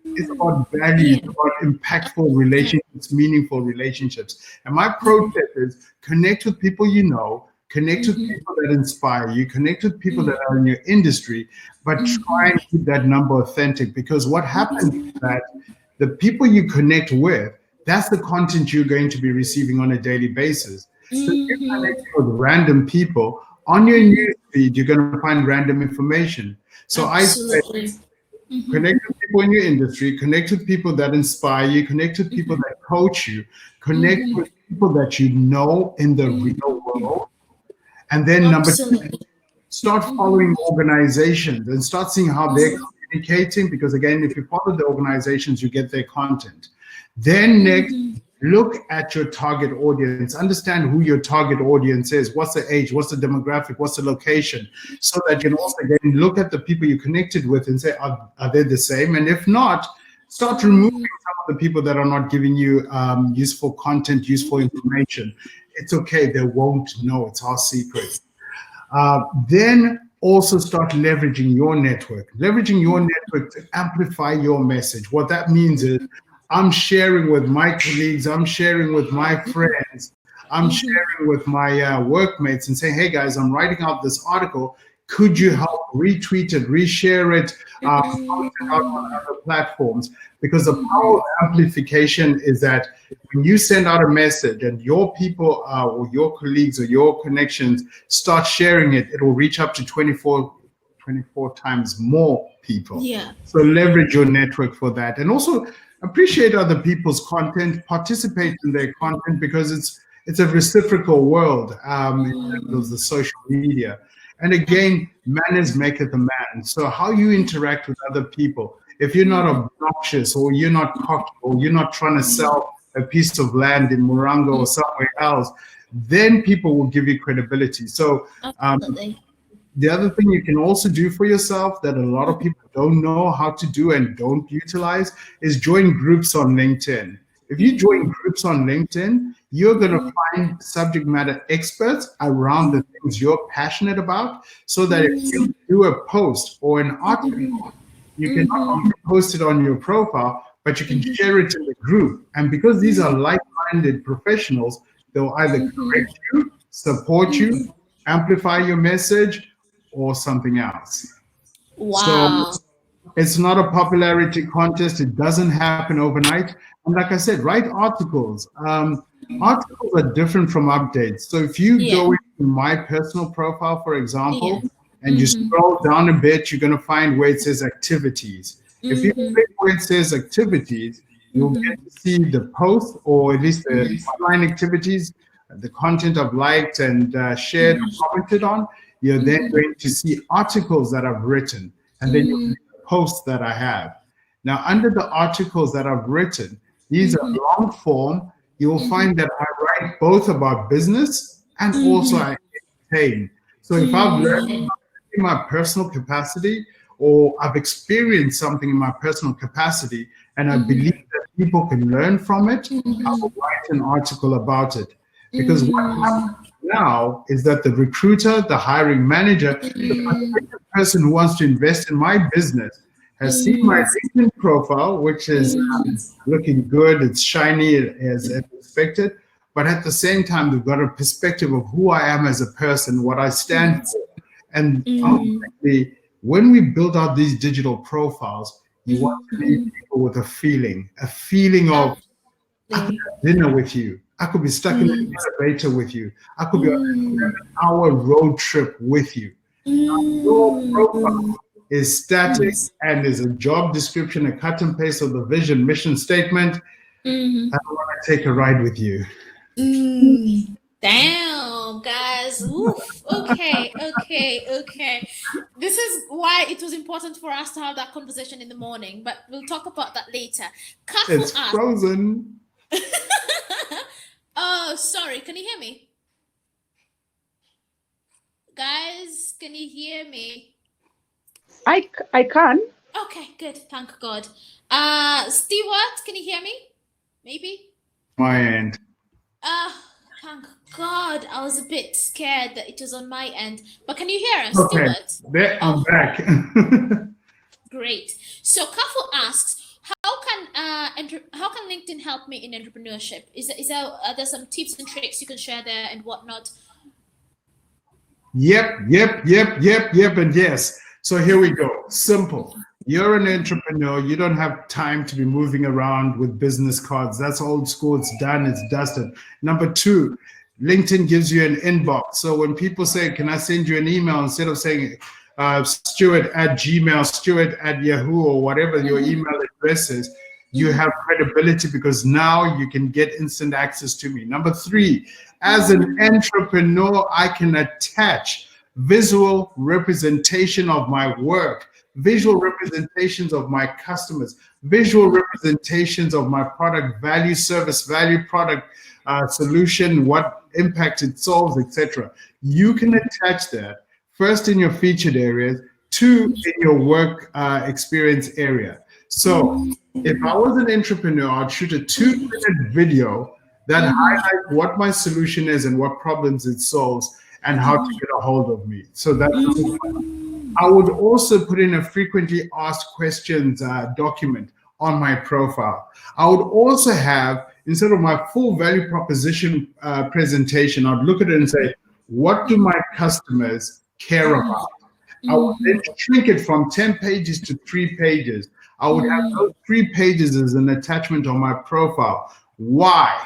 It's about value, Yeah. it's about impactful relationships, meaningful relationships. And my process is connect with people you know, connect with people that inspire you, connect with people that are in your industry, but try and keep that number authentic because what happens is that the people you connect with, that's the content you're going to be receiving on a daily basis. So if you connect with random people on your newsfeed, you're going to find random information. So I say Absolutely. connect with people in your industry, connect with people that inspire you, connect with people that coach you, connect with people that you know in the real world. And then number two, Absolutely. start following organizations and start seeing how they're communicating. Because again, if you follow the organizations, you get their content. Then next, look at your target audience, understand who your target audience is, what's the age, what's the demographic, what's the location, so that you can also again look at the people you connected with and say, are they the same? And if not, start removing some of the people that are not giving you useful content, useful information. It's okay, they won't know, it's our secret. Then also start leveraging your network, to amplify your message. What that means is I'm sharing with my colleagues, I'm sharing with my friends, I'm sharing with my workmates and saying, hey guys, I'm writing out this article. Could you help retweet it, reshare it, post it out on other platforms? Because the power of amplification is that when you send out a message and your people or your colleagues or your connections start sharing it, it will reach up to 24 times more people. Yeah. So leverage your network for that. And also appreciate other people's content, participate in their content because it's a reciprocal world in terms of the social media. And again, manners maketh a man. So how you interact with other people, if you're not obnoxious or you're not cocky or you're not trying to sell a piece of land in Morango or somewhere else, then people will give you credibility. So Absolutely. the other thing you can also do for yourself that a lot of people don't know how to do and don't utilize is join groups on LinkedIn. If you join groups on LinkedIn, you're going to find subject matter experts around the things you're passionate about so that if you do a post or an article, you can not only post it on your profile, but you can share it in the group. And because these are like-minded professionals, they'll either correct you, support you, amplify your message, or something else. So Wow. it's not a popularity contest. It doesn't happen overnight. And like I said, write articles. Articles are different from updates. So if you Yeah. go into my personal profile, for example, Yeah. and you scroll down a bit, you're going to find where it says activities. If you click where it says activities, you'll get to see the post or at least the online activities, the content I've liked and shared or commented on. You're then going to see articles that I've written, and then you'll see the posts that I have. Now, under the articles that I've written, these are long form. You will find that I write both about business and also I entertain. So if I've learned in my personal capacity or I've experienced something in my personal capacity and I believe that people can learn from it, I will write an article about it. Because what happens now is that the recruiter, the hiring manager, the person who wants to invest in my business has seen my LinkedIn profile, which is looking good, it's shiny as expected, but at the same time, they've got a perspective of who I am as a person, what I stand for. And ultimately, when we build out these digital profiles, you want to leave people with a feeling of I could have dinner with you. I could be stuck in an elevator with you. I could be on an hour road trip with you. Your profile is static and is a job description, a cut and paste of the vision, mission statement. Mm-hmm. I want to take a ride with you. Damn, guys. Oof. Okay. This is why it was important for us to have that conversation in the morning, but we'll talk about that later. It's frozen. Oh, sorry. Can you hear me? Guys, can you hear me? I can. Okay, good. Thank God. Stewart, can you hear me? Maybe? My end. Thank God. I was a bit scared that it was on my end. But can you hear us, Okay. Stewart? I'm back. Great. So Kafu asks, how can LinkedIn help me in entrepreneurship? Is there some tips and tricks you can share there and whatnot? Yep, and yes. So here we go. Simple. You're an entrepreneur. You don't have time to be moving around with business cards. That's old school. It's done. It's dusted. Number two, LinkedIn gives you an inbox. So when people say, can I send you an email, instead of saying Stuart at Gmail, Stuart at Yahoo, or whatever your email address is, you have credibility because now you can get instant access to me. Number three, as an entrepreneur, I can attach visual representation of my work, visual representations of my customers, visual representations of my product value, service value, product solution, what impact it solves, etc. You can attach that first in your featured areas, two in your work experience area. So if I was an entrepreneur, I'd shoot a 2-minute video that highlights what my solution is and what problems it solves and how to get a hold of me. So that's I would also put in a frequently asked questions document on my profile. I would also have, instead of my full value proposition presentation, I'd look at it and say, what do my customers care about? I would then shrink it from 10 pages to 3 pages. I would have those 3 pages as an attachment on my profile. Why?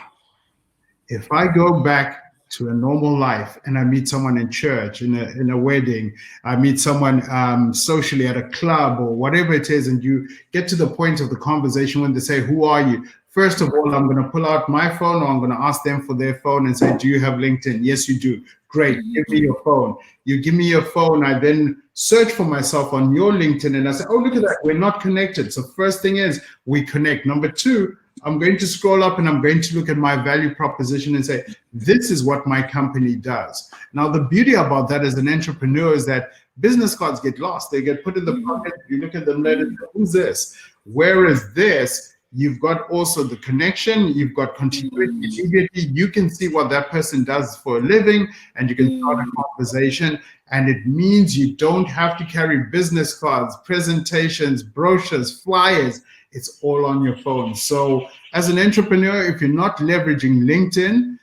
If I go back to a normal life and I meet someone in church, in a wedding, I meet someone socially at a club or whatever it is, and you get to the point of the conversation when they say, who are you? First of all, I'm going to pull out my phone, or I'm going to ask them for their phone and say, do you have LinkedIn? Yes, you do. Great. Give me your phone. You give me your phone. I then search for myself on your LinkedIn and I say, oh, look at that. We're not connected. So first thing is we connect. Number two, I'm going to scroll up and I'm going to look at my value proposition and say, this is what my company does. Now, the beauty about that as an entrepreneur is that business cards get lost. They get put in the pocket. You look at them later, who's this? Whereas this, you've got also the connection, you've got continuity immediately. You can see what that person does for a living and you can start a conversation. And it means you don't have to carry business cards, presentations, brochures, flyers. It's all on your phone. So as an entrepreneur, if you're not leveraging LinkedIn,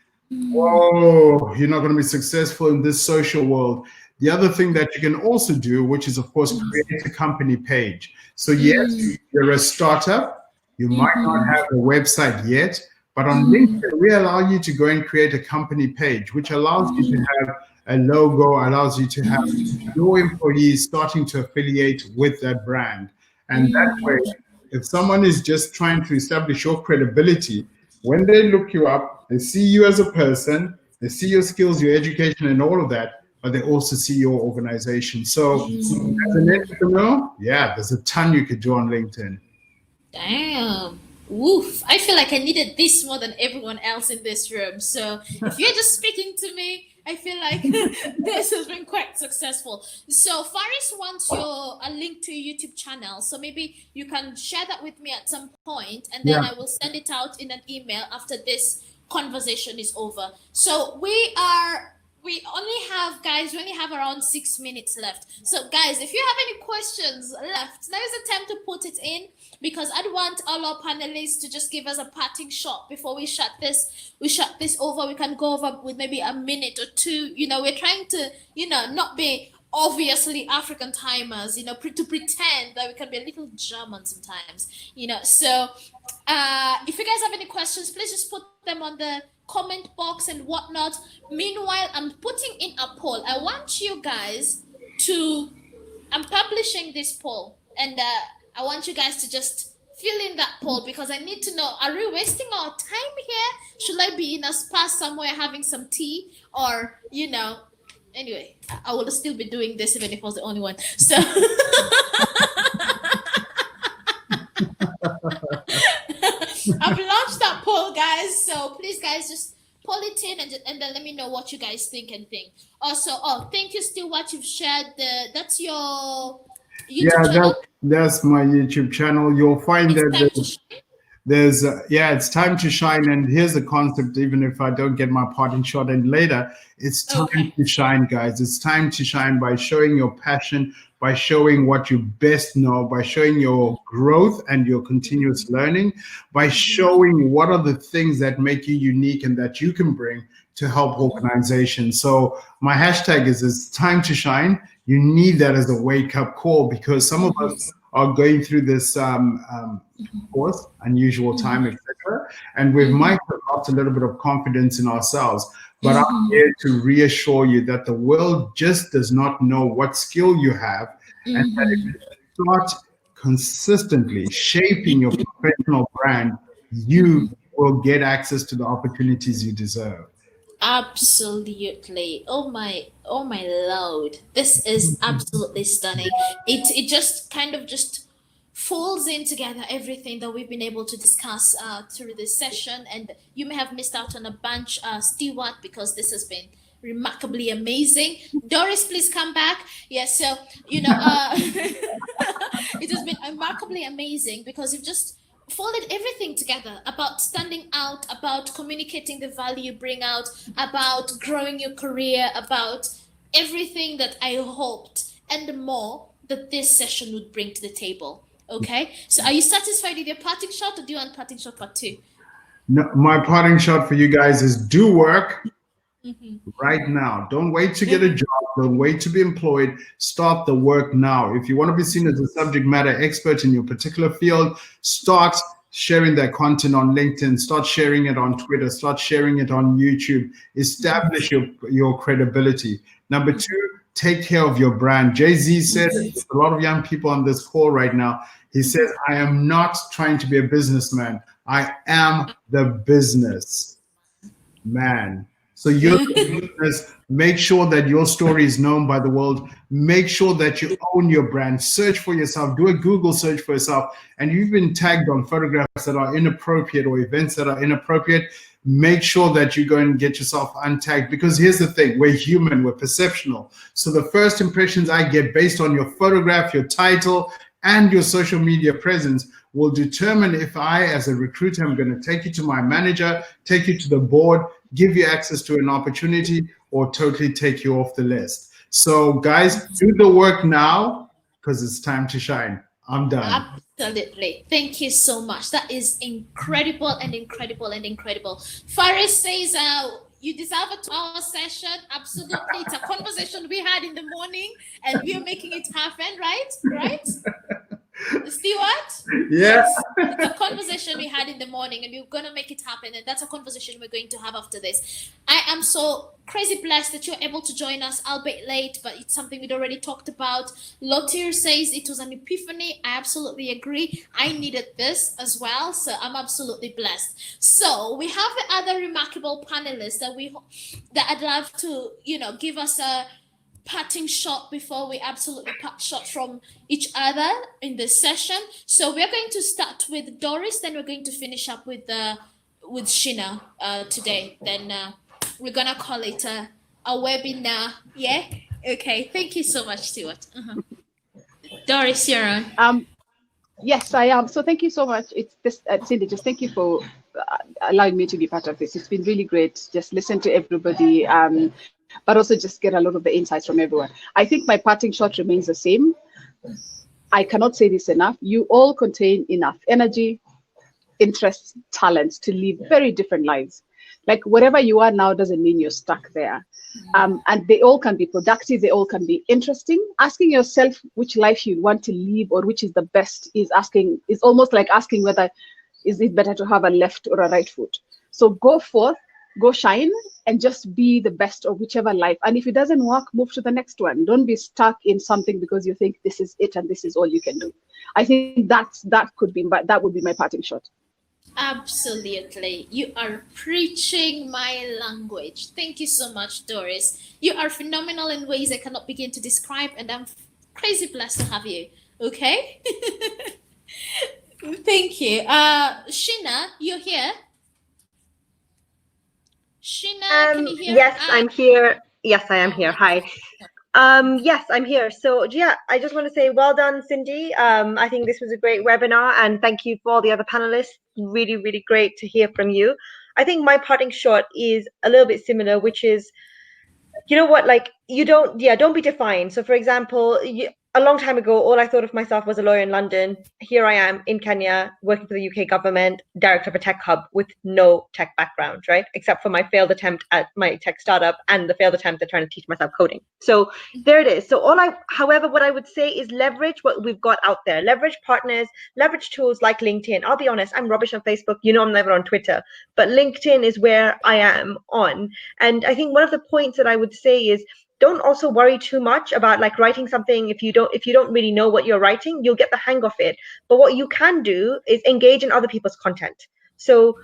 whoa, you're not going to be successful in this social world. The other thing that you can also do, which is, of course, create a company page. So yes, you're a startup. You might not have a website yet, but on LinkedIn, we allow you to go and create a company page, which allows you to have a logo, allows you to have your employees starting to affiliate with that brand. And that way, if someone is just trying to establish your credibility, when they look you up, they see you as a person, they see your skills, your education, and all of that, but they also see your organization. So as an entrepreneur, yeah, there's a ton you could do on LinkedIn. Damn. Woof. I feel like I needed this more than everyone else in this room. So if you're just speaking to me, I feel like this has been quite successful. So Faris wants a link to your YouTube channel. So maybe you can share that with me at some point, and then I will send it out in an email after this conversation is over. So we only have around 6 minutes left. So guys, if you have any questions left, now is the time to put it in, because I'd want all our panelists to just give us a parting shot before we shut this over. We can go over with maybe a minute or two. We're trying to, not be obviously African timers, to pretend that we can be a little German sometimes, So if you guys have any questions, please just put them on the comment box and whatnot. Meanwhile, I'm putting in a poll. I want you guys to I'm publishing this poll, and I want you guys to just fill in that poll because I need to know: are we wasting our time here? Should I be in a spa somewhere having some tea, or Anyway, I will still be doing this even if I was the only one. So. I've launched that poll, guys. So please, guys, just poll it in and then let me know what you guys think and think. Also, thank you, still what you've shared. That's your YouTube channel. That's my YouTube channel. You'll find there's it's time to shine. And here's the concept: even if I don't get my parting shot in later, it's time to shine, guys. It's time to shine by showing your passion, by showing what you best know, by showing your growth and your continuous learning, by showing what are the things that make you unique and that you can bring to help organizations. So my hashtag is it's time to shine. You need that as a wake-up call because some of us are going through this course, unusual time, etc. And we might have lost a little bit of confidence in ourselves. But I'm here to reassure you that the world just does not know what skill you have, and that if you start consistently shaping your professional brand, you will get access to the opportunities you deserve. Absolutely. Oh my lord. This is absolutely stunning. It just kind of just folds in together everything that we've been able to discuss through this session. And you may have missed out on a bunch, Stewart, because this has been remarkably amazing. Doris, please come back. Yes, so it has been remarkably amazing because you've just folded everything together about standing out, about communicating the value you bring out, about growing your career, about everything that I hoped and more that this session would bring to the table. Okay, so are you satisfied with your parting shot, or do you want parting shot part 2? No, my parting shot for you guys is do work right now. Don't wait to get a job. Don't wait to be employed. Start the work now. If you want to be seen as a subject matter expert in your particular field, start sharing that content on LinkedIn. Start sharing it on Twitter. Start sharing it on YouTube. Establish your credibility. Number 2, take care of your brand. Jay-Z said, a lot of young people on this call right now, he says, I am not trying to be a businessman. I am the business man. So you're the business. Make sure that your story is known by the world. Make sure that you own your brand. Search for yourself. Do a Google search for yourself. And you've been tagged on photographs that are inappropriate or events that are inappropriate. Make sure that you go and get yourself untagged, because here's the thing: we're human, we're perceptional. So the first impressions I get based on your photograph, your title, and your social media presence will determine if I, as a recruiter, am going to take you to my manager, take you to the board, give you access to an opportunity, or totally take you off the list. So guys, do the work now because it's time to shine. I'm done. Absolutely. Thank you so much. That is incredible and incredible and incredible. Faris says, you deserve a 2-hour session. Absolutely. It's a conversation we had in the morning and we are making it happen, right? Right? Stewart? Yeah. It's a conversation we had in the morning and we're going to make it happen. And that's a conversation we're going to have after this. I am so crazy blessed that you're able to join us, albeit late, but it's something we'd already talked about. Lotir says it was an epiphany. I absolutely agree. I needed this as well. So I'm absolutely blessed. So we have the other remarkable panelists that I'd love to, give us a parting shot before we absolutely part shot from each other in this session. So we're going to start with Doris, then we're going to finish up with Sheena today. Then we're gonna call it a webinar. Yeah. Okay. Thank you so much, Stewart. Doris, you're on. Yes, I am. So thank you so much. It's this, Cindy. Just thank you for allowing me to be part of this. It's been really great. Just listen to everybody. But also just get a lot of the insights from everyone. I think my parting shot remains the same. I cannot say this enough. You all contain enough energy, interests, talents to live very different lives. Like whatever you are now doesn't mean you're stuck there. And they all can be productive. They all can be interesting. Asking yourself which life you want to live or which is the best is almost like asking whether is it better to have a left or a right foot. So go forth, go shine and just be the best of whichever life. And if it doesn't work, move to the next one. Don't be stuck in something because you think this is it and this is all you can do. I think that would be my parting shot. Absolutely. You are preaching my language. Thank you so much, Doris. You are phenomenal in ways I cannot begin to describe, and I'm crazy blessed to have you. Okay? Thank you. Sheena, you're here? Sheena, can you hear? Yes, I'm here. Yes, I am Oh, here. Hi. wonderful. Yes, I'm here. So yeah, I just want to say well done, Cindy. I think this was a great webinar, and thank you for all the other panelists. Really, really great to hear from you. I think my parting shot is a little bit similar, which is, you know what, like, you don't, yeah, don't be defined. So for example, a long time ago, all I thought of myself was a lawyer in London. Here I am in Kenya working for the UK government, director of a tech hub with no tech background, right? Except for my failed attempt at my tech startup and the failed attempt at trying to teach myself coding. So there it is. So however, what I would say is leverage what we've got out there, leverage partners, leverage tools like LinkedIn. I'll be honest, I'm rubbish on Facebook. You know, I'm never on Twitter, but LinkedIn is where I am on. And I think one of the points that I would say is, don't also worry too much about like writing something. If you don't really know what you're writing, you'll get the hang of it. But what you can do is engage in other people's content. So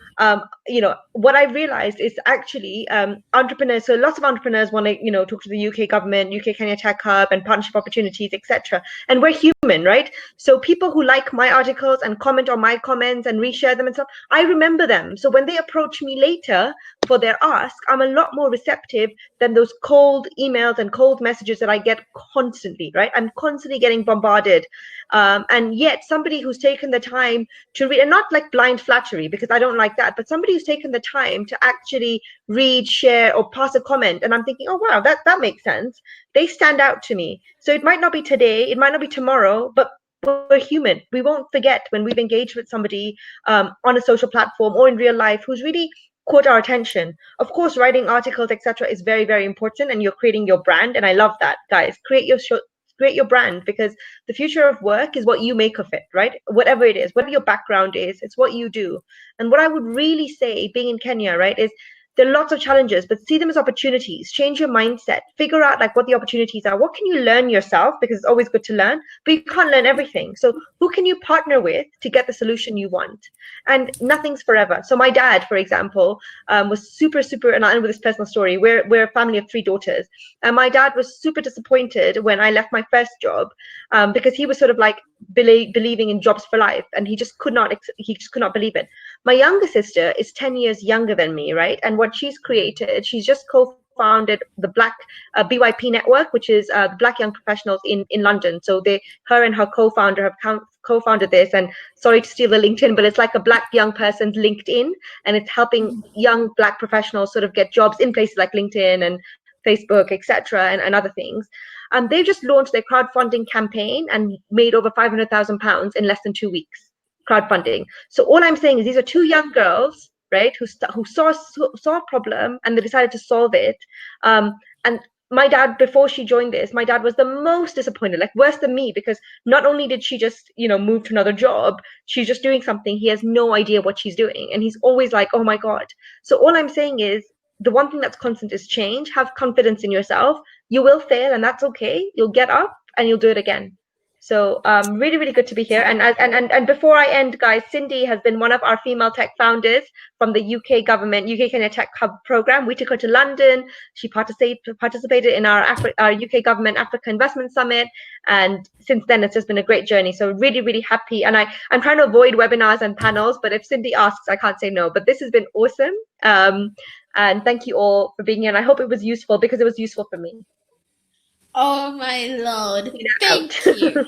what I realized is actually entrepreneurs, so lots of entrepreneurs want to talk to the UK government, UK Kenya Tech Hub, and partnership opportunities, etc. And we're human, right? So people who like my articles and comment on my comments and reshare them and stuff, I remember them. So when they approach me later for their ask, I'm a lot more receptive than those cold emails and cold messages that I get constantly, right? I'm constantly getting bombarded. And yet somebody who's taken the time to read, and not like blind flattery, because I don't like that, but somebody who's taken the time to actually read, share, or pass a comment, and I'm thinking, oh wow, that makes sense. They stand out to me. So it might not be today, it might not be tomorrow, but we're human. We won't forget when we've engaged with somebody on a social platform or in real life who's really caught our attention. Of course, writing articles, etc., is very, very important, and you're creating your brand. And I love that, guys. Create your brand, because the future of work is what you make of it, right? Whatever it is, whatever your background is, it's what you do. And what I would really say, being in Kenya, right, is there are lots of challenges, but see them as opportunities. Change your mindset. Figure out like what the opportunities are. What can you learn yourself? Because it's always good to learn, but you can't learn everything. So who can you partner with to get the solution you want? And nothing's forever. So my dad, for example, was super, and I'll end with this personal story. We're a family of 3 daughters, and my dad was super disappointed when I left my first job, because he was sort of like believing in jobs for life, and he just could not believe it. My younger sister is 10 years younger than me, right? And what she's created, she's just co-founded the Black BYP network, which is Black Young Professionals in London. So her and her co-founder have co-founded this, and sorry to steal the LinkedIn, but it's like a Black young person's LinkedIn, and it's helping young Black professionals sort of get jobs in places like LinkedIn and Facebook, etc., and other things. They've just launched their crowdfunding campaign and made over £500,000 in less than 2 weeks. Crowdfunding. So all I'm saying is these are 2 young girls, right, who saw a problem and they decided to solve it. And my dad, before she joined this, my dad was the most disappointed, like worse than me, because not only did she just move to another job, she's just doing something, he has no idea what she's doing, and he's always like, oh my god. So all I'm saying is, the one thing that's constant is change. Have confidence in yourself. You will fail, and that's okay. You'll get up and you'll do it again. So really, really good to be here. And before I end, guys, Cindy has been one of our female tech founders from the UK government, UK Kenya Tech Hub program. We took her to London. She participated in our UK government Africa Investment Summit. And since then, it's just been a great journey. So really, really happy. And I'm trying to avoid webinars and panels, but if Cindy asks, I can't say no. But this has been awesome. And thank you all for being here. And I hope it was useful, because it was useful for me. Oh my Lord. Thank you.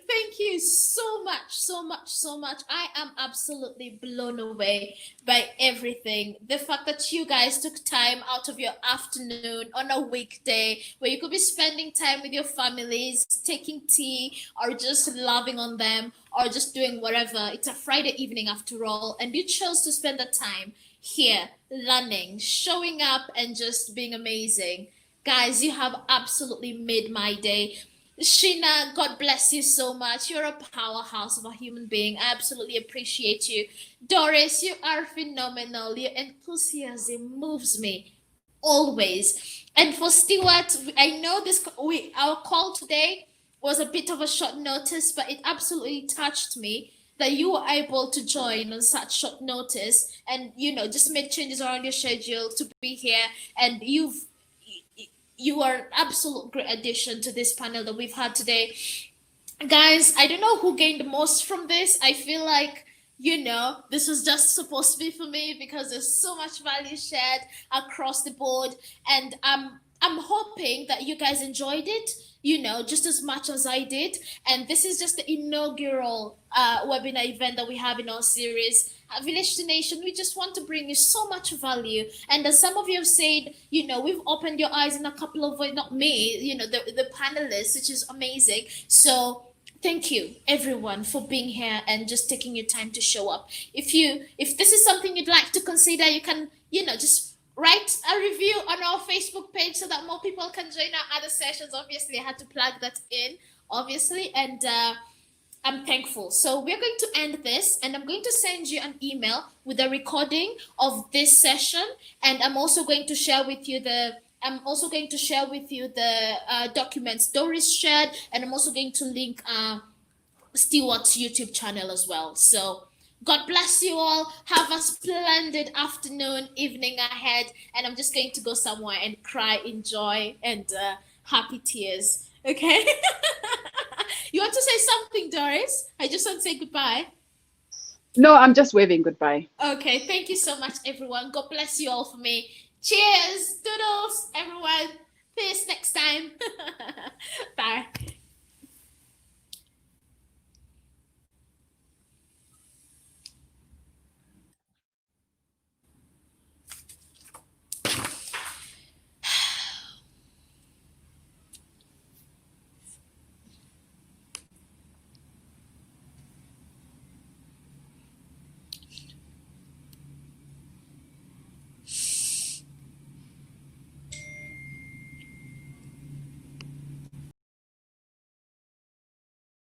Thank you so much, so much, so much. I am absolutely blown away by everything. The fact that you guys took time out of your afternoon on a weekday where you could be spending time with your families, taking tea, or just loving on them, or just doing whatever. It's a Friday evening after all, and you chose to spend the time here learning, showing up, and just being amazing. Guys, you have absolutely made my day. Sheena, God bless you so much. You're a powerhouse of a human being. I absolutely appreciate you. Doris, you are phenomenal. Your enthusiasm moves me always. And for Stewart, I know our call today was a bit of a short notice, but it absolutely touched me that you were able to join on such short notice and just make changes around your schedule to be here. And you are an absolute great addition to this panel that we've had today. Guys, I don't know who gained the most from this. I feel like this was just supposed to be for me because there's so much value shared across the board, and I'm hoping that you guys enjoyed it, just as much as I did. And this is just the inaugural webinar event that we have in our series. At Village to Nation, we just want to bring you so much value. And as some of you have said, we've opened your eyes in a couple of ways, not me, the panelists, which is amazing. So thank you everyone for being here and just taking your time to show up. If this is something you'd like to consider, you can just write a review on our Facebook page so that more people can join our other sessions. Obviously I had to plug that in, obviously, and I'm thankful. So we're going to end this, and I'm going to send you an email with a recording of this session, and I'm also going to share with you the documents Doris shared, and I'm also going to link Stewart's YouTube channel as well. So God bless you all. Have a splendid afternoon, evening ahead, and I'm just going to go somewhere and cry in joy and happy tears. Okay? You want to say something, Doris? I just want to say goodbye. No, I'm just waving goodbye. Okay, thank you so much, everyone. God bless you all for me. Cheers, doodles, everyone. Peace next time. Bye.